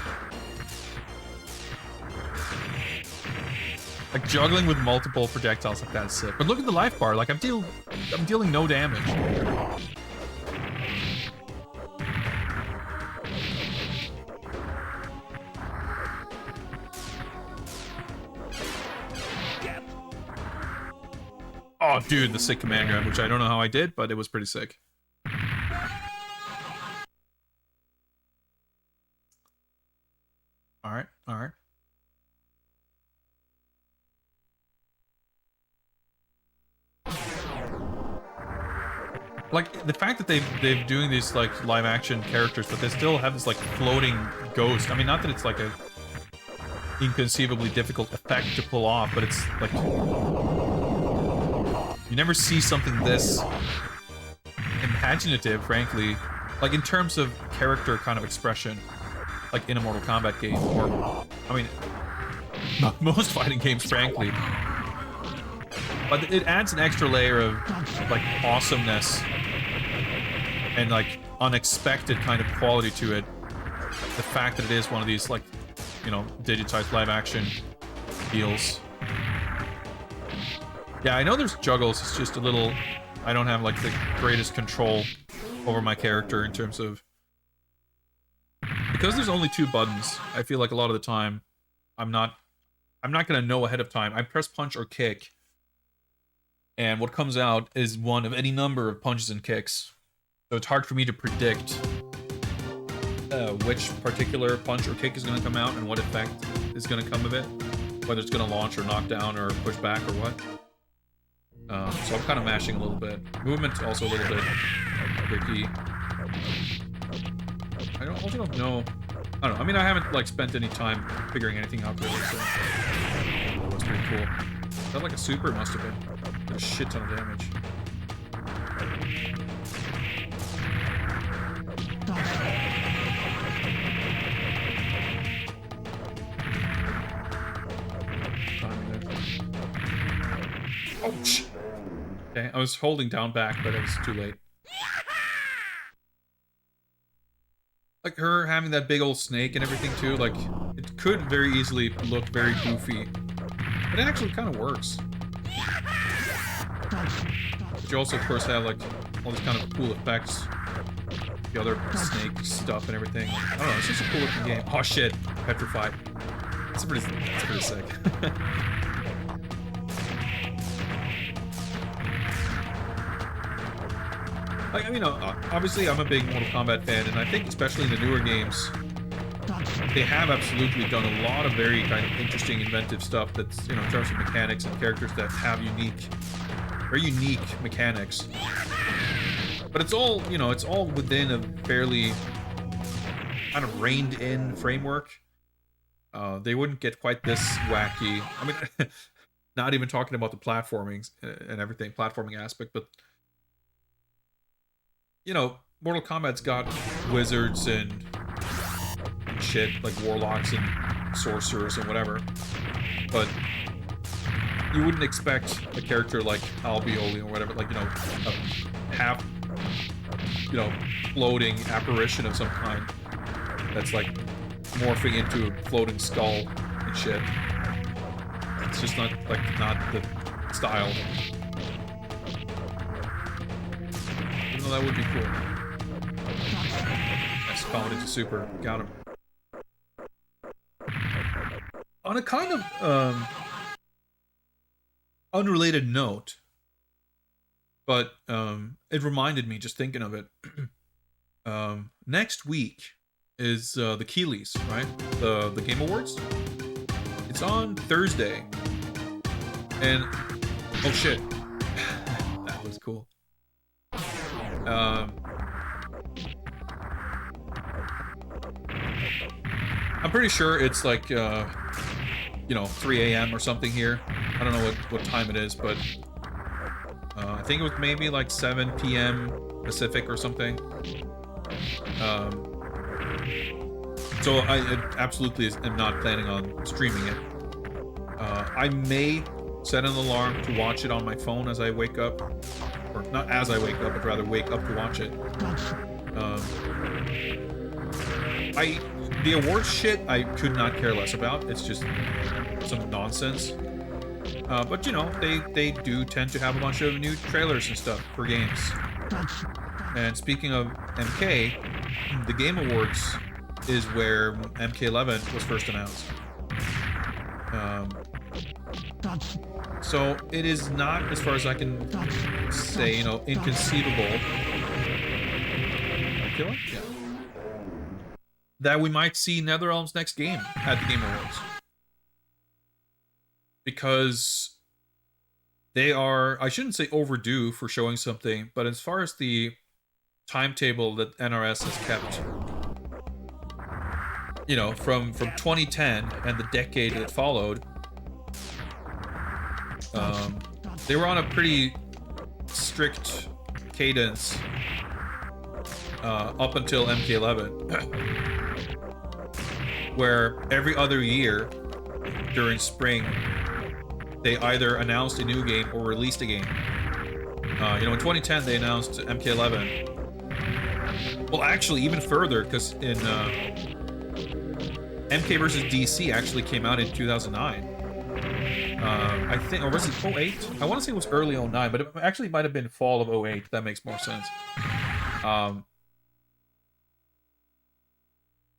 Like juggling with multiple projectiles like that is sick. But look at the life bar. Like I'm dealing no damage. Oh, dude, the sick command grab, which I don't know how I did, but it was pretty sick. All right, all right. Like the fact that they're doing these like live action characters, but they still have this like floating ghost. I mean, not that it's like a inconceivably difficult effect to pull off, but it's like you never see something this imaginative, frankly, like in terms of character kind of expression, like in a Mortal Kombat game, or I mean, most fighting games, frankly. But it adds an extra layer of like awesomeness and like unexpected kind of quality to it. The fact that it is one of these like, you know, digitized live action deals. Yeah, I know there's juggles. It's just a little. I don't have like the greatest control over my character in terms of because there's only 2 buttons. I feel like a lot of the time, I'm not gonna know ahead of time. I press punch or kick. And what comes out is one of any number of punches and kicks. So it's hard for me to predict which particular punch or kick is going to come out and what effect is going to come of it. Whether it's going to launch or knock down or push back or what. So I'm kind of mashing a little bit. Movement's also a little bit tricky. I also don't know. I don't know. I mean, I haven't like spent any time figuring anything out really, so that's pretty cool. That like a super must have been. A shit ton of damage. Ouch! Okay, I was holding down back, but it was too late. Like her having that big old snake and everything too, like it could very easily look very goofy, but it actually kind of works. But you also, of course, have like all these kind of cool effects, the other snake stuff and everything. I don't know. It's just a cool looking game. Oh shit! Petrified. It's pretty sick. Like, I mean, obviously, I'm a big Mortal Kombat fan, and I think especially in the newer games, they have absolutely done a lot of very kind of interesting, inventive stuff. That's, you know, in terms of mechanics and characters that have very unique mechanics. But it's all, you know, it's all within a fairly kind of reined-in framework. They wouldn't get quite this wacky. I mean, not even talking about the platforming and everything, platforming aspect, but you know, Mortal Kombat's got wizards and shit, like warlocks and sorcerers and whatever. But you wouldn't expect a character like Albioli or whatever, like, you know, a half, you know, floating apparition of some kind that's like morphing into a floating skull and shit. It's just not the style. Even though that would be cool. Nice, call it into super. Got him. On a kind of unrelated note, but it reminded me just thinking of it. Next week is the Keeleys, right? The Game Awards. It's on Thursday, and oh shit, that was cool. I'm pretty sure it's like you know, 3 a.m. or something here. I don't know what time it is, but I think it was maybe like 7 p.m. Pacific or something. So I absolutely am not planning on streaming it. I may set an alarm to watch it on my phone as I wake up. Or not as I wake up, but rather wake up to watch it. The awards shit I could not care less about. It's just some nonsense. But you know, they do tend to have a bunch of new trailers and stuff for games. And speaking of MK, the Game Awards is where MK11 was first announced. So it is not, as far as I can say, you know, inconceivable. Kill it? Yeah. That we might see NetherRealm's next game at the Game Awards. Because they are, I shouldn't say overdue for showing something, but as far as the timetable that NRS has kept, you know, from 2010 and the decade that followed, they were on a pretty strict cadence up until MK11, where every other year during spring, they either announced a new game or released a game. You know, in 2010, they announced MK11. Well, actually, even further, because in MK vs. DC actually came out in 2009. I think, or was it 08? I want to say it was early 09, but it actually might have been fall of 08. That makes more sense.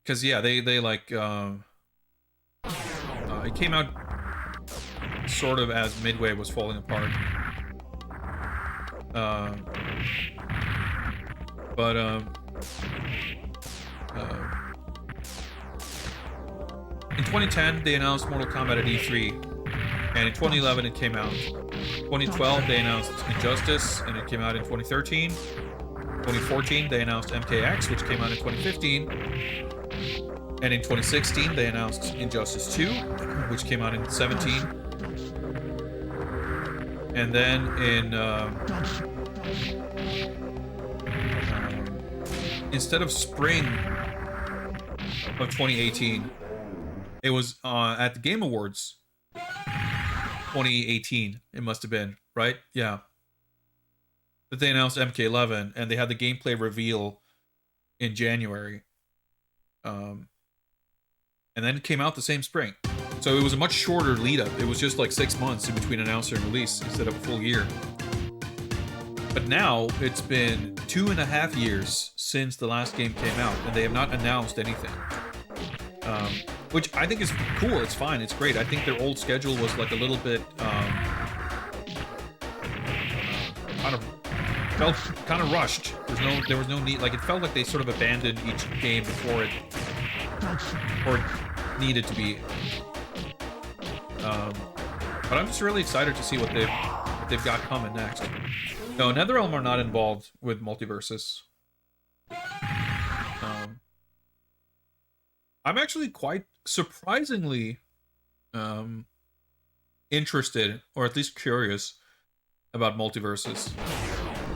Because, yeah, they like, it came out sort of as Midway was falling apart. In 2010, they announced Mortal Kombat at E3, and in 2011 it came out. 2012, they announced Injustice, and it came out in 2013. 2014, they announced MKX, which came out in 2015. And in 2016, they announced Injustice 2, which came out in 2017. And then in instead of spring of 2018, it was at the Game Awards 2018. It must have been, right? Yeah. That they announced MK11, and they had the gameplay reveal in January. And then it came out the same spring. So it was a much shorter lead up. It was just like 6 months in between announcer and release instead of a full year. But now it's been 2.5 years since the last game came out, and they have not announced anything. Which I think is cool. It's fine. It's great. I think their old schedule was like a little bit kind of rushed. There was no need. Like, it felt like they sort of abandoned each game before it needed to be. But I'm just really excited to see what they've got coming next. No, NetherRealm are not involved with Multiversus. I'm actually quite surprisingly interested, or at least curious, about Multiversus.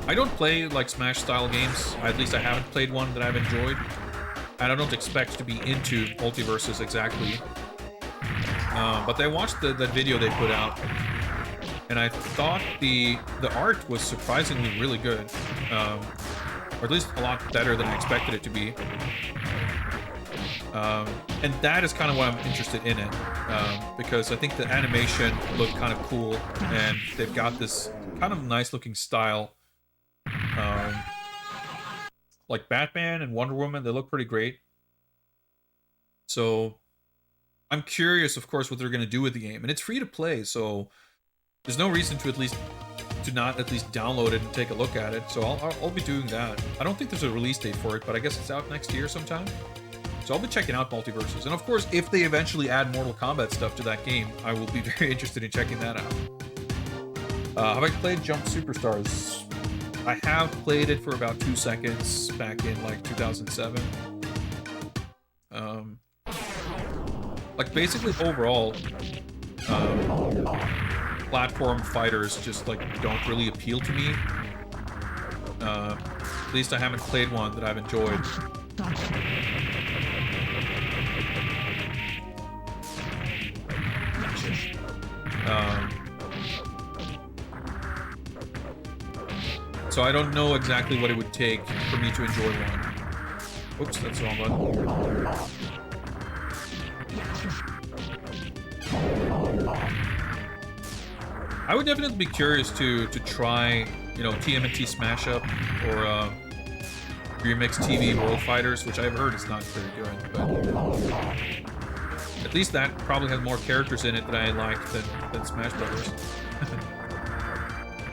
I don't play like Smash style games. At least I haven't played one that I've enjoyed. And I don't expect to be into Multiversus exactly. But I watched that video they put out, and I thought the art was surprisingly really good. Or at least a lot better than I expected it to be. And that is kind of why I'm interested in it. Because I think the animation looked kind of cool, and they've got this kind of nice looking style. Like Batman and Wonder Woman, they look pretty great. So I'm curious, of course, what they're going to do with the game. And it's free to play, so there's no reason to not at least download it and take a look at it. So I'll be doing that. I don't think there's a release date for it, but I guess it's out next year sometime. So I'll be checking out Multiversus. And of course, if they eventually add Mortal Kombat stuff to that game, I will be very interested in checking that out. Have I played Jump Superstars? I have played it for about 2 seconds back in like 2007. Like basically overall, platform fighters just like don't really appeal to me. At least I haven't played one that I've enjoyed. So I don't know exactly what it would take for me to enjoy one. Oops, that's the wrong button. I would definitely be curious to try, you know, TMNT Smash Up or Remix TV World Fighters, which I've heard is not very good, but at least that probably has more characters in it that I like than Smash Brothers.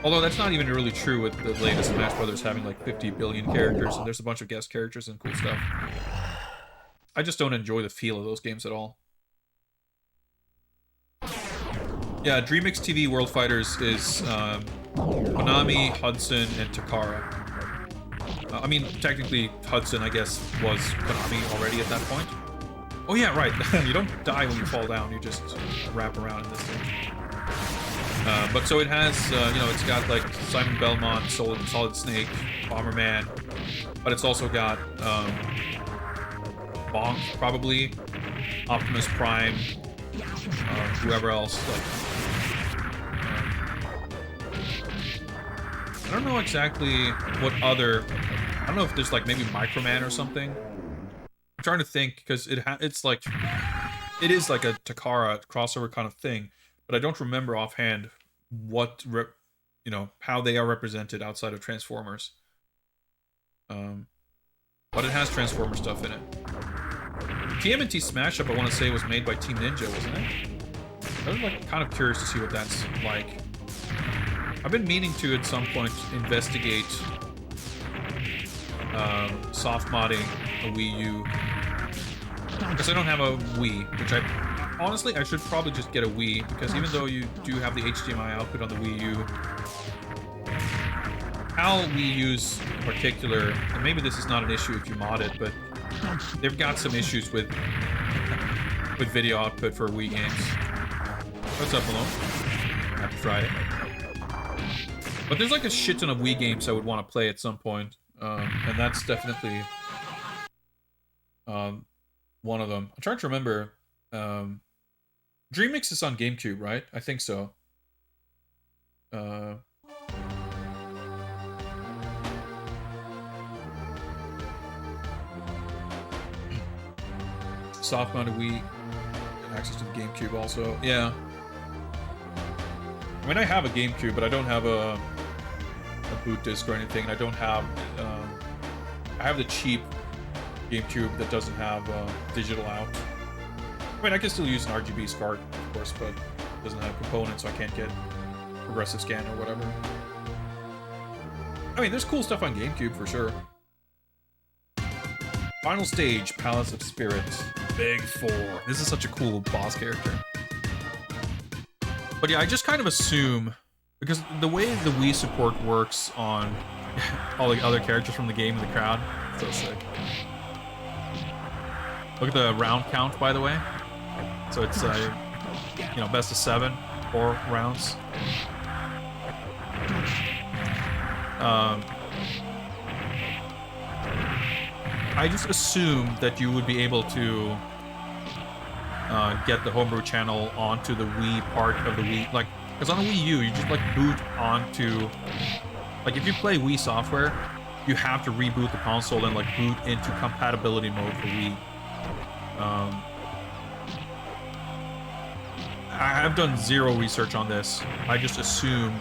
Although that's not even really true with the latest Smash Brothers having like 50 billion characters, and there's a bunch of guest characters and cool stuff. I just don't enjoy the feel of those games at all. Yeah, DreamX TV World Fighters is Konami, Hudson, and Takara. I mean, technically, Hudson, I guess, was Konami already at that point. Oh yeah, right. You don't die when you fall down, you just wrap around in this thing. But so it has, you know, it's got like Simon Belmont, Solid Snake, Bomberman, but it's also got Bonk, probably, Optimus Prime, whoever else. Like, I don't know exactly what other. I don't know if there's like maybe Microman or something. I'm trying to think because it's like it is like a Takara crossover kind of thing, but I don't remember offhand what you know, how they are represented outside of Transformers. But it has Transformer stuff in it. TMNT Smash Up, I want to say, was made by Team Ninja, wasn't it? I was like kind of curious to see what that's like. I've been meaning to at some point investigate soft modding a Wii U, because I don't have a Wii, which honestly I should probably just get a Wii, because even though you do have the HDMI output on the Wii U, how Wii U's in particular, and maybe this is not an issue if you mod it, but they've got some issues with video output for Wii games. What's up, Malone? Happy Friday. But there's like a shit ton of Wii games I would want to play at some point, and that's definitely one of them. I'm trying to remember. DreamX is on GameCube, right? I think so. Soft mounted Wii, access to the GameCube also. Yeah. I mean, I have a GameCube, but I don't have a boot disc or anything. And I don't have. I have the cheap GameCube that doesn't have digital out. I mean, I can still use an RGB SCART, of course, but it doesn't have components, so I can't get progressive scan or whatever. I mean, there's cool stuff on GameCube for sure. Final stage, Palace of Spirit, Big Four. This is such a cool boss character. But yeah, I just kind of assume, because the way the Wii support works on all the other characters from the game in the crowd, so sick. Look at the round count, by the way. So it's you know, best of 7, 4 rounds. I just assumed that you would be able to get the homebrew channel onto the Wii part of the Wii, like, because on a Wii U, you just like boot onto, like, if you play Wii software, you have to reboot the console and like boot into compatibility mode for Wii. I've done zero research on this. I just assume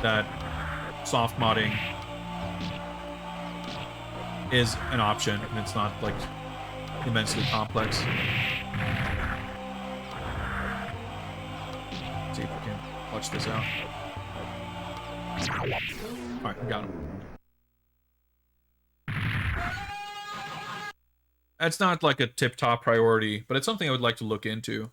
that soft modding is an option, and it's not like immensely complex. Let's see if we can clutch this out. Alright, we got him. That's not like a tip-top priority, but it's something I would like to look into.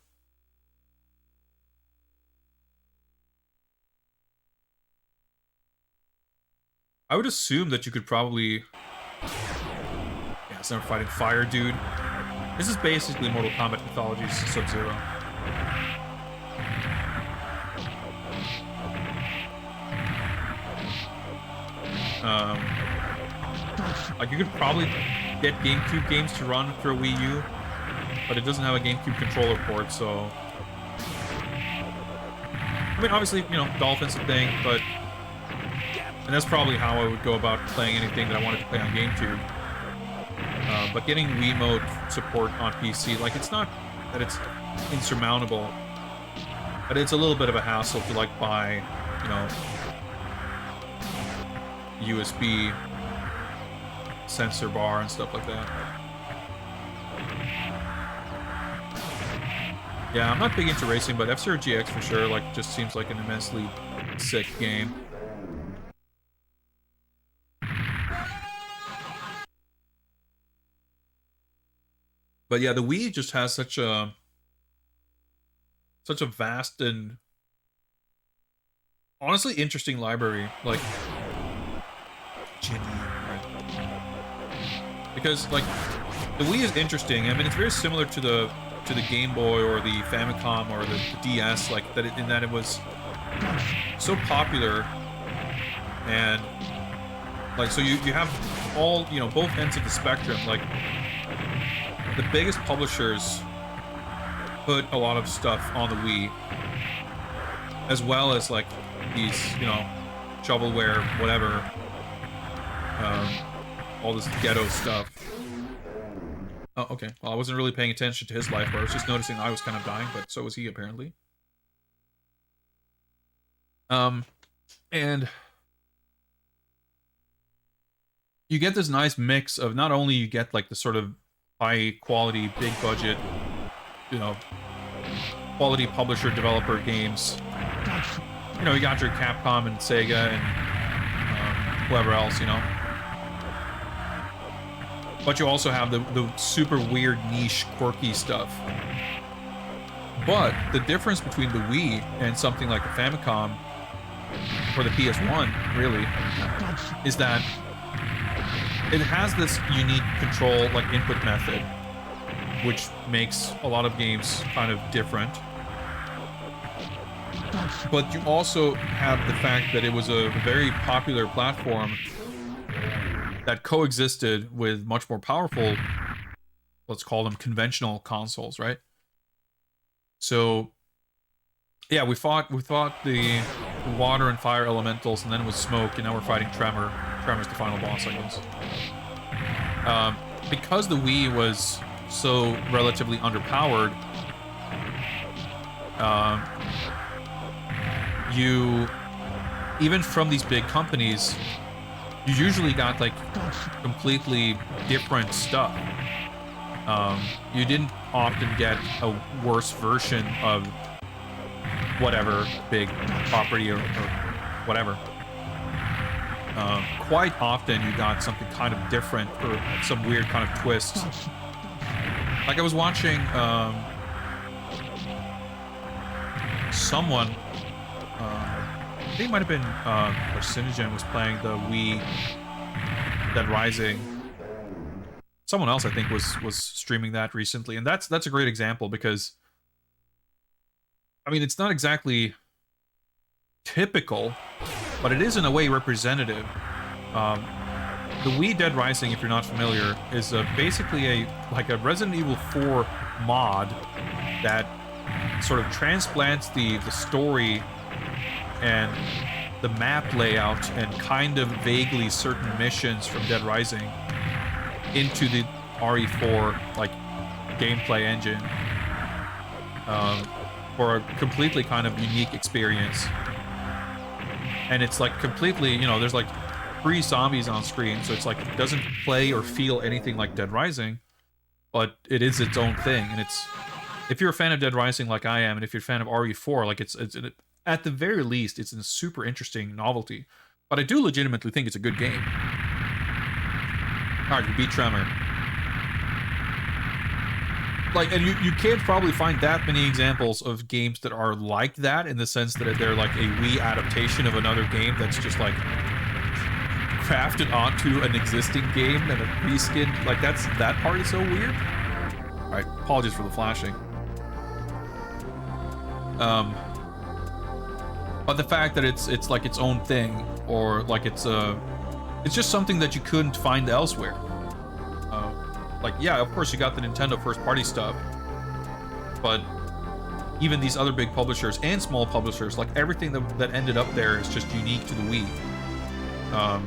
I would assume that you could probably... Yeah, it's never fighting fire, dude. This is basically Mortal Kombat Mythology's Sub-Zero. Like, you could probably get GameCube games to run through a Wii U, but it doesn't have a GameCube controller port, so... I mean, obviously, you know, Dolphin's a thing, but... And that's probably how I would go about playing anything that I wanted to play on GameCube. But getting Wiimote support on PC, like, it's not that it's insurmountable. But it's a little bit of a hassle to like buy, you know, USB sensor bar and stuff like that. Yeah, I'm not big into racing, but F-Zero GX for sure, like, just seems like an immensely sick game. But yeah, the Wii just has such a vast and honestly interesting library, like Jimmy, right? Because like the Wii is interesting. I mean, it's very similar to the Game Boy or the Famicom or the DS, like that in that it was so popular, and like so you have all, you know, both ends of the spectrum. Like the biggest publishers put a lot of stuff on the Wii, as well as like these, you know, shovelware, whatever, all this ghetto stuff. Oh, okay. Well, I wasn't really paying attention to his life, but I was just noticing I was kind of dying, but so was he apparently. And you get this nice mix of, not only you get like the sort of high quality, big budget, you know, quality publisher developer games. You know, you got your Capcom and Sega and whoever else, you know. But you also have the super weird, niche, quirky stuff. But the difference between the Wii and something like the Famicom or the PS1, really, is that it has this unique control, like, input method, which makes a lot of games kind of different. But you also have the fact that it was a very popular platform that coexisted with much more powerful, let's call them conventional consoles, right? So, yeah, we fought the water and fire elementals, and then it was smoke, and now we're fighting Tremor. Tremor's the final boss, I guess. Because the Wii was so relatively underpowered, you, even from these big companies, you usually got like completely different stuff. You didn't often get a worse version of whatever big property or whatever. Quite often you got something kind of different or some weird kind of twist. Like I was watching someone, I think it might have been Carcinogen was playing the Wii Dead Rising. Someone else I think was streaming that recently, and that's a great example because I mean it's not exactly typical, but it is in a way representative. The Wii Dead Rising, if you're not familiar, is basically a Resident Evil 4 mod that sort of transplants the story and the map layout and kind of vaguely certain missions from Dead Rising into the RE4 like gameplay engine for a completely kind of unique experience. And it's like completely, you know, there's like 3 zombies on screen, so it's like it doesn't play or feel anything like Dead Rising, but it is its own thing. And it's, if you're a fan of Dead Rising like I am, and if you're a fan of RE4, like it's at the very least, it's a super interesting novelty. But I do legitimately think it's a good game. Alright, we beat Tremor. Like, and you can't probably find that many examples of games that are like that, in the sense that they're like a Wii adaptation of another game that's just like crafted onto an existing game and a reskin. Like that part is so weird. Alright, apologies for the flashing. But the fact that it's like its own thing, or like it's just something that you couldn't find elsewhere. Like, yeah, of course you got the Nintendo first-party stuff, but even these other big publishers and small publishers, like everything that ended up there is just unique to the Wii. I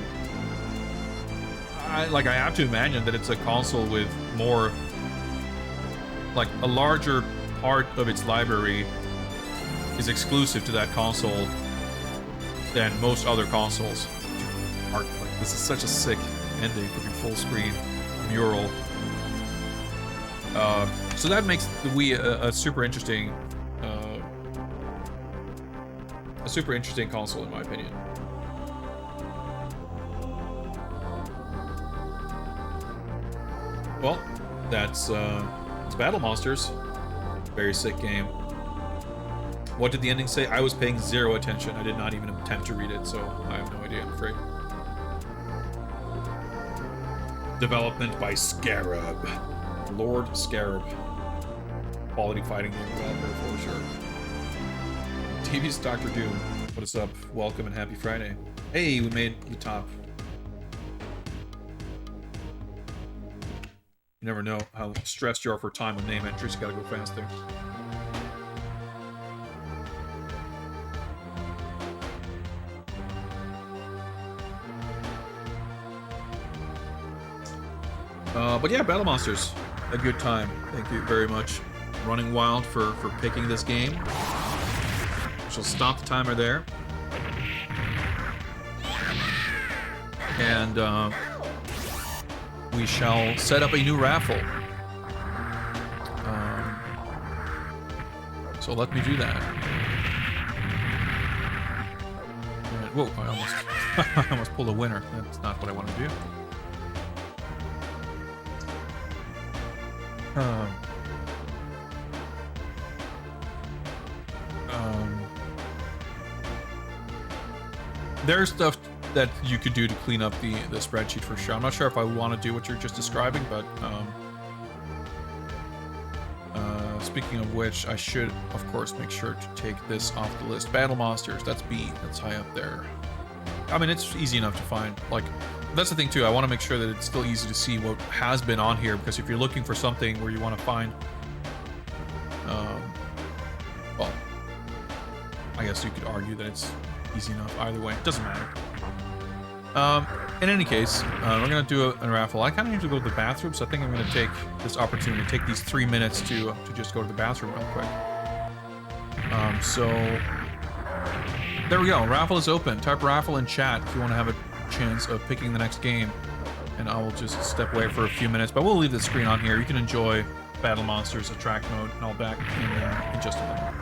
have to imagine that it's a console with more, like a larger part of its library is exclusive to that console than most other consoles. Like, this is such a sick ending, freaking full screen mural. So that makes the Wii a super interesting console in my opinion. Well, that's Battle Monsters. Very sick game. What did the ending say? I was paying zero attention. I did not even attempt to read it, so I have no idea, I'm afraid. Development by Scarab. Lord Scarab. Quality fighting game developer for sure. TV's Dr. Doom. What is up? Welcome and happy Friday. Hey, we made the top. You never know how stressed you are for time with name entries. You gotta go faster. But yeah, Battle Monsters, a good time. Thank you very much. Running Wild for picking this game. She'll stop the timer there. And we shall set up a new raffle. So let me do that. And, whoa, I almost pulled a winner. That's not what I want to do. There's stuff that you could do to clean up the spreadsheet for sure. I'm not sure if I want to do what you're just describing, but speaking of which, I should, of course, make sure to take this off the list. Battle Monsters, that's B, that's high up there. I mean, it's easy enough to find. Like, that's the thing too. I want to make sure that it's still easy to see what has been on here, because if you're looking for something where you want to find, well, I guess you could argue that it's easy enough either way. It doesn't matter. In any case, we're gonna do a raffle. I kind of need to go to the bathroom, so I think I'm gonna take this opportunity to take these 3 minutes to just go to the bathroom real quick. So there we go. Raffle is open. Type raffle in chat if you want to have a chance of picking the next game, and I will just step away for a few minutes. But we'll leave the screen on here. You can enjoy Battle Monsters, Attract Mode, and I'll back in just a minute.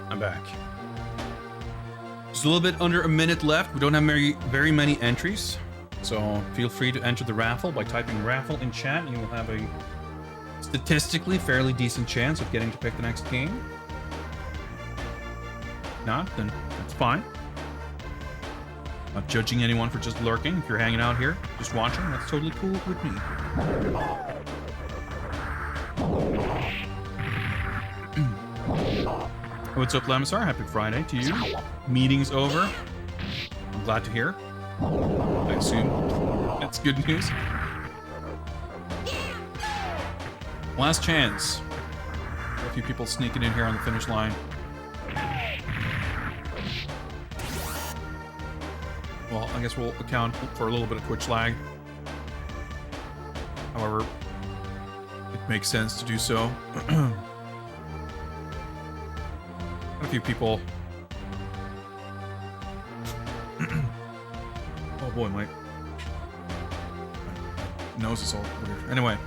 I'm back. Just a little bit under a minute left. We don't have very many entries, so feel free to enter the raffle by typing raffle in chat, and you will have a statistically fairly decent chance of getting to pick the next game. Not, then that's fine. Not judging anyone for just lurking. If you're hanging out here, just watching, that's totally cool with me. What's up, Lamisar? Happy Friday to you. Meeting's over. I'm glad to hear. I assume that's good news. Last chance. A few people sneaking in here on the finish line. Well, I guess we'll account for a little bit of Twitch lag. However, it makes sense to do so. A few people. Oh boy, my nose is all weird. Anyway,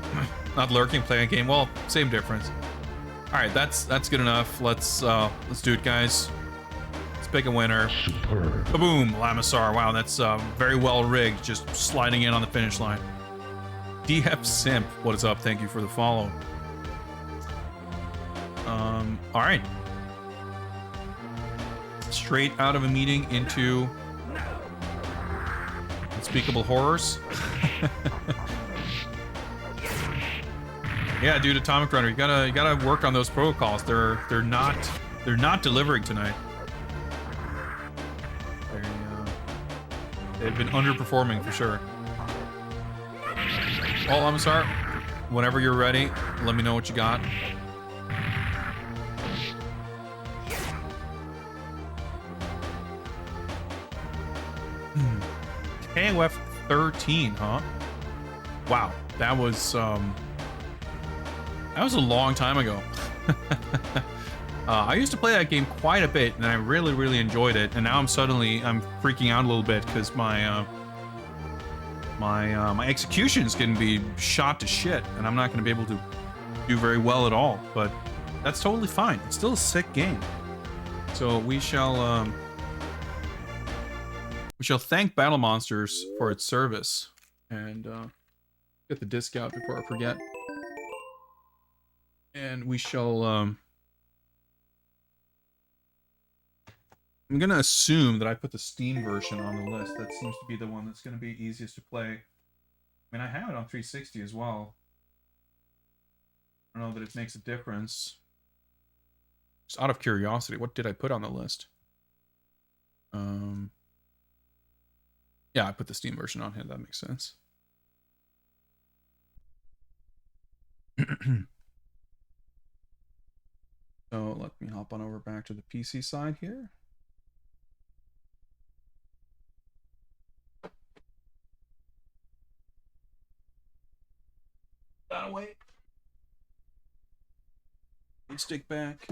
not lurking, playing a game. Well, same difference. All right, that's good enough. Let's do it, guys. Let's pick a winner. Boom, Lamisar. Wow, that's very well rigged. Just sliding in on the finish line. DF Simp, what is up? Thank you for the follow. All right. Straight out of a meeting into Unspeakable Horrors. Yeah, dude, Atomic Runner, you gotta work on those protocols. They're not delivering tonight. They've been underperforming for sure. Well, I'm sorry. Whenever you're ready, let me know what you got. KOF 13, huh? Wow, that was a long time ago. I used to play that game quite a bit, and I really enjoyed it. And now I'm freaking out a little bit because my execution is going to be shot to shit, and I'm not going to be able to do very well at all. But that's totally fine. It's still a sick game. So we shall thank Battle Monsters for its service, and get the disc out before I forget. And we shall I'm gonna assume that I put the Steam version on the list. That seems to be the one that's gonna be easiest to play. I mean, I have it on 360 as well. I don't know that it makes a difference. Just out of curiosity, what did I put on the list? Yeah, I put the Steam version on here. That makes sense. So let me hop on over back to the PC side here. That away. And stick back.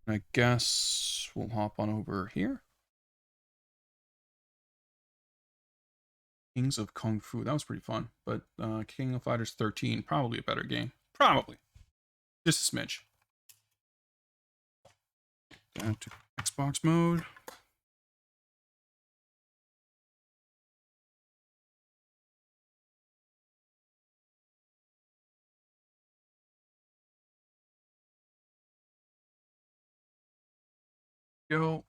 I guess we'll hop on over here. Kings of Kung Fu. That was pretty fun. But King of Fighters 13, probably a better game. Probably. Just a smidge. Down to Xbox mode. Go.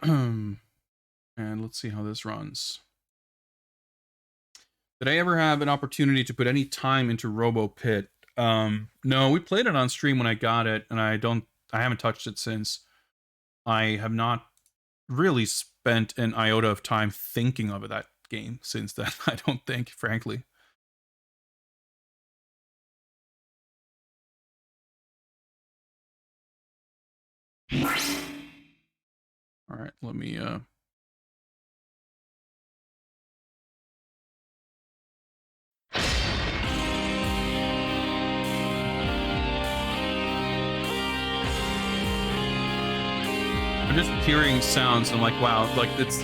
And let's see how this runs. Did I ever have an opportunity to put any time into Robo Pit? No, we played it on stream when I got it, and I haven't touched it since. I have not really spent an iota of time thinking of that game since then, I don't think, frankly. All right, let me I'm just hearing sounds and I'm like, wow, like it's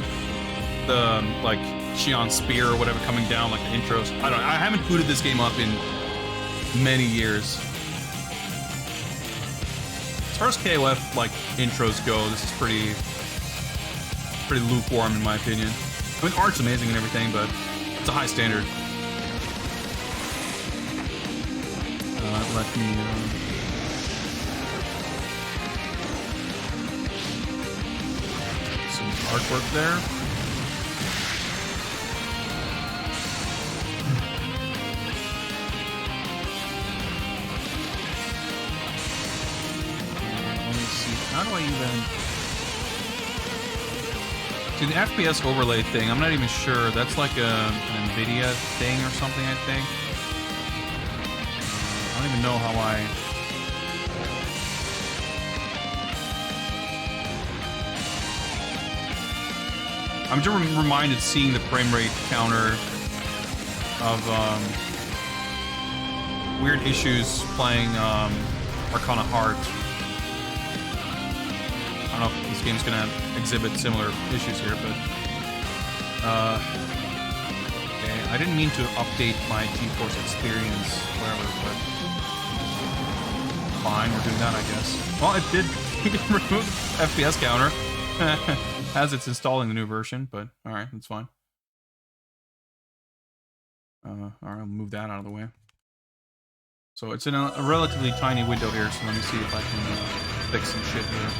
the like Xi'an Spear or whatever coming down, like the intros. I haven't booted this game up in many years. As far as KOF like intros go, this is pretty lukewarm in my opinion. I mean, art's amazing and everything, but it's a high standard. not let me. Some artwork there. Let me see. How do I even? See, the FPS overlay thing, I'm not even sure. That's like an NVIDIA thing or something, I think. I don't even know how I'm just reminded seeing the frame rate counter of weird issues playing Arcana Heart. I don't know if this game's gonna exhibit similar issues here, but okay. I didn't mean to update my GeForce experience, whatever, but fine, we're doing that, I guess. Well, it did remove the FPS counter as it's installing the new version, but all right, that's fine. All right, I'll move that out of the way. So it's in a relatively tiny window here, so let me see if I can fix some shit here.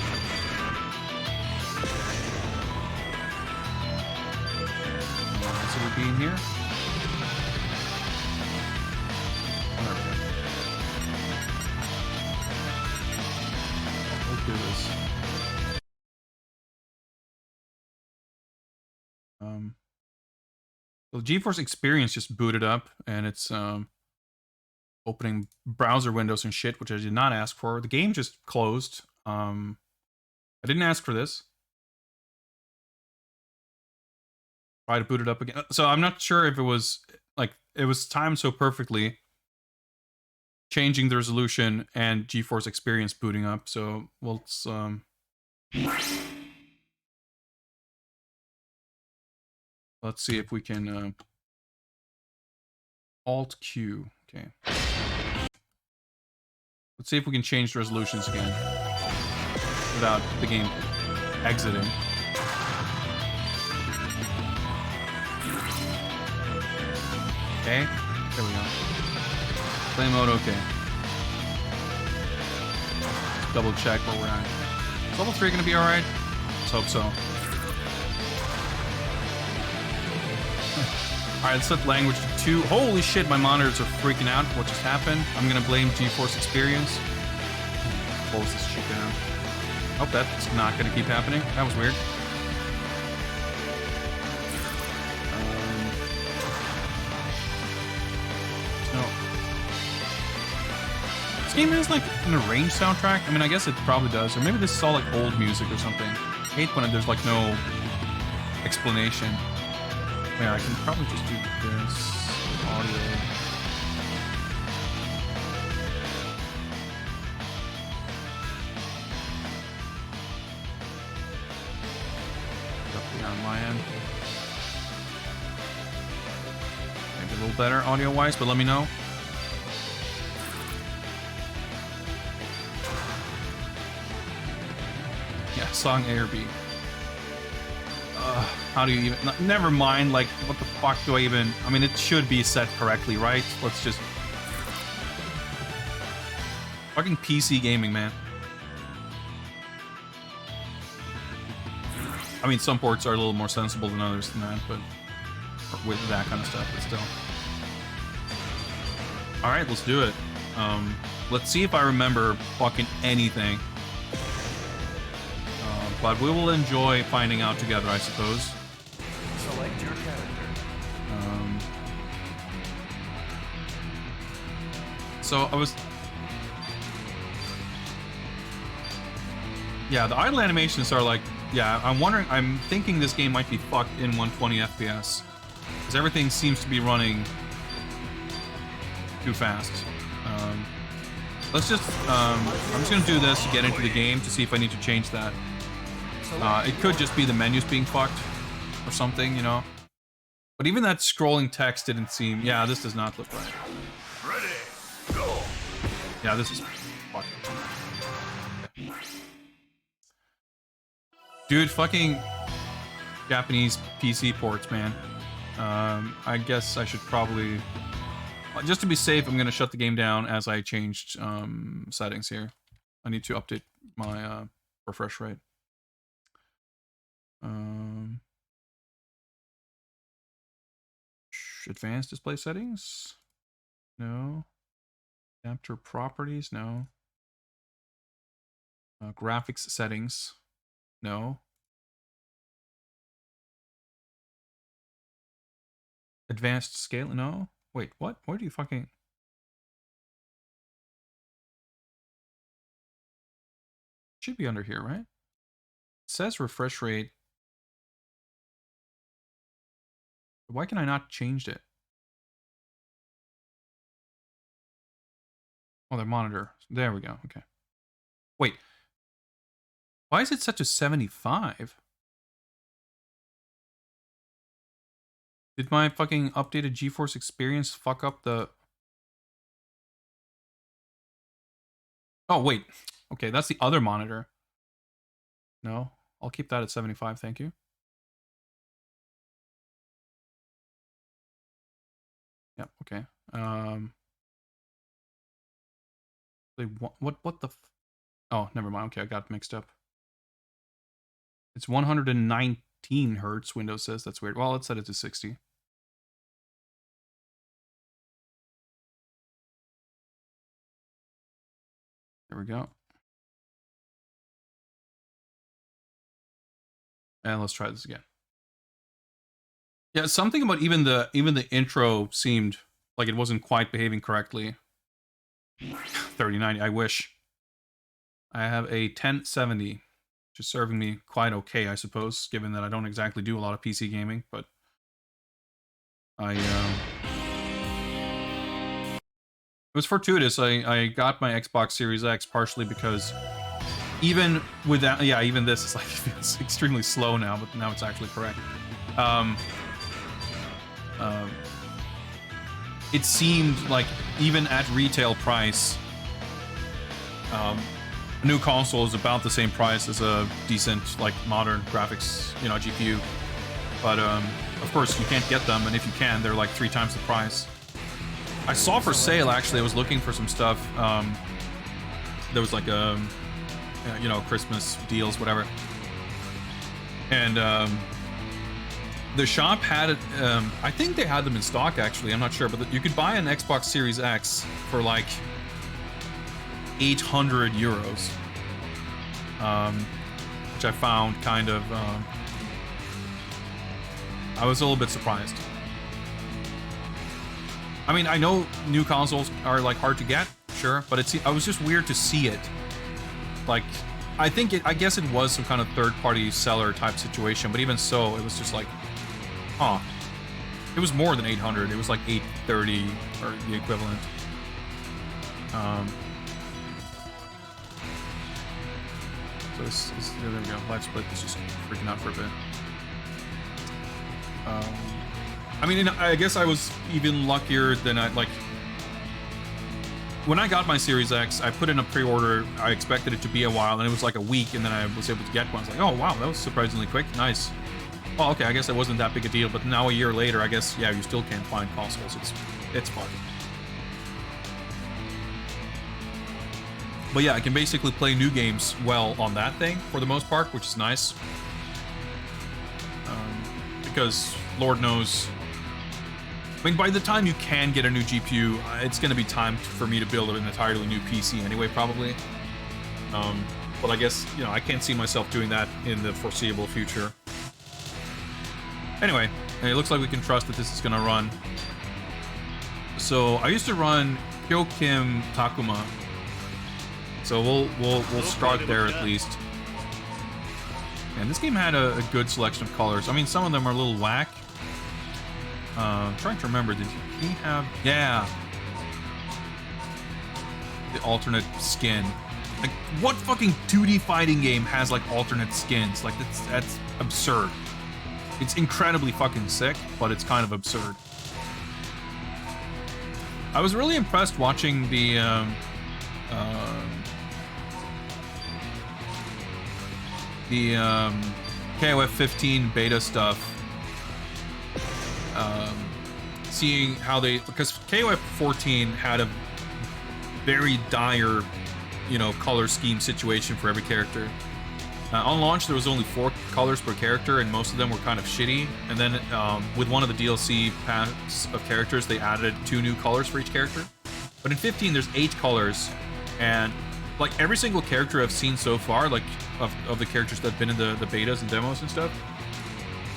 So we'll be in here. Let's do this. The GeForce Experience just booted up, and it's opening browser windows and shit, which I did not ask for. The game just closed. I didn't ask for this. Try to boot it up again. So I'm not sure if it was like it was timed so perfectly, changing the resolution and GeForce Experience booting up. So let's see if we can Alt Q. Okay. Let's see if we can change the resolutions again without the game exiting. Okay, there we go. Play mode, okay. Let's double check where we're at. Is level 3 gonna be alright? Let's hope so. Alright, let's set language to 2. Holy shit, my monitors are freaking out. What just happened? I'm gonna blame GeForce Experience. Close this shit down. Hope that's not gonna keep happening. That was weird. This game has like an arranged soundtrack. I mean, I guess it probably does. Or maybe this is all like old music or something. I hate when there's like no explanation. Yeah, I can probably just do this audio. Up here on my end. Maybe a little better audio-wise, but let me know. Yeah, song A or B. How do you even... Never mind, like, what the fuck do I even... I mean, it should be set correctly, right? Let's just... Fucking PC gaming, man. I mean, some ports are a little more sensible than others than that, but... With that kind of stuff, but still. Alright, let's do it. Let's see if I remember fucking anything. But we will enjoy finding out together, I suppose.
Select your character.
So I was... Yeah, the idle animations are like... Yeah, I'm thinking this game might be fucked in 120 FPS. Because everything seems to be running too fast. Let's just... I'm just gonna do this to get into the game to see if I need to change that. It could just be the menus being fucked or something, you know. But even that scrolling text didn't seem... Yeah, this does not look right.
Ready, go.
Yeah, this is fucked. Dude, fucking Japanese PC ports, man. I guess I should probably just to be safe, I'm gonna shut the game down as I changed settings here. I need to update my refresh rate. Advanced display settings? No. Chapter properties? No. Graphics settings? No. Advanced scale? No. Wait, what? Where do you fucking... Should be under here, right? It says refresh rate. Why can I not change it? Oh, their monitor. There we go. Okay. Wait. Why is it set to 75? Did my fucking updated GeForce experience fuck up the... Oh, wait. Okay, that's the other monitor. No, I'll keep that at 75, thank you. Yep, okay. What the... Oh, never mind. Okay, I got mixed up. It's 119 hertz, Windows says. That's weird. Well, let's set it to 60. There we go. And let's try this again. Yeah, something about even the intro seemed like it wasn't quite behaving correctly. 3090, I wish. I have a 1070, which is serving me quite okay, I suppose, given that I don't exactly do a lot of PC gaming, but it was fortuitous. I got my Xbox Series X partially because even without, yeah, even this is like, it feels extremely slow now, but now it's actually correct. It seemed like even at retail price, a new console is about the same price as a decent, like, modern graphics, you know, GPU. But of course you can't get them, and if you can, they're like 3 times the price. I saw for sale, actually. I was looking for some stuff. There was like a, you know, Christmas deals, whatever. And the shop had it. I think they had them in stock, actually. I'm not sure, but you could buy an Xbox Series X for like 800 euros, which I found kind of. I was a little bit surprised. I mean, I know new consoles are like hard to get, sure, but I was just weird to see it. Like, I guess it was some kind of third-party seller type situation, but even so, it was just like, huh. It was more than 800. It was like 830 or the equivalent. So this is, there we go. Live split is just freaking out for a bit. I mean, I guess I was even luckier than when I got my Series X, I put in a pre-order. I expected it to be a while, and it was like a week, and then I was able to get one. I was like, oh wow, that was surprisingly quick. Nice. Well, okay, I guess it wasn't that big a deal, but now a year later, I guess, yeah, you still can't find consoles. It's fun. But yeah, I can basically play new games well on that thing for the most part, which is nice. Because Lord knows, I mean, by the time you can get a new GPU, it's going to be time for me to build an entirely new PC anyway, probably. But I guess, you know, I can't see myself doing that in the foreseeable future. Anyway, it looks like we can trust that this is going to run. So I used to run Kyokim Takuma, so we'll start there at least. And this game had a good selection of colors. I mean, some of them are a little whack. I'm trying to remember, did he have... Yeah. The alternate skin. Like, what fucking 2D fighting game has, like, alternate skins? Like, that's absurd. It's incredibly fucking sick, but it's kind of absurd. I was really impressed watching the, KOF 15 beta stuff. seeing how they, because KOF 14 had a very dire, you know, color scheme situation for every character. On launch, there was only 4 colors per character, and most of them were kind of shitty. And then with one of the DLC packs of characters, they added 2 new colors for each character. But in 15, there's 8 colors, and like every single character I've seen so far, like of the characters that have been in the betas and demos and stuff,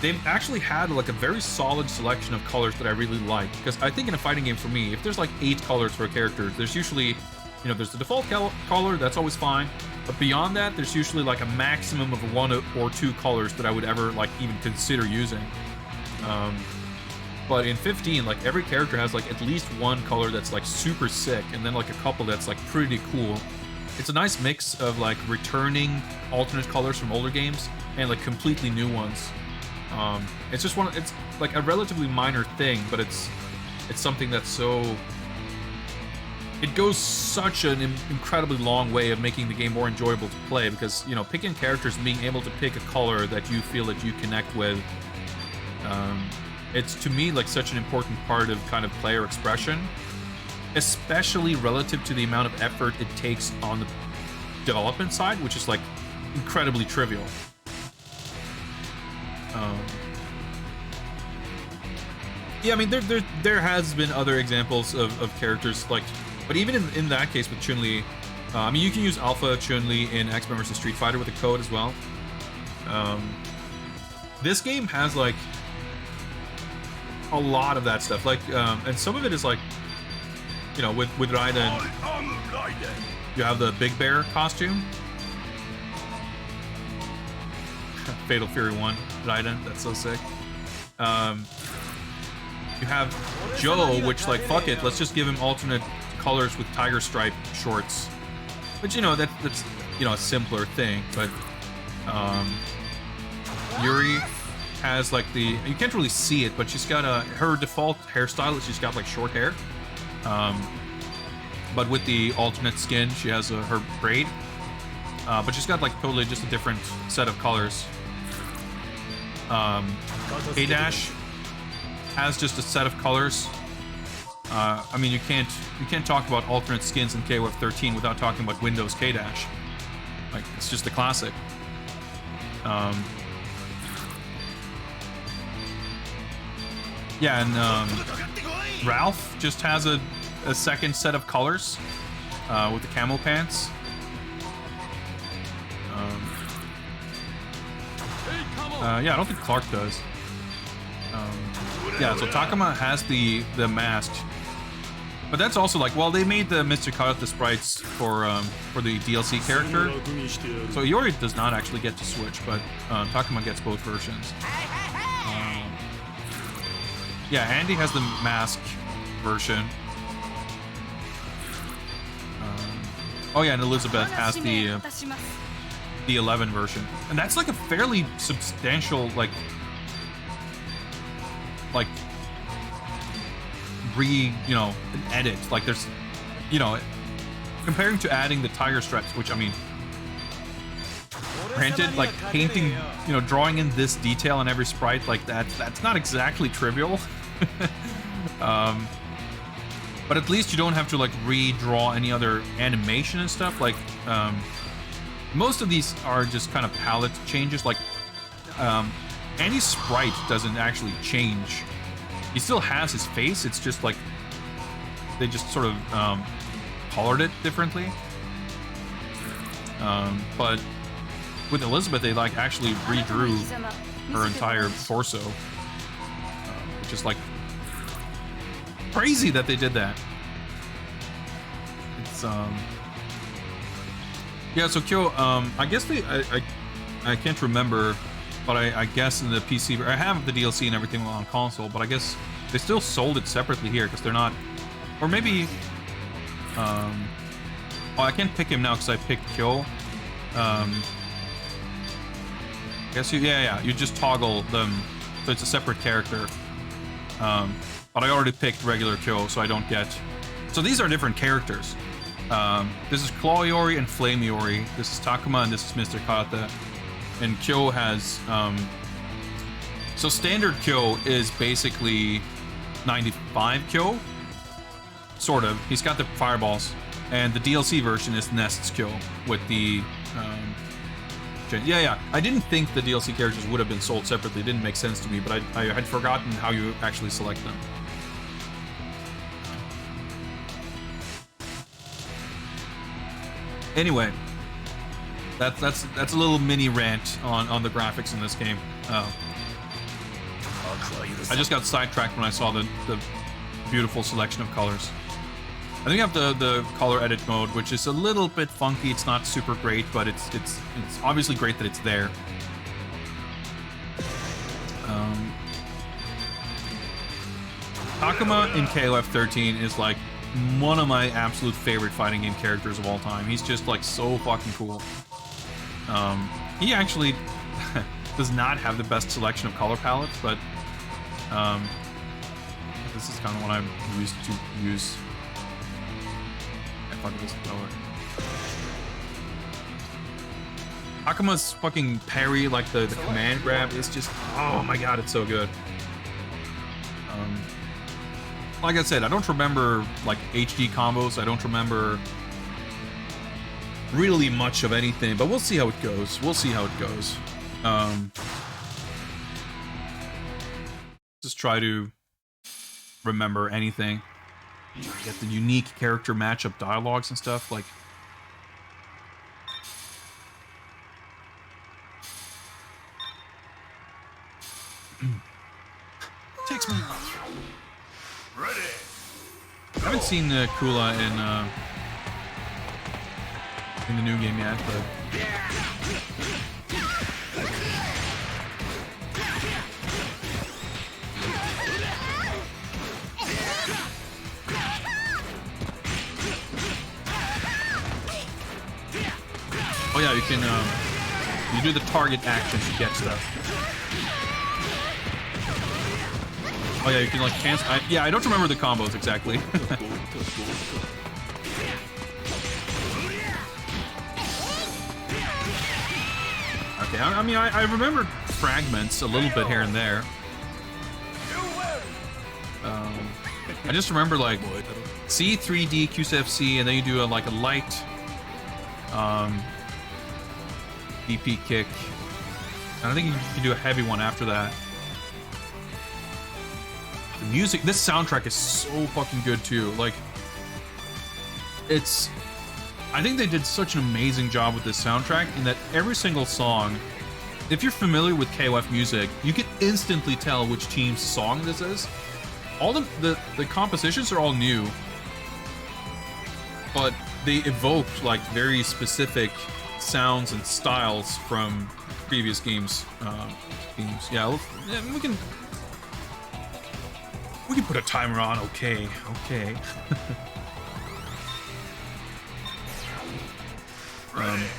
they've actually had like a very solid selection of colors that I really like. Because I think in a fighting game for me, if there's like 8 colors for a character, there's usually, you know, there's the default color, that's always fine. But beyond that, there's usually like a maximum of 1 or 2 colors that I would ever like even consider using. But in 15, like every character has like at least 1 color that's like super sick, and then like a couple that's like pretty cool. It's a nice mix of like returning alternate colors from older games and like completely new ones. It's just it's like a relatively minor thing, but it's something that's so, it goes such an incredibly long way of making the game more enjoyable to play, because, you know, picking characters and being able to pick a color that you feel that you connect with, it's to me like such an important part of kind of player expression, especially relative to the amount of effort it takes on the development side, which is like incredibly trivial. Yeah, I mean, there has been other examples of characters like, but even in that case with Chun-Li, I mean, you can use Alpha Chun-Li in X-Men vs Street Fighter with a code as well. This game has like a lot of that stuff, like, and some of it is like, you know, with Raiden, you have the Big Bear costume. Fatal Fury 1, Raiden, that's so sick. You have Joe, which, like, fuck it, let's just give him alternate colors with tiger stripe shorts. But, you know, that's you know, a simpler thing. But Yuri has like the, you can't really see it, but she's got her default hairstyle is she's got like short hair. But with the alternate skin, she has her braid. But she's got like totally just a different set of colors. A-Dash has just a set of colors. I mean, you can't talk about alternate skins in KOF 13 without talking about Windows K-Dash. Like, it's just a classic. Yeah, and Ralph just has a second set of colors with the camo pants. Yeah, I don't think Clark does. Yeah, so Takuma has the mask, but that's also like, well, they made the Mr. Karate sprites for the DLC character, so Iori does not actually get to switch, but Takuma gets both versions. Yeah, Andy has the mask version. Oh yeah, and Elizabeth has the 11 version, and that's like a fairly substantial like an edit. Like, there's, you know, comparing to adding the tiger stripes, which, I mean, granted, like painting, you know, drawing in this detail on every sprite, like that's not exactly trivial. But at least you don't have to like redraw any other animation and stuff. Like, most of these are just kind of palette changes. Like, Andy's sprite doesn't actually change. He still has his face. It's just like they just sort of colored it differently. But with Elizabeth, they like actually redrew her entire torso, which is like crazy that they did that. It's yeah. So Kyo, I guess I can't remember. But I guess in the PC, I have the DLC and everything on console, but I guess they still sold it separately here because they're not, or maybe, oh, I can't pick him now because I picked Kyo. I guess you just toggle them, so it's a separate character. But I already picked regular Kyo, so I don't get, so these are different characters. This is Claw Iori and Flame Iori. This is Takuma and this is Mr. Karate. And Kyo has, so standard Kyo is basically 95 Kyo. Sort of. He's got the fireballs. And the DLC version is Nest's Kyo with the... yeah. I didn't think the DLC characters would have been sold separately. It didn't make sense to me, but I had forgotten how you actually select them. Anyway, that's a little mini rant on the graphics in this game. I just got sidetracked when I saw the beautiful selection of colors. I think I have the color edit mode, which is a little bit funky. It's not super great, but it's obviously great that it's there. Takuma in KOF 13 is like one of my absolute favorite fighting game characters of all time. He's just like so fucking cool. He actually does not have the best selection of color palettes, but this is kind of what I'm used to use. I fuck this color. Akuma's fucking parry, like the command grab, is just, oh my god, it's so good. Like I said, I don't remember like HD combos. I don't remember really much of anything, but we'll see how it goes. We'll see how it goes. Just try to remember anything. Get the unique character matchup dialogues and stuff. Like, takes me.
Ready.
I haven't seen Kula in the new game yet, but oh yeah, you can you do the target actions to get stuff. Oh yeah, you can like cancel. Yeah, I don't remember the combos exactly. Okay, I mean, I remember fragments a little bit here and there. I just remember like C, 3D, QCFC, and then you do like a light DP kick. And I think you can do a heavy one after that. The music, this soundtrack is so fucking good too. Like, it's, I think they did such an amazing job with this soundtrack in that every single song, if you're familiar with KOF music, you can instantly tell which team's song this is. All the compositions are all new, but they evoked like very specific sounds and styles from previous games. Themes. Yeah, we can put a timer on. Okay.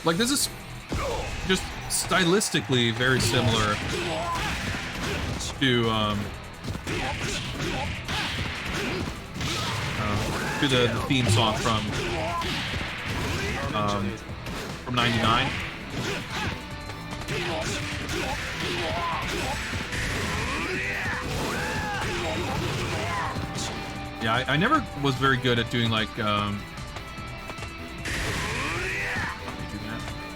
Like this is just stylistically very similar to the theme song from '99. Yeah, I never was very good at doing like I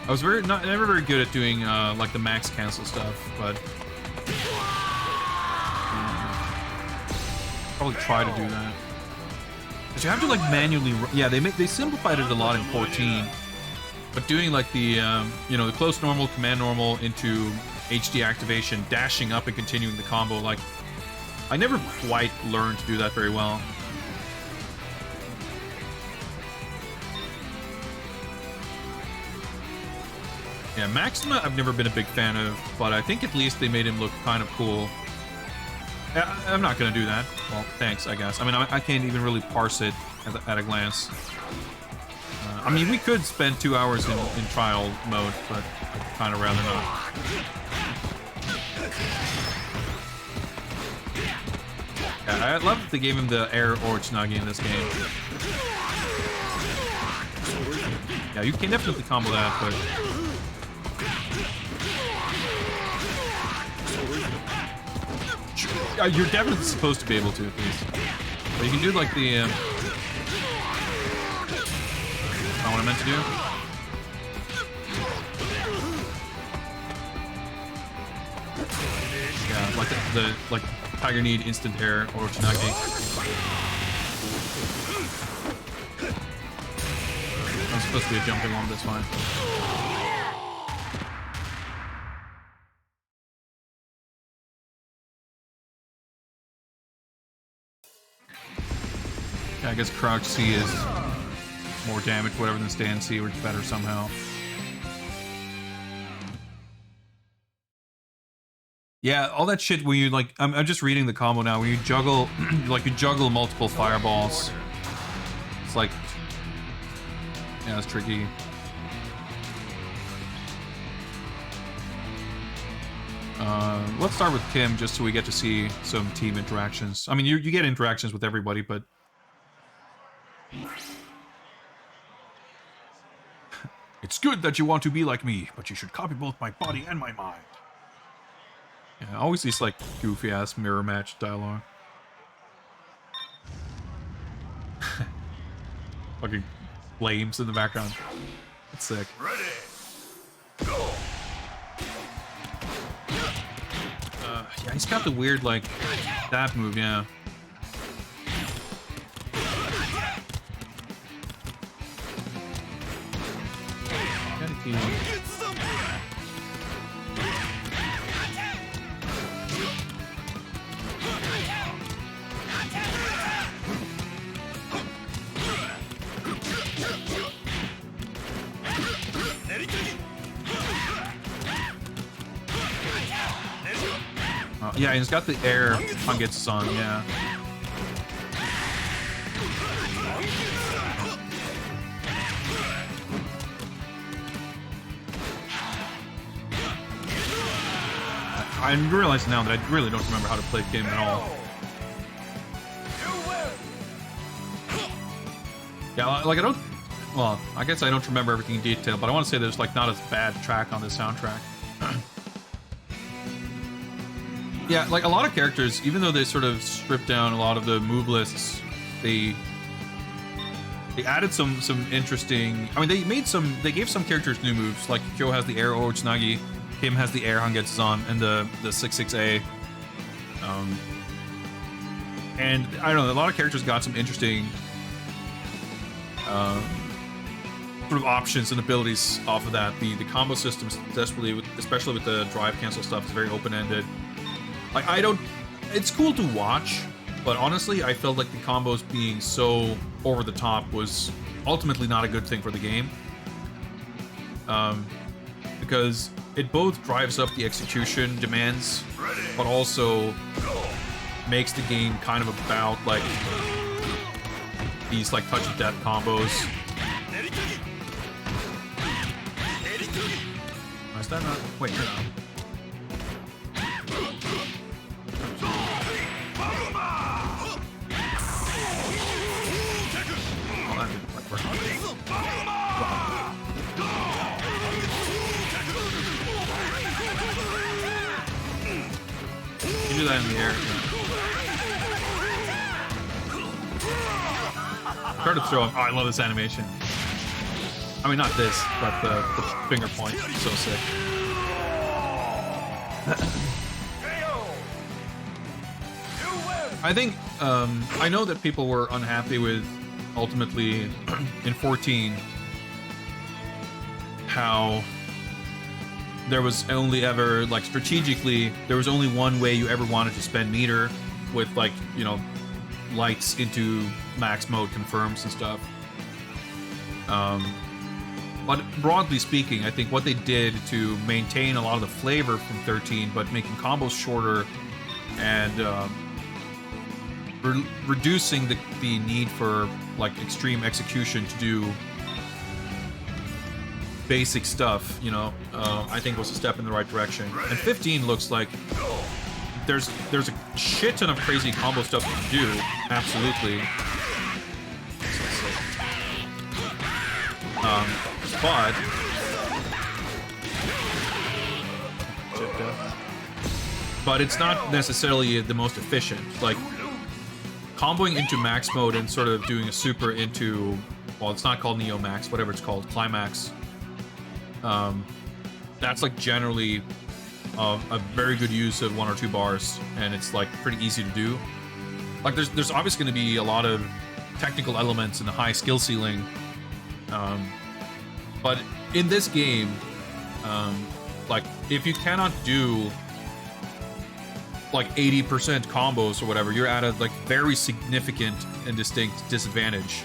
was never very good at doing like the max cancel stuff, but probably try to do that. But you have to like manually, yeah, they simplified it a lot in 14, but doing like the you know, the close normal, command normal into HD activation, dashing up and continuing the combo, like I never quite learned to do that very well. Yeah, Maxima I've never been a big fan of, but I think at least they made him look kind of cool. I'm not gonna do that. Well, thanks, I guess. I mean, I can't even really parse it at a glance. I mean, we could spend 2 hours in trial mode, but I'd kind of rather not. Yeah, I love that they gave him the air or Tsunagi in this game. Yeah, you can definitely combo that, but You're definitely supposed to be able to, at least. But you can do like the. Not what I meant to do. Yeah, like the like Tiger Need instant air or Tsunagi. I'm supposed to be a jumping one, but that's fine. I guess crouch C is more damage, whatever, than stand C, or it's better somehow. Yeah, all that shit when you like, I'm just reading the combo now. When you juggle, like you juggle multiple fireballs, it's like, yeah, it's tricky. Let's start with Kim, just so we get to see some team interactions. I mean, you get interactions with everybody, but it's good that you want to be like me, but you should copy both my body and my mind. Yeah, always these like goofy ass mirror match dialogue. Fucking flames in the background. It's sick.
Ready. Go.
Yeah, he's got the weird like that move, yeah. Gotta keep yeah, he's got the air on gets on, yeah. I realize now that I really don't remember how to play the game at all. Yeah, like I don't. Well, I guess I don't remember everything in detail, but I want to say there's like not a bad track on this soundtrack. Yeah, like a lot of characters, even though they sort of stripped down a lot of the move lists, they added some interesting. I mean, they gave some characters new moves. Like Joe has the air or Tsunagi, Kim has the air Hangetsu-san, and the 6-6A. And I don't know, a lot of characters got some interesting sort of options and abilities off of that. The combo system, especially with the drive cancel stuff, is very open-ended. Like it's cool to watch, but honestly, I felt like the combos being so over the top was ultimately not a good thing for the game. Because it both drives up the execution demands, but also makes the game kind of about like these like touch of death combos. Is that not? Wait, hang on. You do that in the air. Start to throw him. Oh, I love this animation. I mean, not this, but the finger point. So sick. I think, I know that people were unhappy with, ultimately, in 14, how there was only ever, like, strategically, there was only one way you ever wanted to spend meter with, like, you know, lights into max mode confirms and stuff. But broadly speaking, I think what they did to maintain a lot of the flavor from 13, but making combos shorter and reducing the need for like extreme execution to do basic stuff, you know, I think was a step in the right direction. And 15 looks like there's a shit ton of crazy combo stuff you can do, absolutely. But but it's not necessarily the most efficient. Like, comboing into max mode and sort of doing a super into, well, it's not called Neo Max, whatever it's called, Climax. That's like generally a very good use of 1 or 2 bars, and it's like pretty easy to do. Like, there's obviously going to be a lot of technical elements and a high skill ceiling, but in this game, like, if you cannot do like 80% combos or whatever, you're at a like very significant and distinct disadvantage.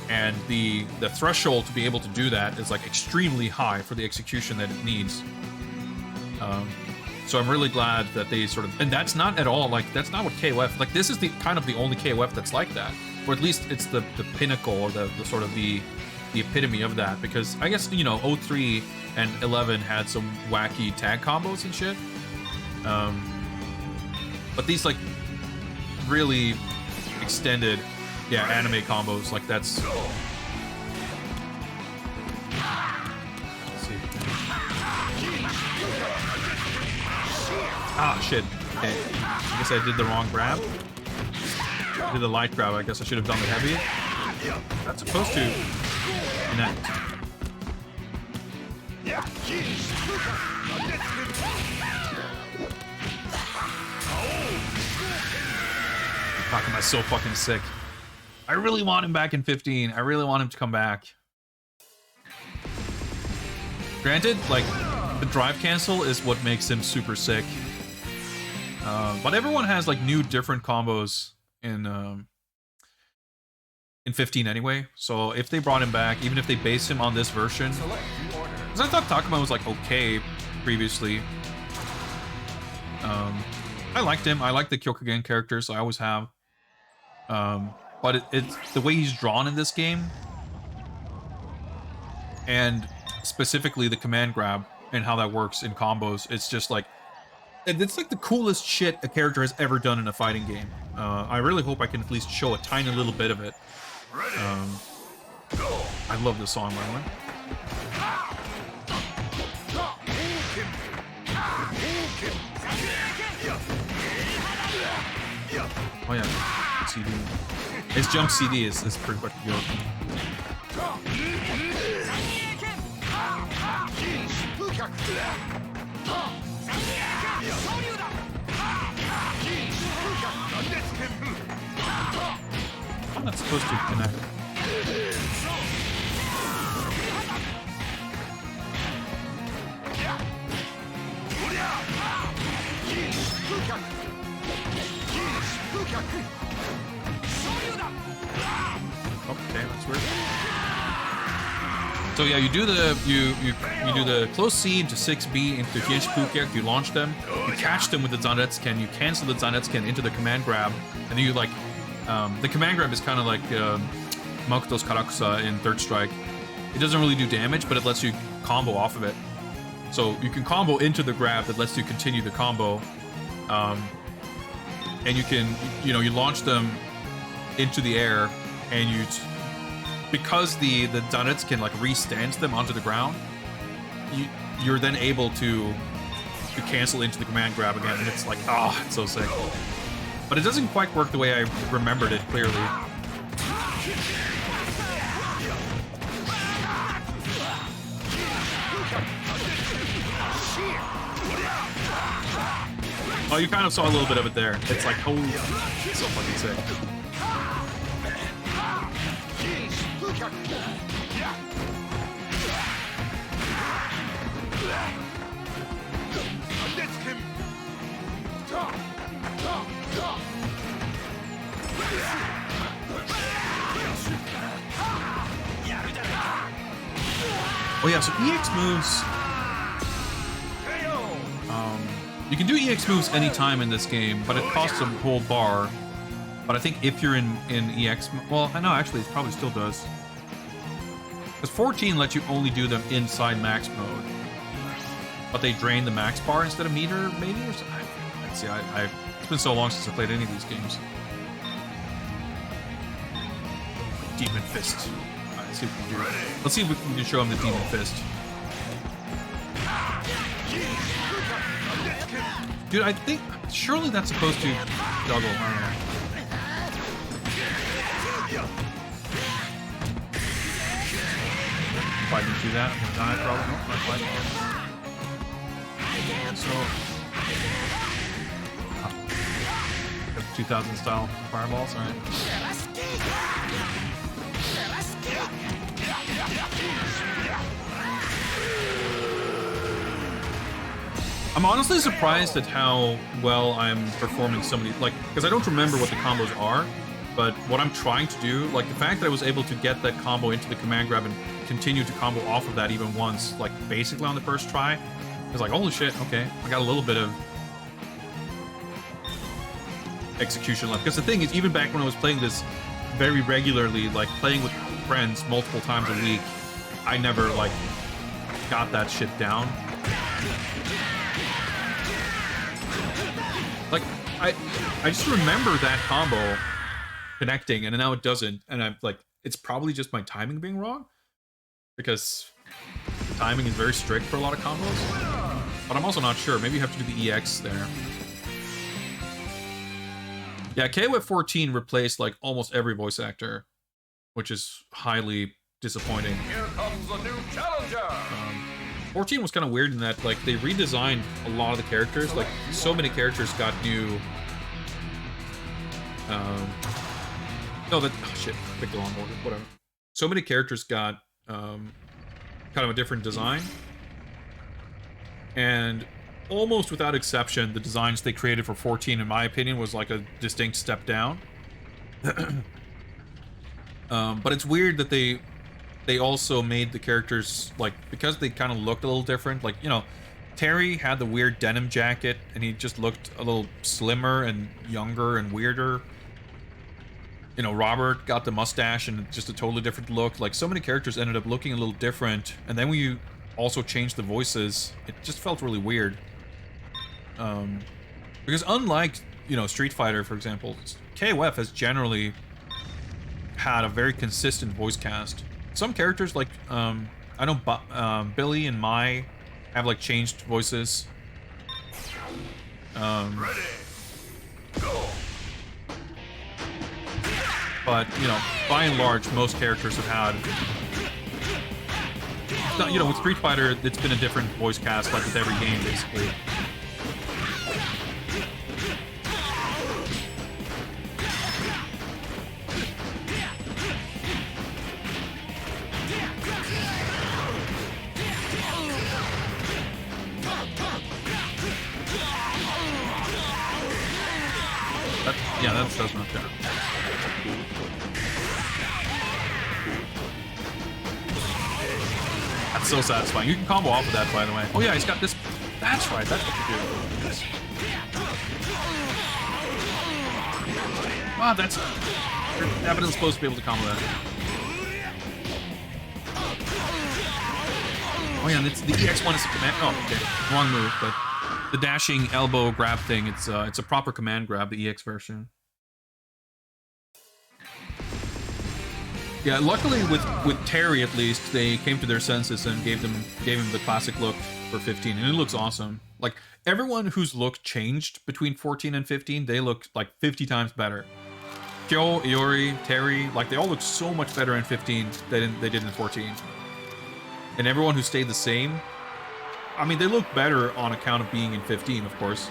And the threshold to be able to do that is like extremely high for the execution that it needs. So I'm really glad that they sort of, and that's not at all like, that's not what KOF, like, this is the kind of the only KOF that's like that, or at least it's the pinnacle, or the sort of the epitome of that, because I guess, you know, 03 and 11 had some wacky tag combos and shit. But these like really extended, yeah, anime combos, like that's. Let's see. Ah, shit. Okay. I guess I did the wrong grab. I did the light grab. I guess I should have done the heavy. That's supposed to connect. Fuck, am I so fucking sick? I really want him back in 15. I really want him to come back. Granted, like, the drive cancel is what makes him super sick. But everyone has like new different combos in 15 anyway. So if they brought him back, even if they base him on this version, because I thought Takuma was like okay previously. I liked him. I like the Kyokugen characters. I always have. But it's the way he's drawn in this game, and specifically the command grab and how that works in combos. It's just like, it's like the coolest shit a character has ever done in a fighting game. I really hope I can at least show a tiny little bit of it. I love this song, by the way. Oh yeah, CD. His jump CD is pretty fucking good. I'm not supposed to connect. Okay, that's weird. So yeah, you do the you do the close C into 6B into Hienshipuke, you launch them, you catch them with the Zanetsuken, you cancel the Zanetsuken into the command grab, and then you like the command grab is kind of like Makoto's Karakusa in Third Strike. It doesn't really do damage, but it lets you combo off of it. So you can combo into the grab that lets you continue the combo, and you can, you know, you launch them into the air, and you, because the Zanetsuken like re-stands them onto the ground, you're then able to cancel into the command grab again, and it's like, oh, it's so sick. But it doesn't quite work the way I remembered it clearly. Oh, you kind of saw a little bit of it there. It's like, holy, it's so fucking sick. Oh yeah, so EX moves. You can do EX moves anytime in this game, but it costs a whole bar. But I think if you're in EX, well, I know actually it probably still does. Because 14 lets you only do them inside max mode, but they drain the max bar instead of meter, maybe, or something. Let's see, it's been so long since I played any of these games. Demon Fist. Alright, let's see if we can do it. Let's see if we can show him the Demon Fist. Dude, I think surely that's supposed to double. I don't know. If I didn't do that, I'm gonna die probably. Nope, not quite. So, 2000 style fireballs. All right. I'm honestly surprised at how well I'm performing some of these, like, because I don't remember what the combos are, but what I'm trying to do, like the fact that I was able to get that combo into the command grab and continue to combo off of that even once, like basically on the first try, is like, holy shit, okay, I got a little bit of execution left. Because the thing is, even back when I was playing this very regularly, like playing with friends multiple times a week, I never like got that shit down. Like I just remember that combo connecting, and now it doesn't, and I'm like, it's probably just my timing being wrong, because the timing is very strict for a lot of combos. But I'm also not sure. Maybe you have to do the EX there. Yeah, KOF 14 replaced like almost every voice actor, which is highly disappointing.
Here comes a new challenger.
14 was kind of weird in that like they redesigned a lot of the characters. Like so many characters got new. No, that oh shit, picked the wrong order. Whatever. So many characters got kind of a different design, and almost without exception, the designs they created for 14, in my opinion, was like a distinct step down. But it's weird that they also made the characters, like, because they kind of looked a little different. Like, you know, Terry had the weird denim jacket, and he just looked a little slimmer and younger and weirder. You know, Robert got the mustache and just a totally different look. Like, so many characters ended up looking a little different, and then when you also changed the voices, it just felt really weird. Because unlike, you know, Street Fighter, for example, KOF has generally had a very consistent voice cast. Some characters, like, I know Billy and Mai have, like, changed voices.
Ready. Go.
But, you know, by and large, most characters have had... You know, with Street Fighter, it's been a different voice cast, like with every game, basically. Yeah, that's not fair. That's so satisfying. You can combo off of that, by the way. Oh yeah, he's got this. That's right. That's what you do. Wow, that's. You're evidently supposed to be able to combo that. Oh yeah, and it's the EX1 is a command. Oh, okay, wrong move, but the dashing elbow grab thing. It's a proper command grab, the EX version. Yeah, luckily with Terry at least, they came to their senses and gave him the classic look for 15, and it looks awesome. Like everyone whose look changed between 14 and 15, they look like 50 times better. Kyo, Iori, Terry, like they all look so much better in 15 than they did in 14. And everyone who stayed the same, I mean, they look better on account of being in 15, of course.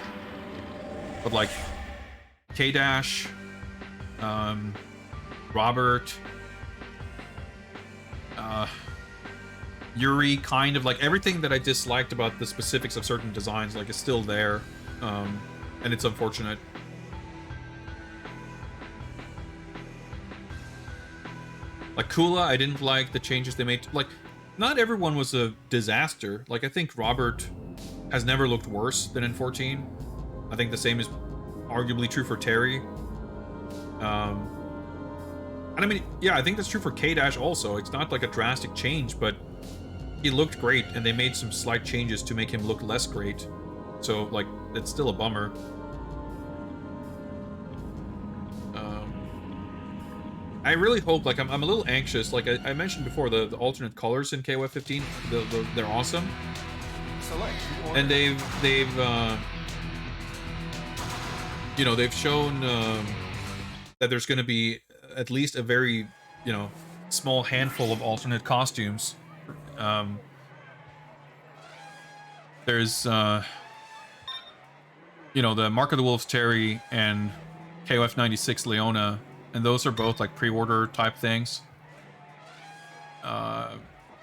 But like K-Dash, Robert, Yuri, kind of like everything that I disliked about the specifics of certain designs, like, is still there, and it's unfortunate. Like Kula, I didn't like the changes they made. Like, not everyone was a disaster. Like, I think Robert has never looked worse than in 14. I think the same is arguably true for Terry. And I mean, yeah, I think that's true for K-Dash also. It's not like a drastic change, but he looked great, and they made some slight changes to make him look less great. So, like, it's still a bummer. I really hope, like, I'm a little anxious. Like I mentioned before, the alternate colors in KOF 15, they're awesome. And they've you know, they've shown that there's going to be at least a very, you know, small handful of alternate costumes. There's, you know, the Mark of the Wolves Terry and KOF 96 Leona, and those are both like pre-order type things.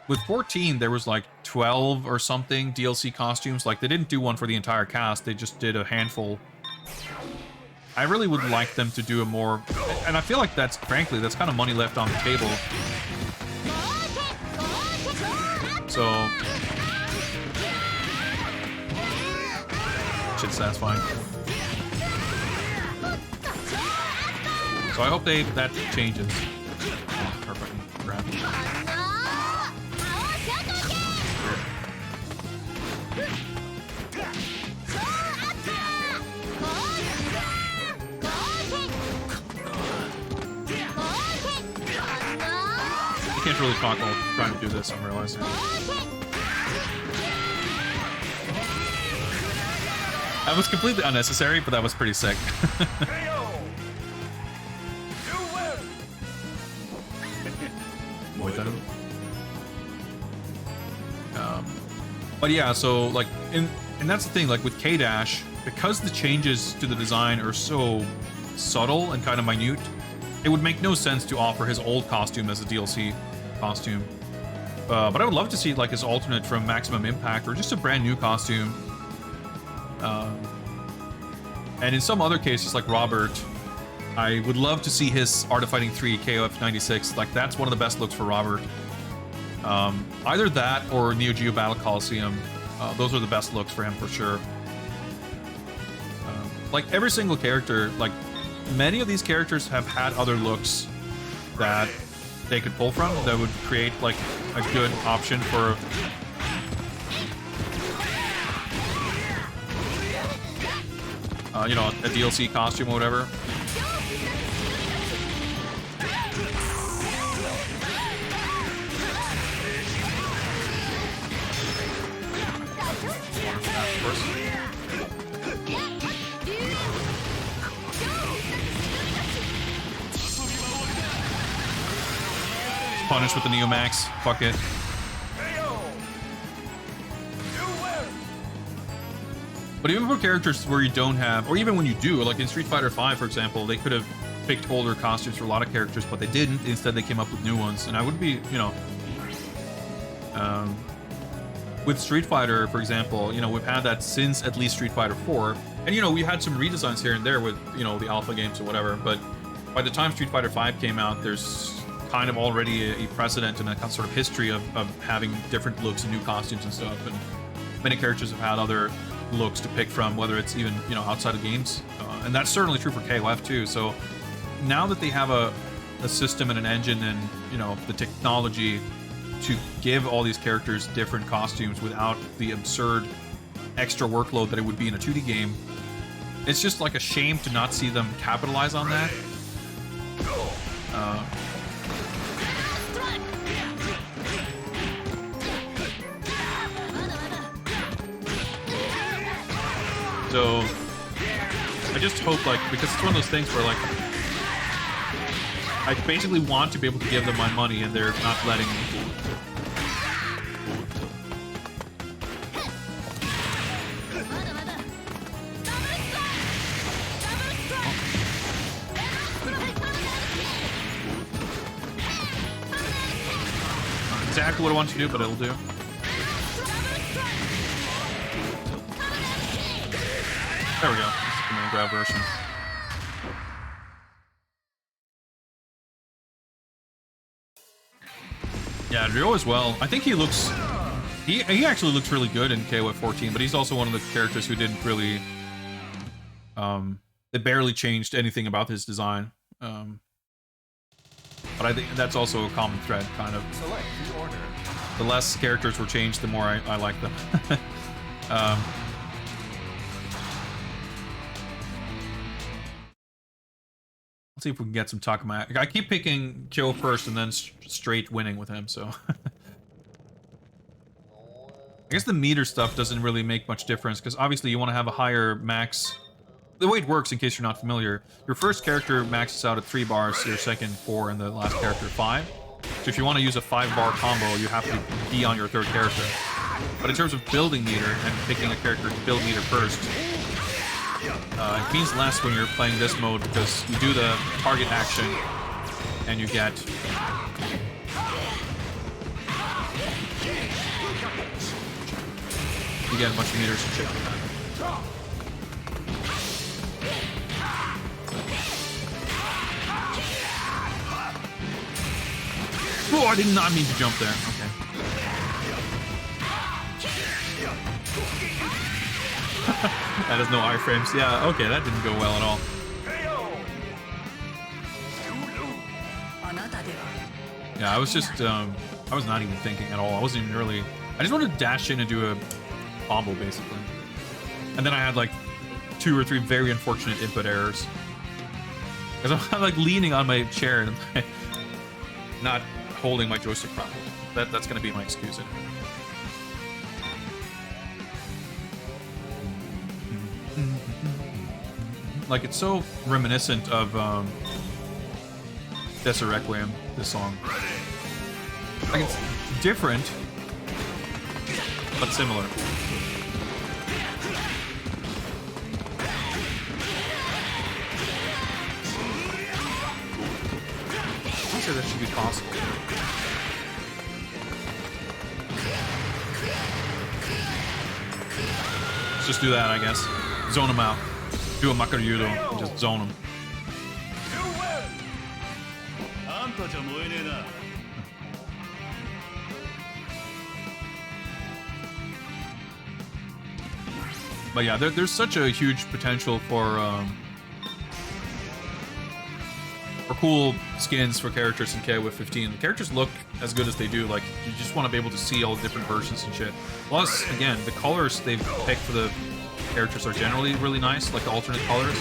With 14, there was like 12 or something DLC costumes. Like, they didn't do one for the entire cast, they just did a handful. I really would like them to do a more... And I feel like that's, frankly, that's kind of money left on the table. So... Shit's satisfying. So I hope that changes. Oh, perfect. Grab. I can't really talk while trying to do this, I'm realizing. That was completely unnecessary, but that was pretty sick. But yeah, so like, and that's the thing, like with K-Dash, because the changes to the design are so subtle and kind of minute, it would make no sense to offer his old costume as a DLC costume. But I would love to see like his alternate from Maximum Impact, or just a brand new costume. And in some other cases, like Robert, I would love to see his Art of Fighting 3 KOF 96. Like, that's one of the best looks for Robert. Either that or Neo Geo Battle Coliseum. Those are the best looks for him for sure. Like every single character, like many of these characters have had other looks that they could pull from that would create like a good option for you know, a DLC costume or whatever. Punish with the Neo Max. Fuck it. But even for characters where you don't have, or even when you do, like in Street Fighter V, for example, they could have picked older costumes for a lot of characters, but they didn't. Instead, they came up with new ones. And I would be, you know, with Street Fighter, for example, you know, we've had that since at least Street Fighter 4. And, you know, we had some redesigns here and there with, you know, the alpha games or whatever. But by the time Street Fighter V came out, there's kind of already a precedent and a sort of history of having different looks and new costumes and stuff. And many characters have had other looks to pick from, whether it's even, you know, outside of games. And that's certainly true for KOF too. So now that they have a system and an engine and, you know, the technology to give all these characters different costumes without the absurd extra workload that it would be in a 2D game, it's just like a shame to not see them capitalize on that. So I just hope, like, because it's one of those things where, like, I basically want to be able to give them my money and they're not letting me. Not exactly what I want to do, but it'll do. There we go. This is the main grab version. Yeah, Ryo as well. I think he looks... He actually looks really good in KOF 14, but he's also one of the characters who didn't really... They barely changed anything about his design. But I think that's also a common thread, kind of.
Select the order.
The less characters were changed, the more I like them. Let's see if we can get some Takuma. I keep picking Kyo first and then straight winning with him, so... I guess the meter stuff doesn't really make much difference, because obviously you want to have a higher max the way it works, in case you're not familiar, your first character maxes out at 3 bars, your second 4, and the last character 5. So if you want to use a 5-bar combo, you have to be on your third character. But in terms of building meter and picking a character to build meter first, it means less when you're playing this mode because you do the target action and you get a bunch of meters and shit like that. Oh, I did not mean to jump there. Okay. That has no iframes. Yeah, okay, that didn't go well at all. Yeah, I was just, I was not even thinking at all. I wasn't even really, I just wanted to dash in and do a combo, basically. And then I had, like, 2 or 3 very unfortunate input errors. Because I'm, like, leaning on my chair and I'm not holding my joystick properly. That's going to be my excuse. Like, it's so reminiscent of Desert Requiem, this song. Like, it's different, but similar. I'll say that should be possible. Let's just do that, I guess. Zone them out. Do a Makaryudo and just zone them. But yeah, there's such a huge potential for cool skins for characters in KOF 15. The characters look as good as they do. Like, you just want to be able to see all the different versions and shit. Plus, again, the colors they've picked for the characters are generally really nice, like the alternate colors.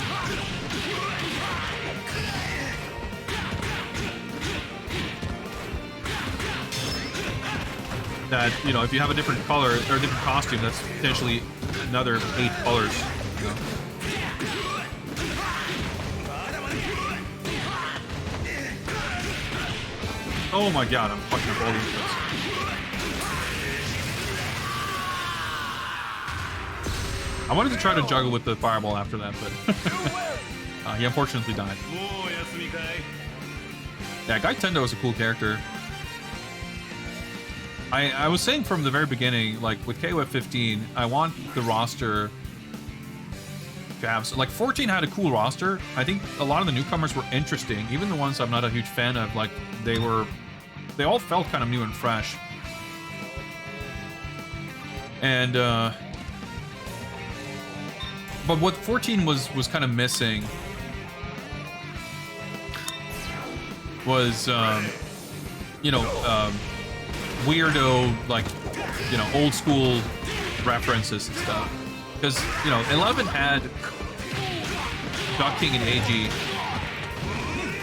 That, you know, if you have a different color or a different costume, that's potentially another 8 colors. You know? Oh my god, I'm fucking up all these things. I wanted to try to juggle with the fireball after that, but he unfortunately died. Yeah, Guy Tendo is a cool character. I was saying from the very beginning, like with KOF 15, I want the roster to have, like 14 had a cool roster. I think a lot of the newcomers were interesting, even the ones I'm not a huge fan of. Like they all felt kind of new and fresh. And but what 14 was kind of missing was weirdo, like, you know, old school references and stuff. Because, you know, 11 had Duck King and AG,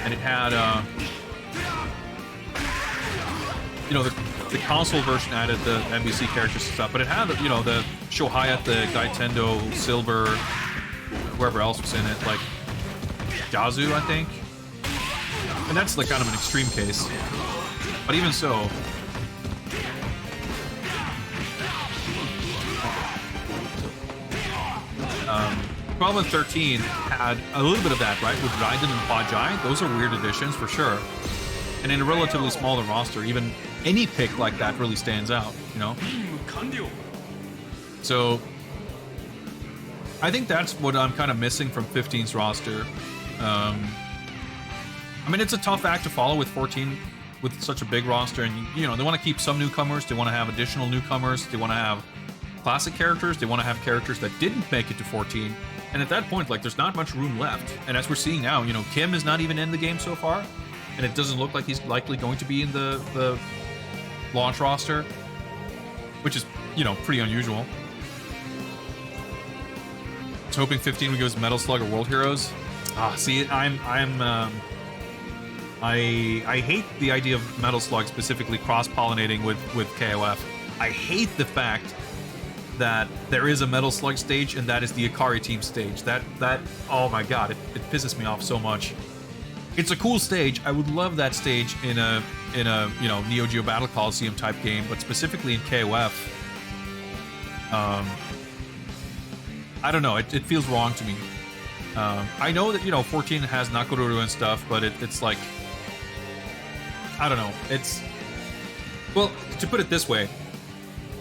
and it had, you know, the console version added the NBC characters and stuff, but it had, you know, the Shohayat, the Gaitendo, Silver, whoever else was in it, like Jazu, I think. And that's like kind of an extreme case. But even so, 12 and 13 had a little bit of that, right? With Raiden and Bajai, those are weird additions for sure. And in a relatively smaller roster, even any pick like that really stands out, you know? So I think that's what I'm kind of missing from 15's roster. I mean, it's a tough act to follow with 14 with such a big roster, and you know, they want to keep some newcomers, they want to have additional newcomers, they want to have classic characters, they want to have characters that didn't make it to 14. And at that point, like, there's not much room left. And as we're seeing now, you know, Kim is not even in the game so far, and it doesn't look like he's likely going to be in the launch roster, which is, you know, pretty unusual. I was hoping 15 would go as Metal Slug or World Heroes. See, I hate the idea of Metal Slug specifically cross-pollinating with KOF. I hate the fact that there is a Metal Slug stage, and that is the Ikari team stage. That oh my god, it pisses me off so much. It's a cool stage. I would love that stage in a Neo Geo Battle Coliseum type game, but specifically in KOF, I don't know. It feels wrong to me. I know that 14 has Nakoruru and stuff, but it's like, I don't know. Well, to put it this way,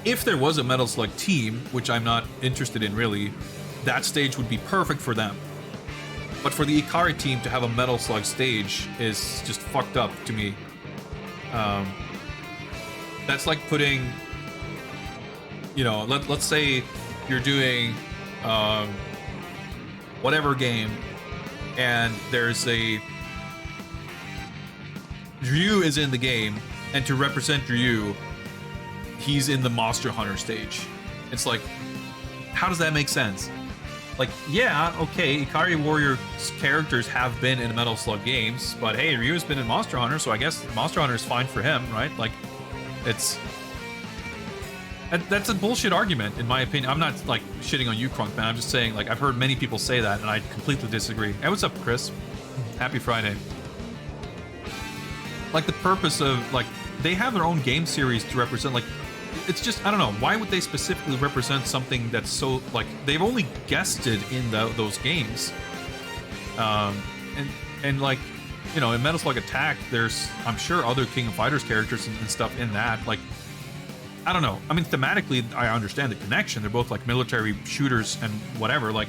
if there was a Metal Slug team, which I'm not interested in really, that stage would be perfect for them. But for the Ikari team to have a Metal Slug stage is just fucked up to me. That's like putting, let's say you're doing whatever game, and there's Ryu is in the game, and to represent Ryu, he's in the Monster Hunter stage. It's like, how does that make sense? Like, yeah, okay, Ikari Warrior characters have been in Metal Slug games, but hey, Ryu's been in Monster Hunter, so I guess Monster Hunter is fine for him, right? Like, that's a bullshit argument, in my opinion. I'm not, like, shitting on you, Crunk, man. I'm just saying, like, I've heard many people say that, and I completely disagree. Hey, what's up, Chris? Happy Friday. Like, the purpose of, like, they have their own game series to represent, like, it's just, I don't know, why would they specifically represent something that's so, like, they've only guested in those games. And like, in Metal Slug Attack, there's, I'm sure, other King of Fighters characters and stuff in that. Like, I don't know. I mean, thematically, I understand the connection. They're both, like, military shooters and whatever. Like,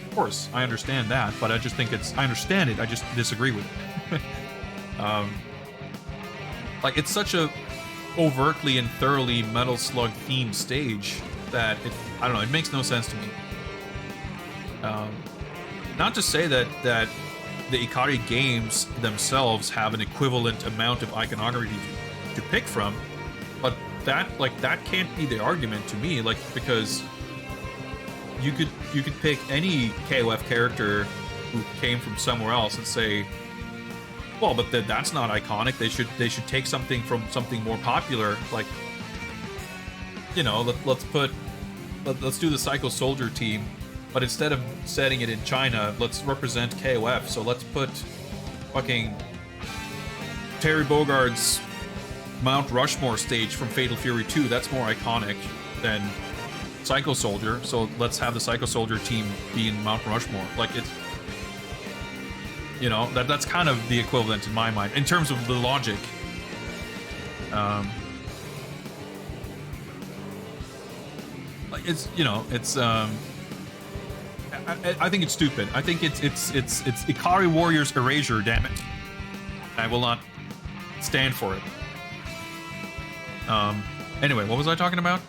of course, I understand that, but I just think I understand it, I just disagree with it. Like, it's such a overtly and thoroughly Metal Slug themed stage that I don't know, it makes no sense to me. Not to say that the Ikari games themselves have an equivalent amount of iconography to pick from, but that can't be the argument to me, like, because you could pick any KOF character who came from somewhere else and say, well, but that's not iconic. They should take something from something more popular. Like, let's do the Psycho Soldier team, but instead of setting it in China, let's represent KOF. So let's put fucking Terry Bogard's Mount Rushmore stage from Fatal Fury 2. That's more iconic than Psycho Soldier. So let's have the Psycho Soldier team be in Mount Rushmore. Like, it's, that's kind of the equivalent in my mind in terms of the logic. It's I think it's stupid. I think it's Ikari Warriors erasure. Damn it! I will not stand for it. Anyway, what was I talking about?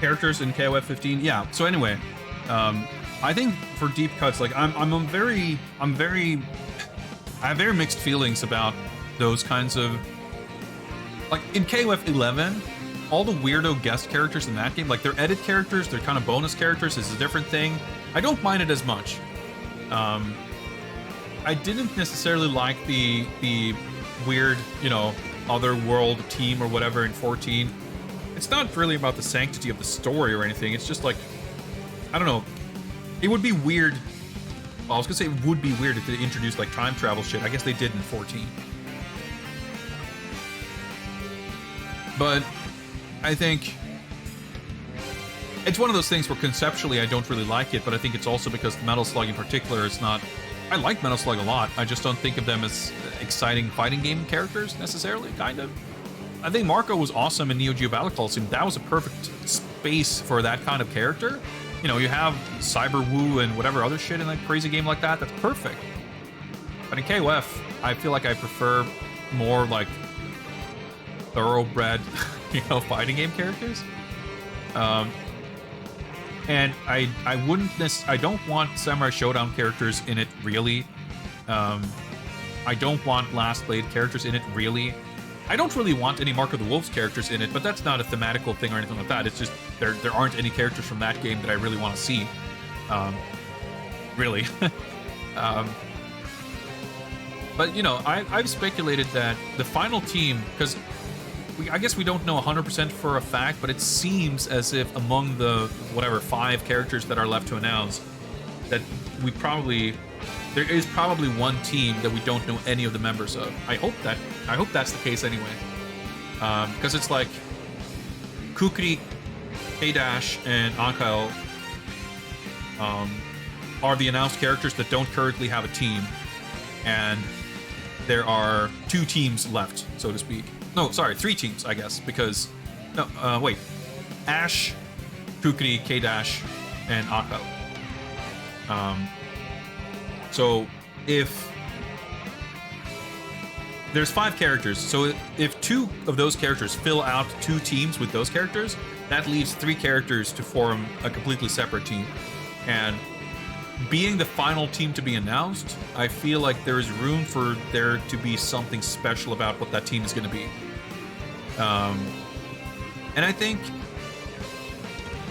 Characters in KOF 15. Yeah. So anyway, I think for deep cuts, like I have very mixed feelings about those kinds of, like, in KOF 11, all the weirdo guest characters in that game, like, they're edit characters, they're kind of bonus characters, it's a different thing. I don't mind it as much. I didn't necessarily like the weird, other world team or whatever in 14. It's not really about the sanctity of the story or anything. It's just like, I don't know. It would be weird. Well, I was gonna say it would be weird if they introduced, like, time travel shit. I guess they did in 14. But I think it's one of those things where conceptually I don't really like it, but I think it's also because Metal Slug in particular is not... I like Metal Slug a lot. I just don't think of them as exciting fighting game characters necessarily, kind of. I think Marco was awesome in Neo Geo Battle Coliseum. That was a perfect space for that kind of character. You have Cyber Woo and whatever other shit in a crazy game like that. That's perfect. But in KOF, I feel like I prefer more, like, thoroughbred, fighting game characters. And I don't want Samurai Showdown characters in it, really. I don't want Last Blade characters in it, really. I don't really want any Mark of the Wolves characters in it, but that's not a thematical thing or anything like that. It's just there aren't any characters from that game that I really want to see. Really. But, I've speculated that the final team, because I guess we don't know 100% for a fact, but it seems as if among the whatever 5 characters that are left to announce, that there is probably one team that we don't know any of the members of. I hope that's the case anyway, because it's like Kukri, K-Dash, and Ankael are the announced characters that don't currently have a team, and there are 2 teams left, so to speak. No, sorry, 3 teams, I guess, because wait, Ash, Kukri, K-Dash, and Ankael. So if there's 5 characters, so if 2 of those characters fill out 2 teams with those characters, that leaves 3 characters to form a completely separate team. And being the final team to be announced, I feel like there is room for there to be something special about what that team is going to be. And I think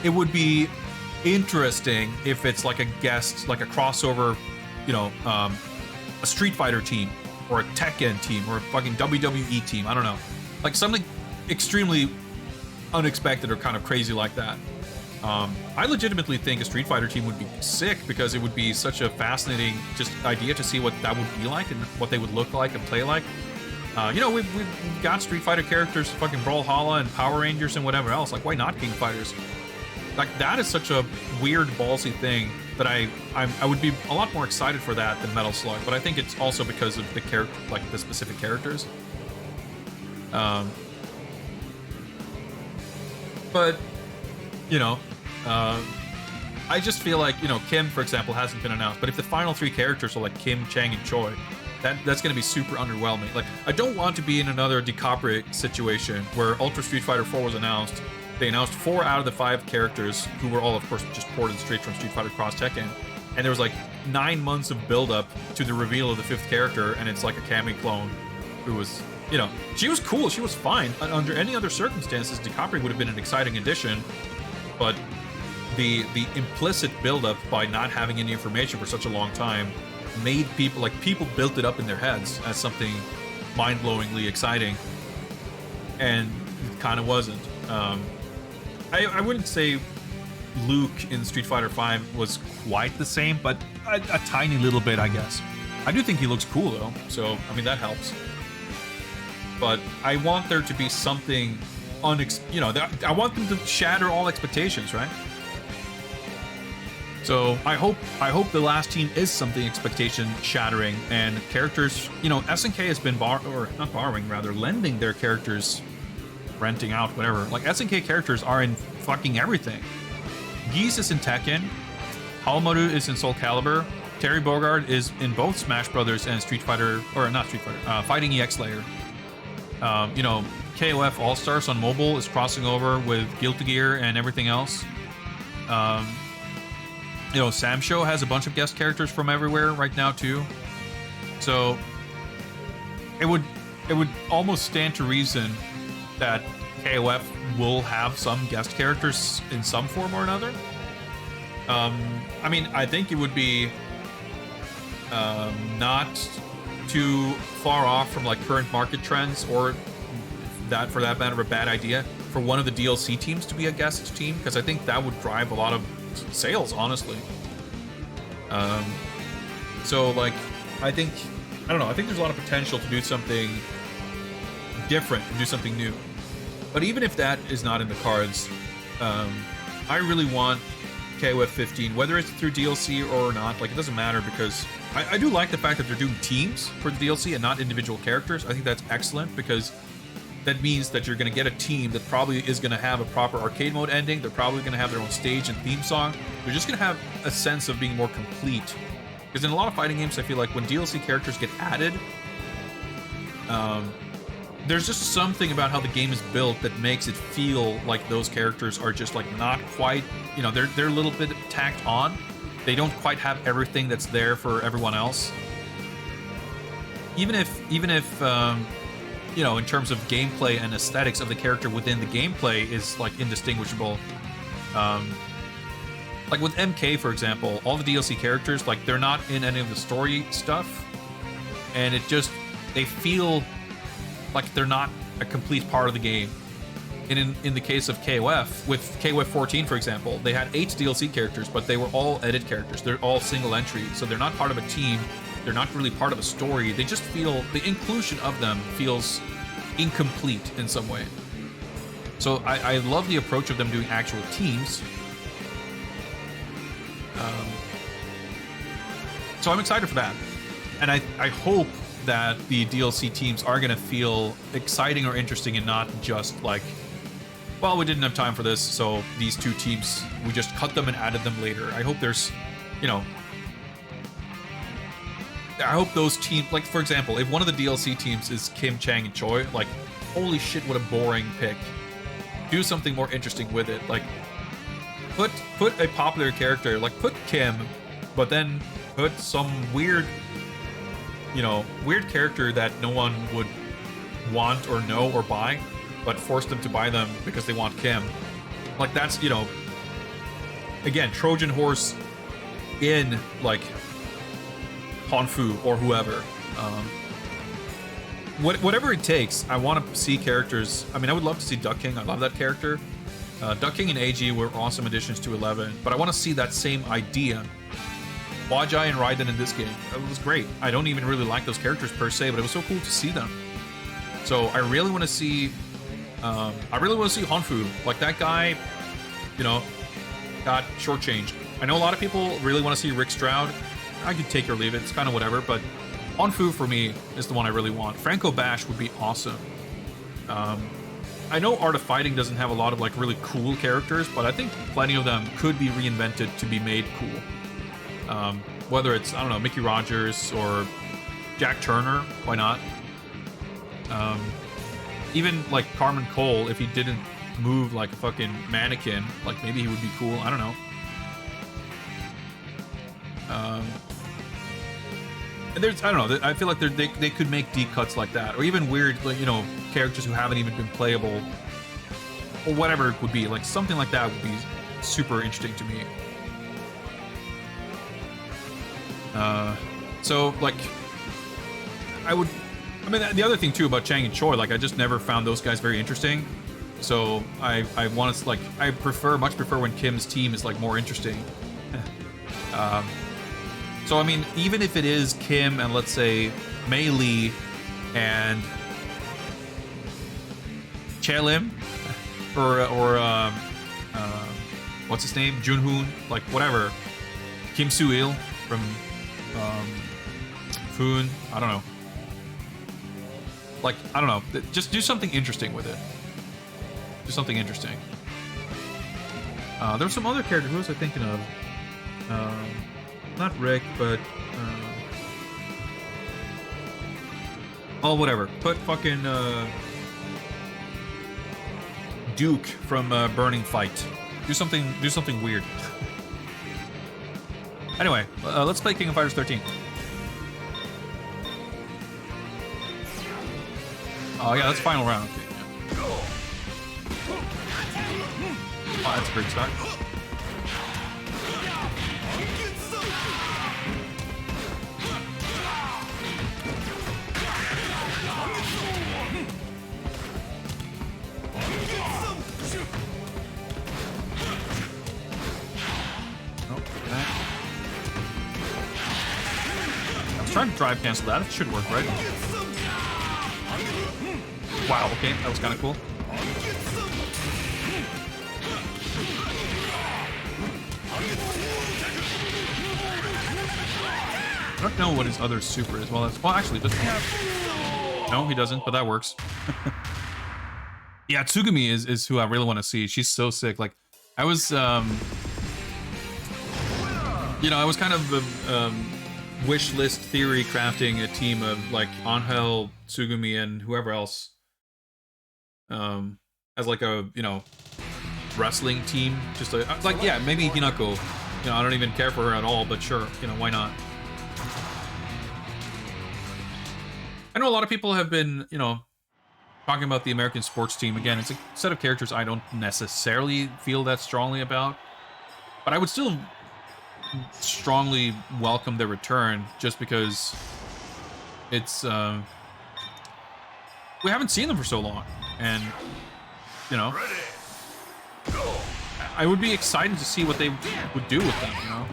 it would be interesting if it's like a guest, like a crossover, you know, a Street Fighter team or a Tekken team or a fucking WWE team. I don't know, like something extremely unexpected or kind of crazy like that. I legitimately think a Street Fighter team would be sick, because it would be such a fascinating just idea to see what that would be like and what they would look like and play like. You know, we've got Street Fighter characters, fucking Brawlhalla and Power Rangers and whatever else. Like, why not King Fighters? Like, that is such a weird, ballsy thing that I would be a lot more excited for that than Metal Slug. But I think it's also because of the character, like the specific characters. But you know, I just feel like, you know, Kim, for example, hasn't been announced. But if the final 3 characters are like Kim, Chang, and Choi, that's going to be super underwhelming. Like, I don't want to be in another DiCaprio situation where Ultra Street Fighter 4 was announced. They announced 4 out of the 5 characters, who were all, of course, just ported straight from Street Fighter Cross Tekken. And there was like 9 months of build-up to the reveal of the 5th character, and it's like a Kamen clone who was, you know, she was cool, she was fine. Under any other circumstances, DiCaprio would have been an exciting addition, but the implicit build-up by not having any information for such a long time made people built it up in their heads as something mind-blowingly exciting, and it kind of wasn't. I wouldn't say Luke in Street Fighter V was quite the same, but a tiny little bit, I guess. I do think he looks cool though, so I mean that helps. But I want there to be something you know, I want them to shatter all expectations, right? So I hope the last team is something expectation shattering, and characters, you know, SNK has been lending their characters, renting out, whatever. Like, SNK characters are in fucking everything. Geese is in Tekken, Halomaru is in Soul Calibur, Terry Bogard is in both Smash Brothers and Street Fighter, or not Street Fighter, Fighting EX Layer. You know, KOF All Stars on mobile is crossing over with Guilty Gear and everything else. You know, Sam Show has a bunch of guest characters from everywhere right now too. So it would almost stand to reason that KOF will have some guest characters in some form or another. I mean, I think it would be not too far off from like current market trends, or that for that matter a bad idea for one of the DLC teams to be a guest team, because I think that would drive a lot of sales, honestly. So like, I think there's a lot of potential to do something different, to do something new. But even if that is not in the cards, I really want KOF 15, whether it's through DLC or not. Like, it doesn't matter, because I do like the fact that they're doing teams for the DLC and not individual characters. I think that's excellent, because that means that you're going to get a team that probably is going to have a proper arcade mode ending. They're probably going to have their own stage and theme song. They're just going to have a sense of being more complete. Because in a lot of fighting games, I feel like when DLC characters get added, there's just something about how the game is built that makes it feel like those characters are just like not quite, you know, they're a little bit tacked on. They don't quite have everything that's there for everyone else. Even if you know, in terms of gameplay and aesthetics of the character within the gameplay is like indistinguishable. Like with MK, for example, all the DLC characters, like, they're not in any of the story stuff, and they feel like they're not a complete part of the game. And in the case of KOF, with KOF 14, for example, they had 8 DLC characters, but they were all edit characters. They're all single entry, so they're not part of a team. They're not really part of a story. They just feel, the inclusion of them feels incomplete in some way. So I love the approach of them doing actual teams. So I'm excited for that. And I hope that the DLC teams are going to feel exciting or interesting and not just like, well, we didn't have time for this, so these 2 teams, we just cut them and added them later. I hope there's, you know, I hope those teams, like, for example, if one of the DLC teams is Kim, Chang, and Choi, like, holy shit, what a boring pick. Do something more interesting with it. Like, put a popular character, like, put Kim, but then put some weird, you know, weird character that no one would want or know or buy, but force them to buy them because they want Kim. Like, that's, you know, again, Trojan horse in, like, Hanfu or whoever. Whatever it takes, I want to see characters. I mean, I would love to see Duck King. I love that character. Duck King and AG were awesome additions to 11, but I want to see that same idea. Wajai and Raiden in this game, it was great. I don't even really like those characters per se, but it was so cool to see them. So I really want to see, Hanfu. Like, that guy, you know, got shortchanged. I know a lot of people really want to see Rick Stroud. I could take or leave it. It's kind of whatever, but Hanfu for me is the one I really want. Franco Bash would be awesome. I know Art of Fighting doesn't have a lot of like really cool characters, but I think plenty of them could be reinvented to be made cool. Whether it's, I don't know, Mickey Rogers or Jack Turner, why not? Even like Carmen Cole, if he didn't move like a fucking mannequin, like maybe he would be cool. I don't know. And there's, I don't know, I feel like they could make deep cuts like that, or even weird, like, you know, characters who haven't even been playable, or whatever it would be. Like, something like that would be super interesting to me. So, like, I mean, the other thing too about Chang and Choi, like, I just never found those guys very interesting. So I want to, like, I much prefer when Kim's team is like more interesting. So I mean, even if it is Kim and let's say Mei Lee and Che Lim or what's his name, Junhoon, like whatever, Kim Soo Il from Foon, I don't know. Like, I don't know, just do something interesting with it. Do something interesting. There's some other character. Who was I thinking of? Not Rick, but oh, whatever. Put fucking Duke from Burning Fight. Do something weird. Anyway, let's play King of Fighters 13. Oh yeah, that's final round. Okay, yeah. Oh, that's a great start. Trying to drive cancel that. It should work, right? Wow, okay, that was kind of cool. I don't know what his other super is. Well, actually, doesn't he have? No, he doesn't, but that works. Yeah, Tsugumi is who I really want to see. She's so sick. Like, I was, you know, I was kind of wish list theory crafting a team of like Angel, Tsugumi, and whoever else, as like a, you know, wrestling team. Just like, yeah, maybe Hinako. You know, I don't even care for her at all, but sure, you know, why not? I know a lot of people have been, you know, talking about the American sports team. Again, it's a set of characters I don't necessarily feel that strongly about, but I would still strongly welcome their return just because it's we haven't seen them for so long, and you know, I would be excited to see what they would do with them. You know.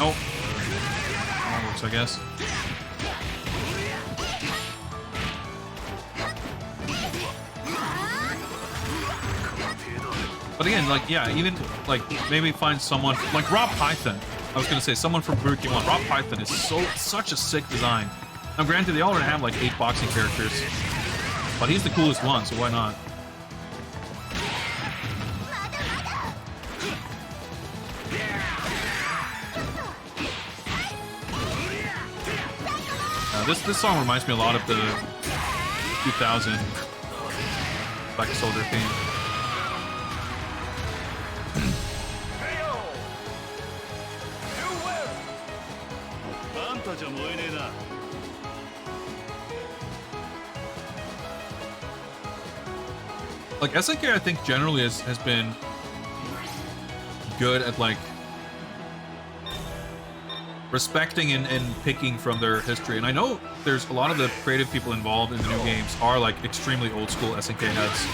Oh, that works, I guess. But again, like, yeah, even like maybe find someone like Rob Python. I was gonna say someone from Ryuki 1. Rob Python is such a sick design. Now, granted, they already have like 8 boxing characters, but he's the coolest one, so why not? This song reminds me a lot of the 2000 Black Soldier theme. Like SNK, I think generally has been good at like respecting and picking from their history. And I know there's a lot of the creative people involved in the new games are like extremely old school SNK heads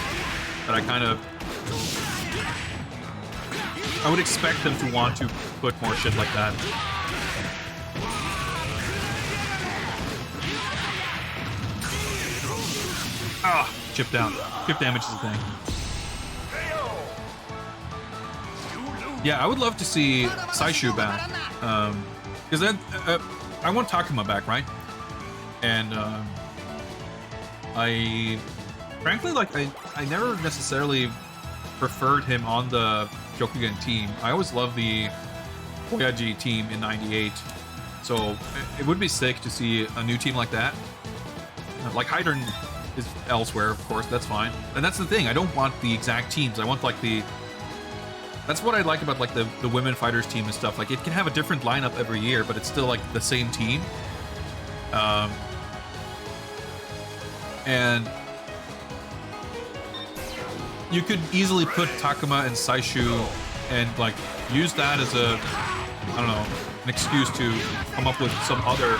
that I would expect them to want to put more shit like that. Ah, chip down. Chip damage is the thing. Yeah, I would love to see Saishu back. Because then I want Takuma back, right? And I frankly like I never necessarily preferred him on the Gyokugen team. I always loved the Oyaji team in '98, so it would be sick to see a new team like that. Like Hydern is elsewhere, of course. That's fine, and that's the thing. I don't want the exact teams. I want like the. That's what I like about like the women fighters team and stuff. Like it can have a different lineup every year, but it's still like the same team. And you could easily put Takuma and Saishu and like use that as a, I don't know, an excuse to come up with some other.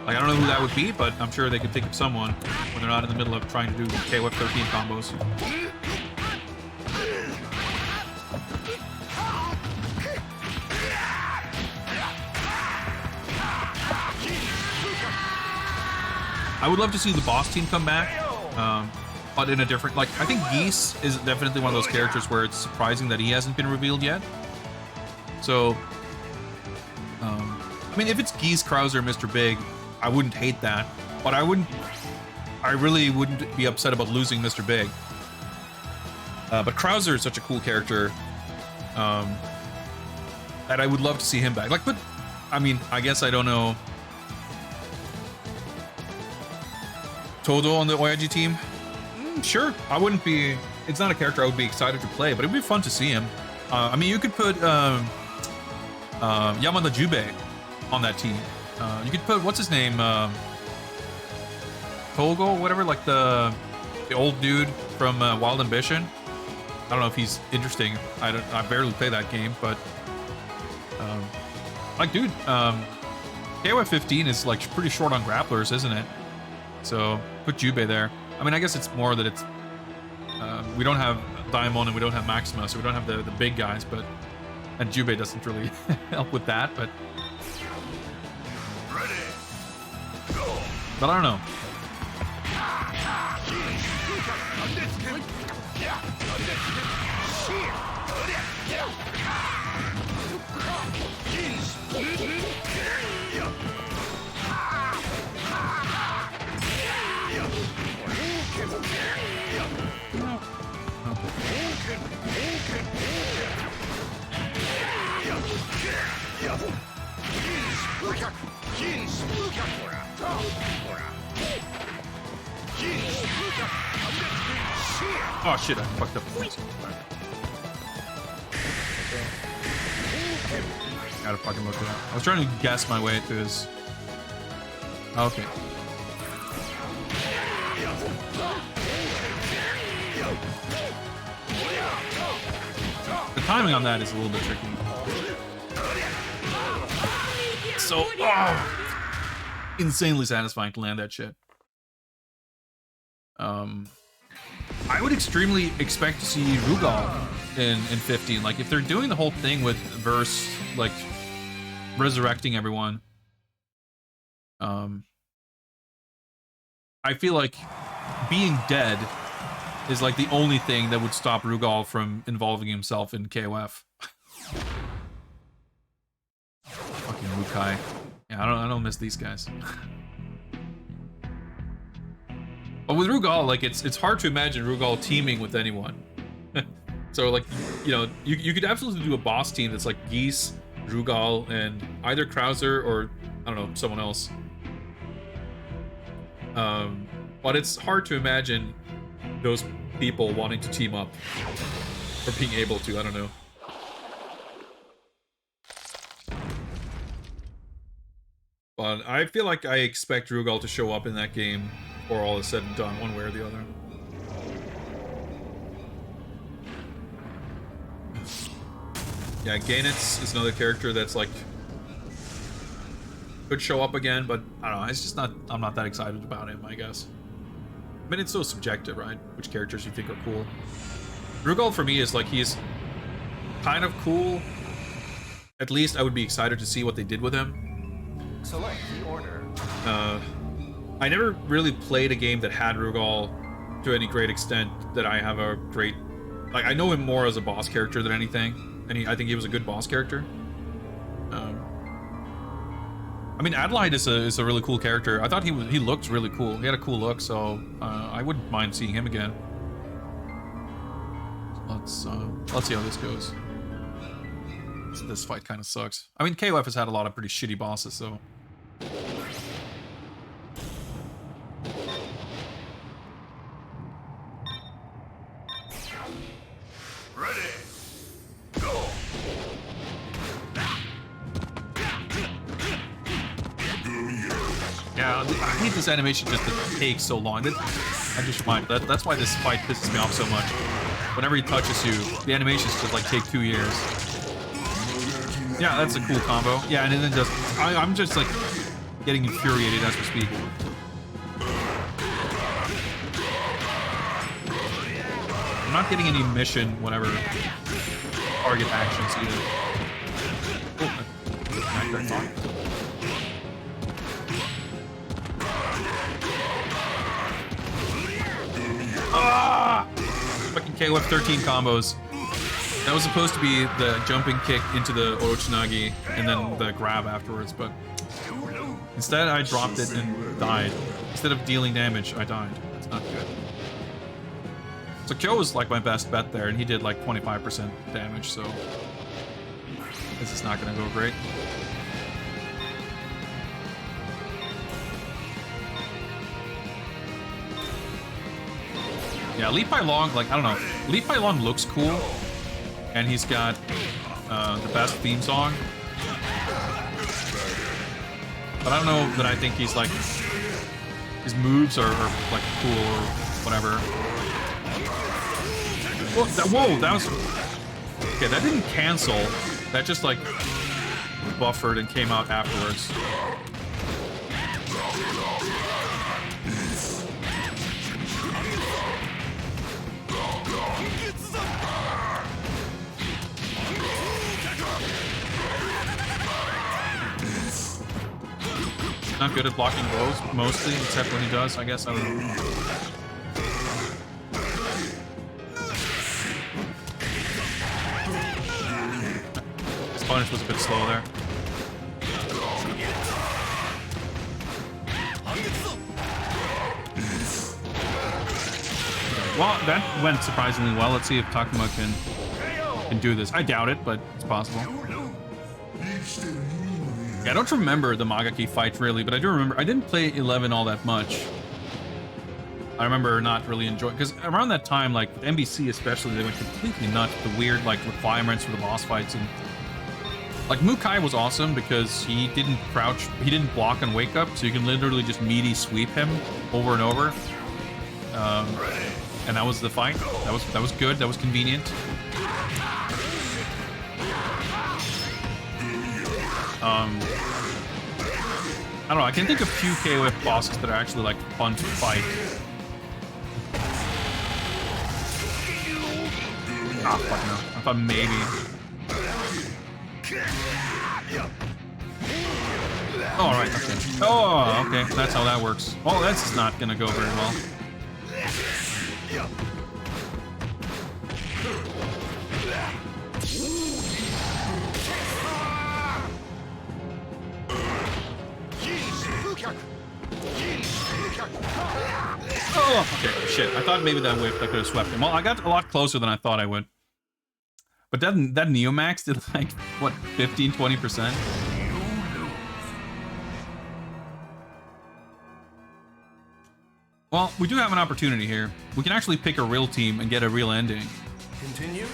Like, I don't know who that would be, but I'm sure they could think of someone when they're not in the middle of trying to do KOF 13 combos. I would love to see the boss team come back, but in a different, like, I think Geese is definitely one of those characters where it's surprising that he hasn't been revealed yet. So, I mean, if it's Geese, Krauser, Mr. Big, I wouldn't hate that, but I really wouldn't be upset about losing Mr. Big. But Krauser is such a cool character that I would love to see him back. Like, but I mean, I guess I don't know. Todo on the Oyaji team? Sure, I wouldn't be. It's not a character I would be excited to play, but it'd be fun to see him. I mean, you could put Yamada Jubei on that team. You could put, what's his name, Togo, whatever, like the old dude from Wild Ambition. I don't know if he's interesting. I barely play that game, but like, dude, KOF 15 is like pretty short on grapplers, isn't it? So put Jubei there. I mean, I guess it's more that it's we don't have Daimon and we don't have Maxima, so we don't have the big guys, but and Jubei doesn't really help with that, but. But I don't know. Oh shit, I fucked up. Gotta fucking look at that. I was trying to guess my way to his... Okay. The timing on that is a little bit tricky. So, insanely satisfying to land that shit. I would extremely expect to see Rugal in 15. Like, if they're doing the whole thing with Verse, like, resurrecting everyone, I feel like being dead is like the only thing that would stop Rugal from involving himself in KOF. Fucking Mukai. Yeah, I don't miss these guys. But with Rugal, like, it's hard to imagine Rugal teaming with anyone. So, like, you know, you could absolutely do a boss team that's like Geese, Rugal, and either Krauser or, I don't know, someone else. But it's hard to imagine those people wanting to team up. Or being able to, I don't know. But I feel like I expect Rugal to show up in that game before all is said and done, one way or the other. Yeah, Gainitz is another character that's like could show up again, but I don't know, it's just not, I'm not that excited about him, I guess. I mean, it's so subjective, right? Which characters you think are cool. Rugal for me is like, he's kind of cool. At least I would be excited to see what they did with him.
Select the order.
I never really played a game that had Rugal to any great extent that I have a great... Like, I know him more as a boss character than anything, and I think he was a good boss character. I mean, Adelaide is a really cool character. I thought he looked really cool. He had a cool look, so I wouldn't mind seeing him again. Let's see how this goes. This fight kind of sucks. I mean, KOF has had a lot of pretty shitty bosses, so... Yeah, I hate this animation just that takes so long. I just remind that's why this fight pisses me off so much. Whenever he touches you, the animations just like take 2 years. Yeah, that's a cool combo. Yeah, and then just I'm just like getting infuriated as we speak. I'm not getting any mission, whatever target actions either. Oh, ah! Fucking KOF 13 combos. That was supposed to be the jumping kick into the Orochinagi and then the grab afterwards, but instead I dropped it and died. Instead of dealing damage, I died. That's not good. So Kyo was like my best bet there, and he did like 25% damage, so this is not gonna go great. Yeah, Li Pai Long, like, I don't know. Li Pai Long looks cool, and he's got the best theme song. But I don't know that I think he's like, his moves are like cool or whatever. Whoa, that was... Okay, that didn't cancel. That just like buffered and came out afterwards. Not good at blocking blows, mostly, except when he does, I guess. I don't know. His punish was a bit slow there. Well, that went surprisingly well. Let's see if Takuma can do this. I doubt it, but it's possible. Yeah, I don't remember the Magaki fight really, but I do remember I didn't play 11 all that much. I remember not really enjoying, because around that time, like with NBC especially, they went completely nuts with the weird like requirements for the boss fights, and like Mukai was awesome because he didn't crouch, he didn't block on wake up, so you can literally just meaty sweep him over and over. And that was the fight. That was good. That was convenient. I don't know. I can think of few KOF bosses that are actually like fun to fight. Ah, fuck no. I thought maybe. Oh, all right. Okay. Oh, okay. That's how that works. Oh, that's not gonna go very well. Oh, okay, shit. I thought maybe that whip I could have swept him. Well, I got a lot closer than I thought I would. But that Neomax did like, what, 15, 20%? Well, we do have an opportunity here. We can actually pick a real team and get a real ending.
Continue.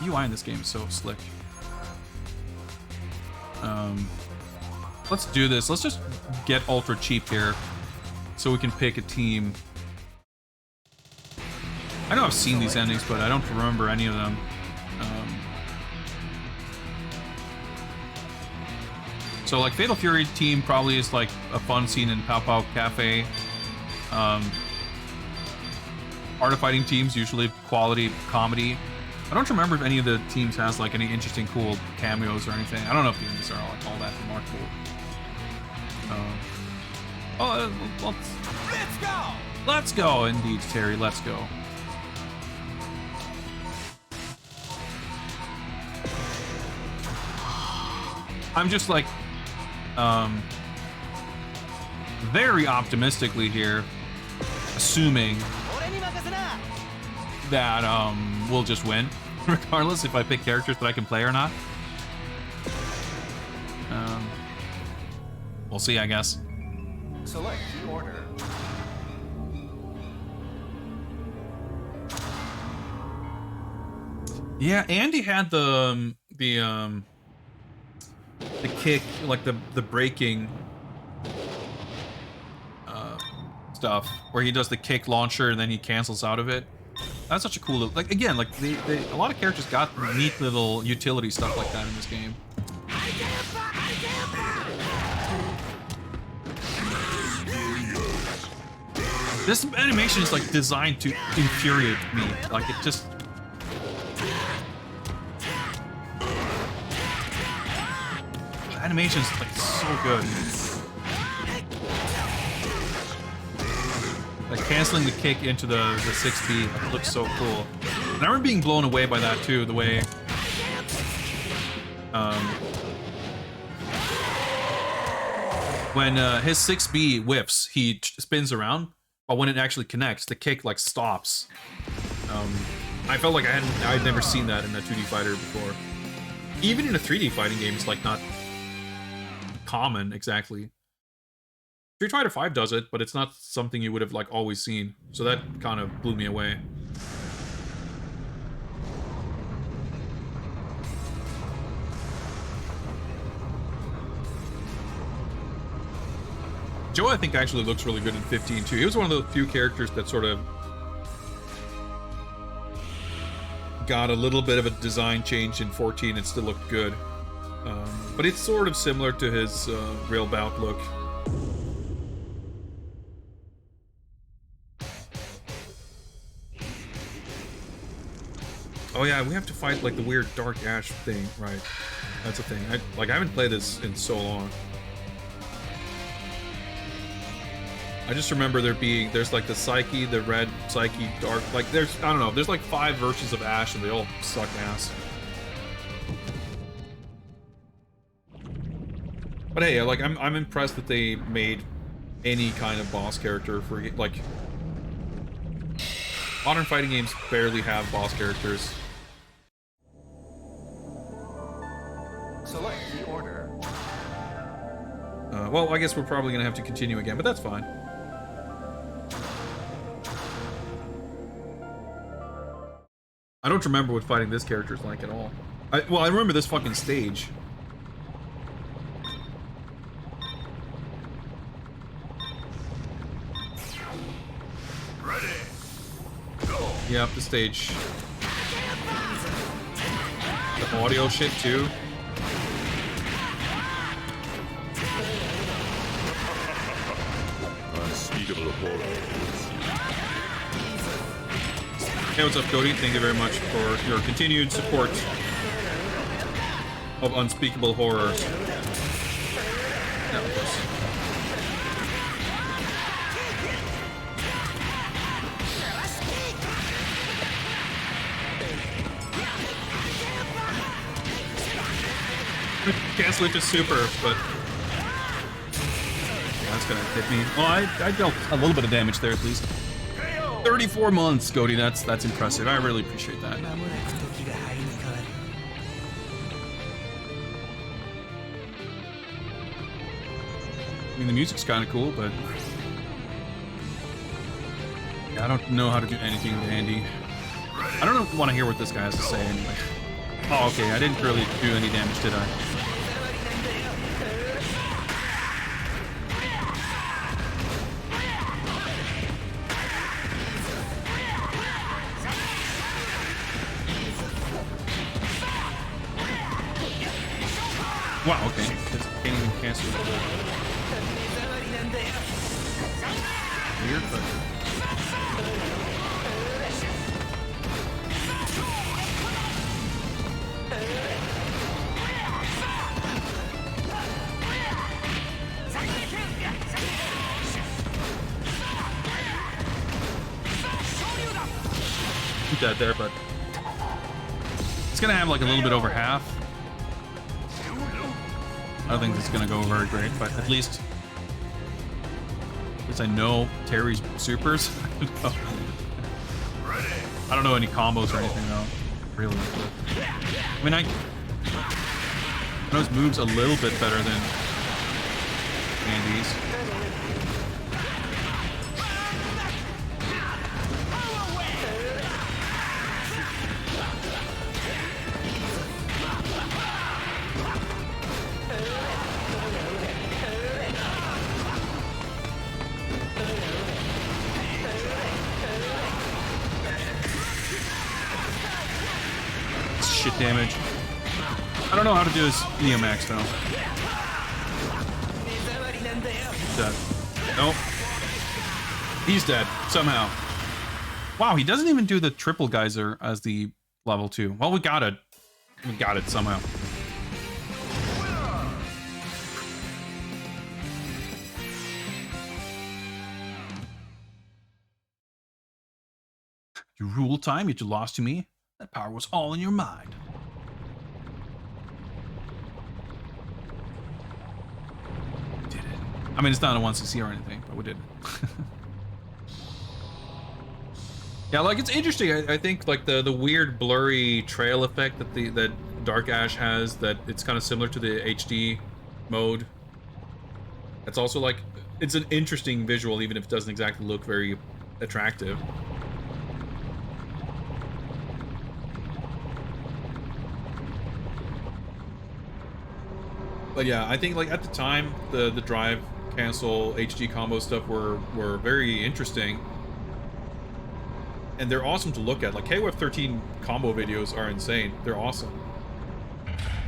UI in this game is so slick. Let's do this. Let's just get ultra cheap here so we can pick a team. I know I've seen these endings, but I don't remember any of them. So like Fatal Fury team probably is like a fun scene in Pow Pow Cafe. Art of Fighting teams usually quality comedy. I don't remember if any of the teams has like any interesting cool cameos or anything. I don't know if the endings are like all that remarkable.
Let's go.
Let's go, indeed, Terry. Let's go. I'm just like, very optimistically here, assuming that we'll just win, regardless if I pick characters that I can play or not. We'll see, I guess.
Select the order.
Yeah, Andy had the kick, like the breaking stuff, where he does the kick launcher and then he cancels out of it. That's such a cool, like, again, like a lot of characters got neat little utility stuff like that in this game. This animation is like designed to infuriate me. Like it just. The animation's like so good. Like canceling the kick into the 6B, like, it looks so cool. And I remember being blown away by that too, the way when his 6B whiffs, he spins around, but when it actually connects, the kick like stops. I felt like I'd never seen that in a 2D fighter before. Even in a 3D fighting game, it's like not common exactly. Street Fighter V does it, but it's not something you would have like always seen. So that kind of blew me away. Joe, I think, actually looks really good in 15 too. He was one of the few characters that sort of got a little bit of a design change in 14 and still looked good. But it's sort of similar to his Real Bout look. Oh yeah, we have to fight like the weird Dark Ash thing, right? That's a thing. I haven't played this in so long. I just remember there's like the Psyche, the red Psyche, dark, like I don't know, there's like 5 versions of Ash and they all suck ass. But hey, like I'm impressed that they made any kind of boss character for, like, modern fighting games barely have boss characters.
Select the order.
Well, I guess we're probably gonna have to continue again, but that's fine. I don't remember what fighting this character is like at all. Well, I remember this fucking stage.
Ready. Go.
Yep, the stage. The audio shit too.
Unspeakable horror.
Hey, what's up, Cody? Thank you very much for your continued support of Unspeakable Horrors. Yeah, of course. Can't switch to super, but that's gonna hit me. Oh, I dealt a little bit of damage there, at least. 34 months, Cody. That's impressive. I really appreciate that. I mean, the music's kind of cool, but yeah, I don't know how to do anything with Andy. I don't want to hear what this guy has to say anyway. Oh, okay. I didn't really do any damage, did I? Wow, okay. Just can't even cancel it. Weird, but... I'm dead there, but... It's gonna have like a little bit over half. I don't think it's gonna go very great, but at least I know Terry's supers. I don't know any combos or anything though, really. But, I mean, I know his moves a little bit better than Andy's. Shit damage. I don't know how to do his Neomax though. Dead. Nope. He's dead somehow. Wow, he doesn't even do the triple geyser as the level 2. Well, we got it. We got it somehow. You rule time, yet you lost to me. That power was all in your mind. Did it. I mean, it's not a 1cc or anything, but we did it. Yeah, like, it's interesting. I think, like, the weird blurry trail effect that Dark Ash has, that it's kind of similar to the HD mode. It's also, like, it's an interesting visual, even if it doesn't exactly look very attractive. But yeah, I think like at the time, the drive cancel HD combo stuff were very interesting, and they're awesome to look at. Like KOF13 combo videos are insane. They're awesome.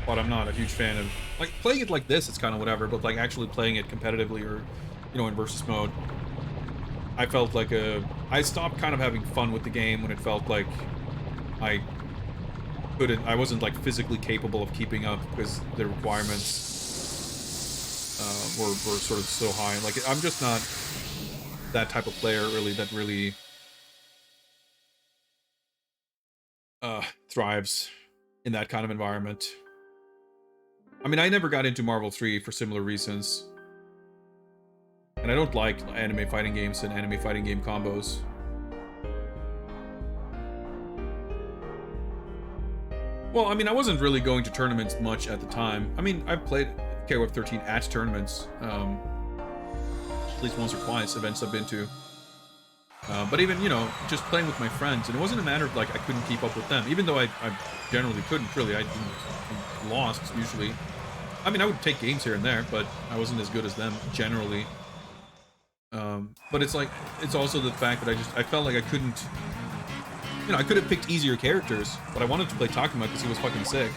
But I'm not a huge fan of like playing it like this. It's kind of whatever. But like actually playing it competitively or in versus mode, I felt like I stopped kind of having fun with the game when it felt like I wasn't like physically capable of keeping up because the requirements were sort of so high. Like I'm just not that type of player really that really thrives in that kind of environment. I mean, I never got into Marvel 3 for similar reasons. And I don't like anime fighting games and anime fighting game combos. Well, I mean, I wasn't really going to tournaments much at the time. I mean, I've played KOF13 at tournaments, at least once or twice, events I've been to. But even, you know, just playing with my friends, and it wasn't a matter of like I couldn't keep up with them, even though I generally couldn't really. I lost usually. I mean, I would take games here and there, but I wasn't as good as them generally. But it's like, it's also the fact that I felt like I couldn't, you know, I could have picked easier characters, but I wanted to play Takuma because he was fucking sick.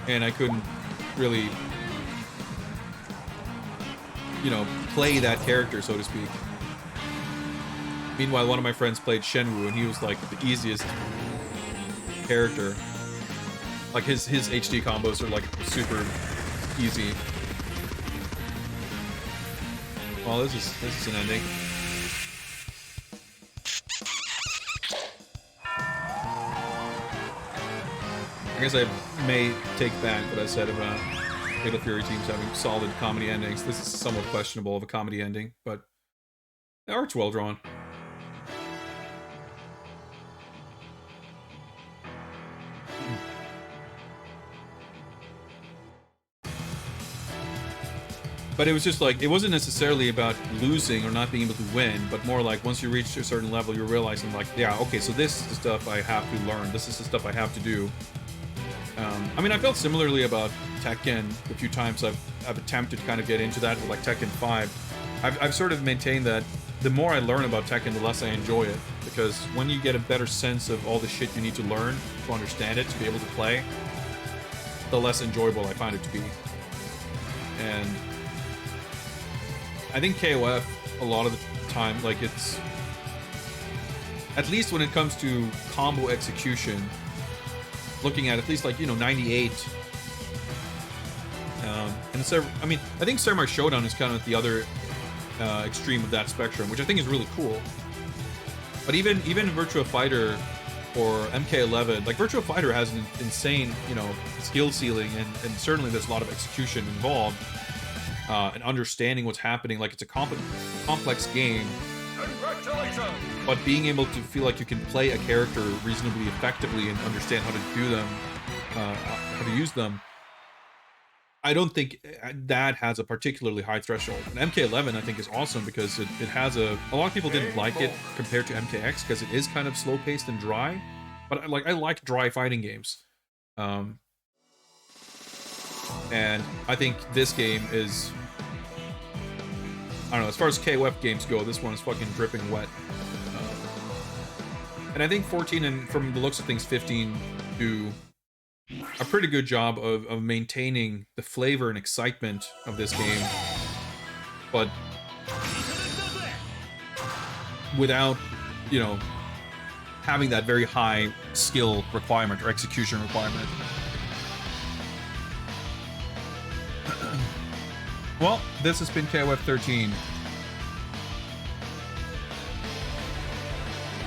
And I couldn't really, you know, play that character, so to speak. Meanwhile, one of my friends played Shenwu, and he was like the easiest character. Like his HD combos are like super easy. Well, this is an ending. I guess I may take back what I said about Fatal Fury teams having solid comedy endings. This is somewhat questionable of a comedy ending, but the art's well drawn. But it was just like, it wasn't necessarily about losing or not being able to win, but more like once you reach a certain level, you're realizing like, yeah, okay, so this is the stuff I have to learn. This is the stuff I have to do. I mean, I felt similarly about Tekken the few times I've attempted to kind of get into that with like Tekken 5. I've sort of maintained that the more I learn about Tekken, the less I enjoy it. Because when you get a better sense of all the shit you need to learn to understand it, to be able to play, the less enjoyable I find it to be. And I think KOF, a lot of the time, like it's, at least when it comes to combo execution, looking at least like, you know, 98. And I mean, I think Samurai Showdown is kind of the other extreme of that spectrum, which I think is really cool. But even Virtua Fighter or MK11, like Virtua Fighter has an insane, you know, skill ceiling, and certainly there's a lot of execution involved. And understanding what's happening, like it's a complex game.
Congratulations!
But being able to feel like you can play a character reasonably effectively and understand how to do them, how to use them, I don't think that has a particularly high threshold. And MK11 I think is awesome because it has a lot of people didn't like it compared to MKX because it is kind of slow paced and dry. But I like dry fighting games. And I think this game is, I don't know, as far as KOF games go, this one is fucking dripping wet. And I think 14 and, from the looks of things, 15 do a pretty good job of maintaining the flavor and excitement of this game, but without, you know, having that very high skill requirement or execution requirement. Well, this has been KOF 13.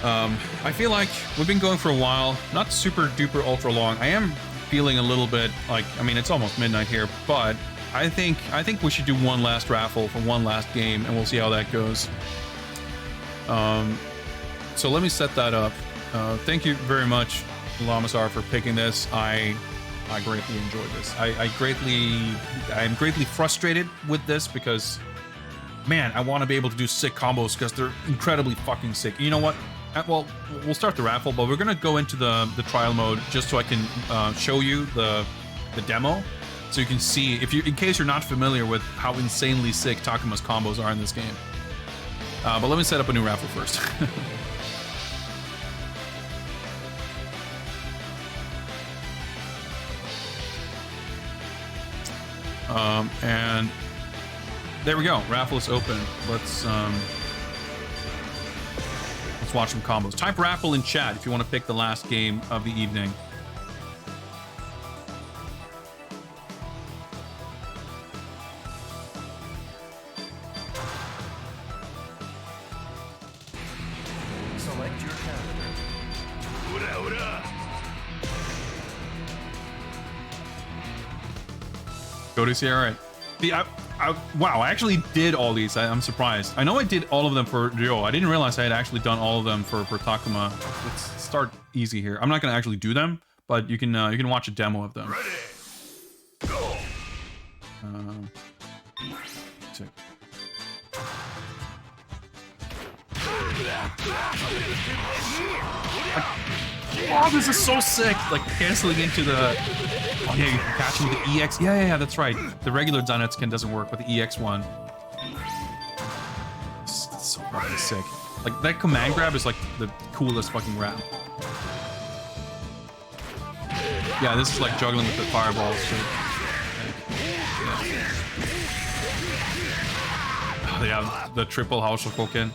I feel like we've been going for a while, not super duper ultra long. I am feeling a little bit like, I mean, it's almost midnight here, but I think we should do one last raffle for one last game, and we'll see how that goes. So let me set that up. Thank you very much, Lamasar, for picking this. I greatly enjoyed this. I'm greatly frustrated with this because, man, I want to be able to do sick combos because they're incredibly fucking sick. You know what? Well, we'll start the raffle, but we're gonna go into the trial mode just so I can show you the demo, so you can see, in case you're not familiar with how insanely sick Takuma's combos are in this game. But let me set up a new raffle first. And there we go. Raffle is open. Let's watch some combos. Type raffle in chat if you want to pick the last game of the evening.
Select your character.
Ura, ura.
Go to see, all right. Wow, I actually did all these. I'm surprised. I know I did all of them for Ryo. I didn't realize I had actually done all of them for Takuma. Let's start easy here. I'm not going to actually do them, but you can watch a demo of them.
Ready. Go.
Two. Oh, this is so sick! Like canceling into the. Oh yeah, you can catch him with the EX. Yeah, that's right. The regular Zanetskin doesn't work with the EX one. It's so fucking sick. Like that command grab is like the coolest fucking grab. Yeah, this is like juggling with the fireballs. So, yeah. Oh, yeah, the triple Haushokoken.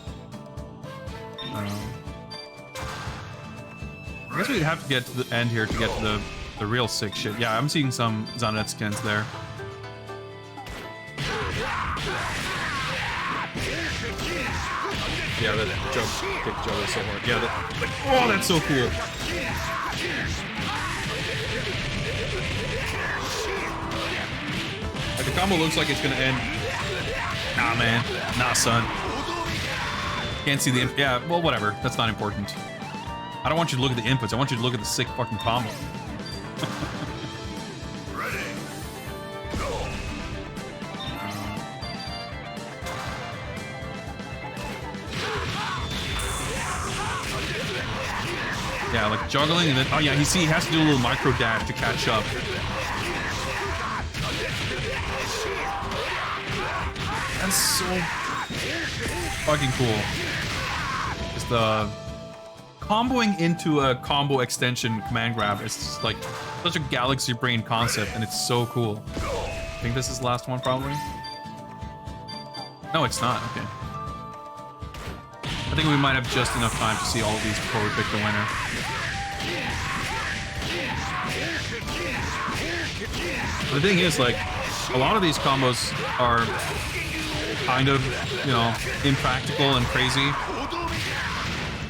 I guess we'd have to get to the end here to get to the real sick shit. Yeah, I'm seeing some Zanetskins there. Yeah, that kick juggle is so hard. Yeah, oh, that's so cool. Like the combo looks like it's gonna end. Nah, man. Nah, son. Can't see the input. Yeah, well, whatever. That's not important. I don't want you to look at the inputs. I want you to look at the sick fucking combo.
Ready. Go.
Yeah, like juggling and then oh yeah, he has to do a little micro dash to catch up. That's so fucking cool. Just the comboing into a combo extension command grab is just like such a galaxy brain concept, and it's so cool. I think this is the last one, probably. No, it's not. Okay. I think we might have just enough time to see all of these before we pick the winner. The thing is, like, a lot of these combos are kind of, you know, impractical and crazy.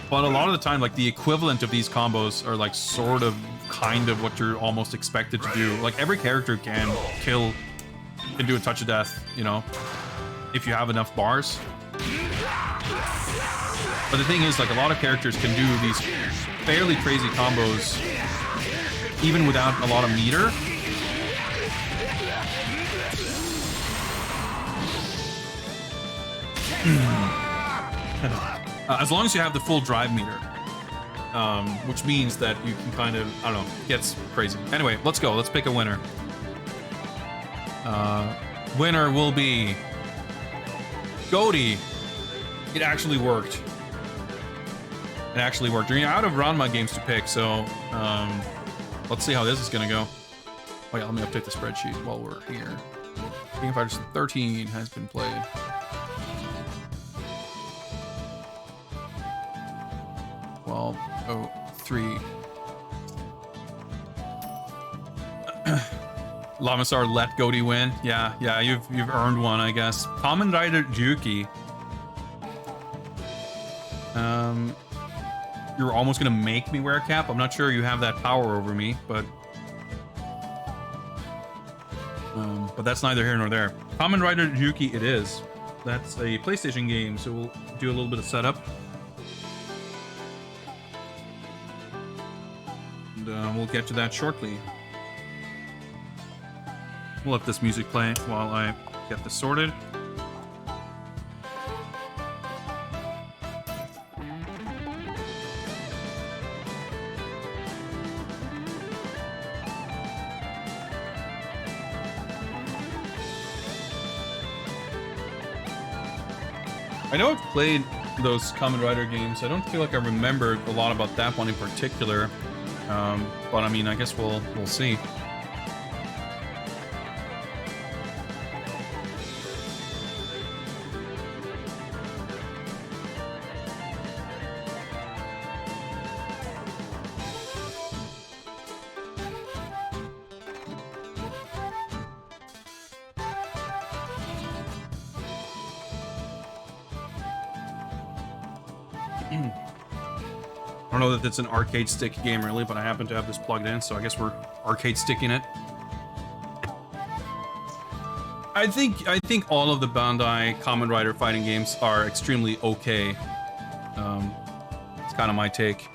But a lot of the time, like, the equivalent of these combos are, like, sort of, kind of what you're almost expected to do. Like, every character can do a touch of death, you know, if you have enough bars. But the thing is, like, a lot of characters can do these fairly crazy combos even without a lot of meter. As long as you have the full drive meter, which means that you can kind of, I don't know, gets crazy. Anyway, let's go. Let's pick a winner. Winner will be Goaty. It actually worked. It actually worked. You're out of Ranma games to pick, so let's see how this is gonna go. Oh yeah, let me update the spreadsheet while we're here. King of Fighters 13 has been played. Well, 03. Lamisar let Goaty win. Yeah, you've earned one, I guess. Kamen Rider Ryuki. You're almost gonna make me wear a cap. I'm not sure you have that power over me, but that's neither here nor there. Kamen Rider Ryuki it is. That's a PlayStation game, so we'll do a little bit of setup. And we'll get to that shortly. We'll let this music play while I get this sorted. I know I've played those Kamen Rider games. I don't feel like I remember a lot about that one in particular. But I mean, I guess we'll see. I don't know that it's an arcade stick game really, but I happen to have this plugged in, so I guess we're arcade sticking it. I think all of the Bandai Kamen Rider fighting games are extremely okay. It's kind of my take.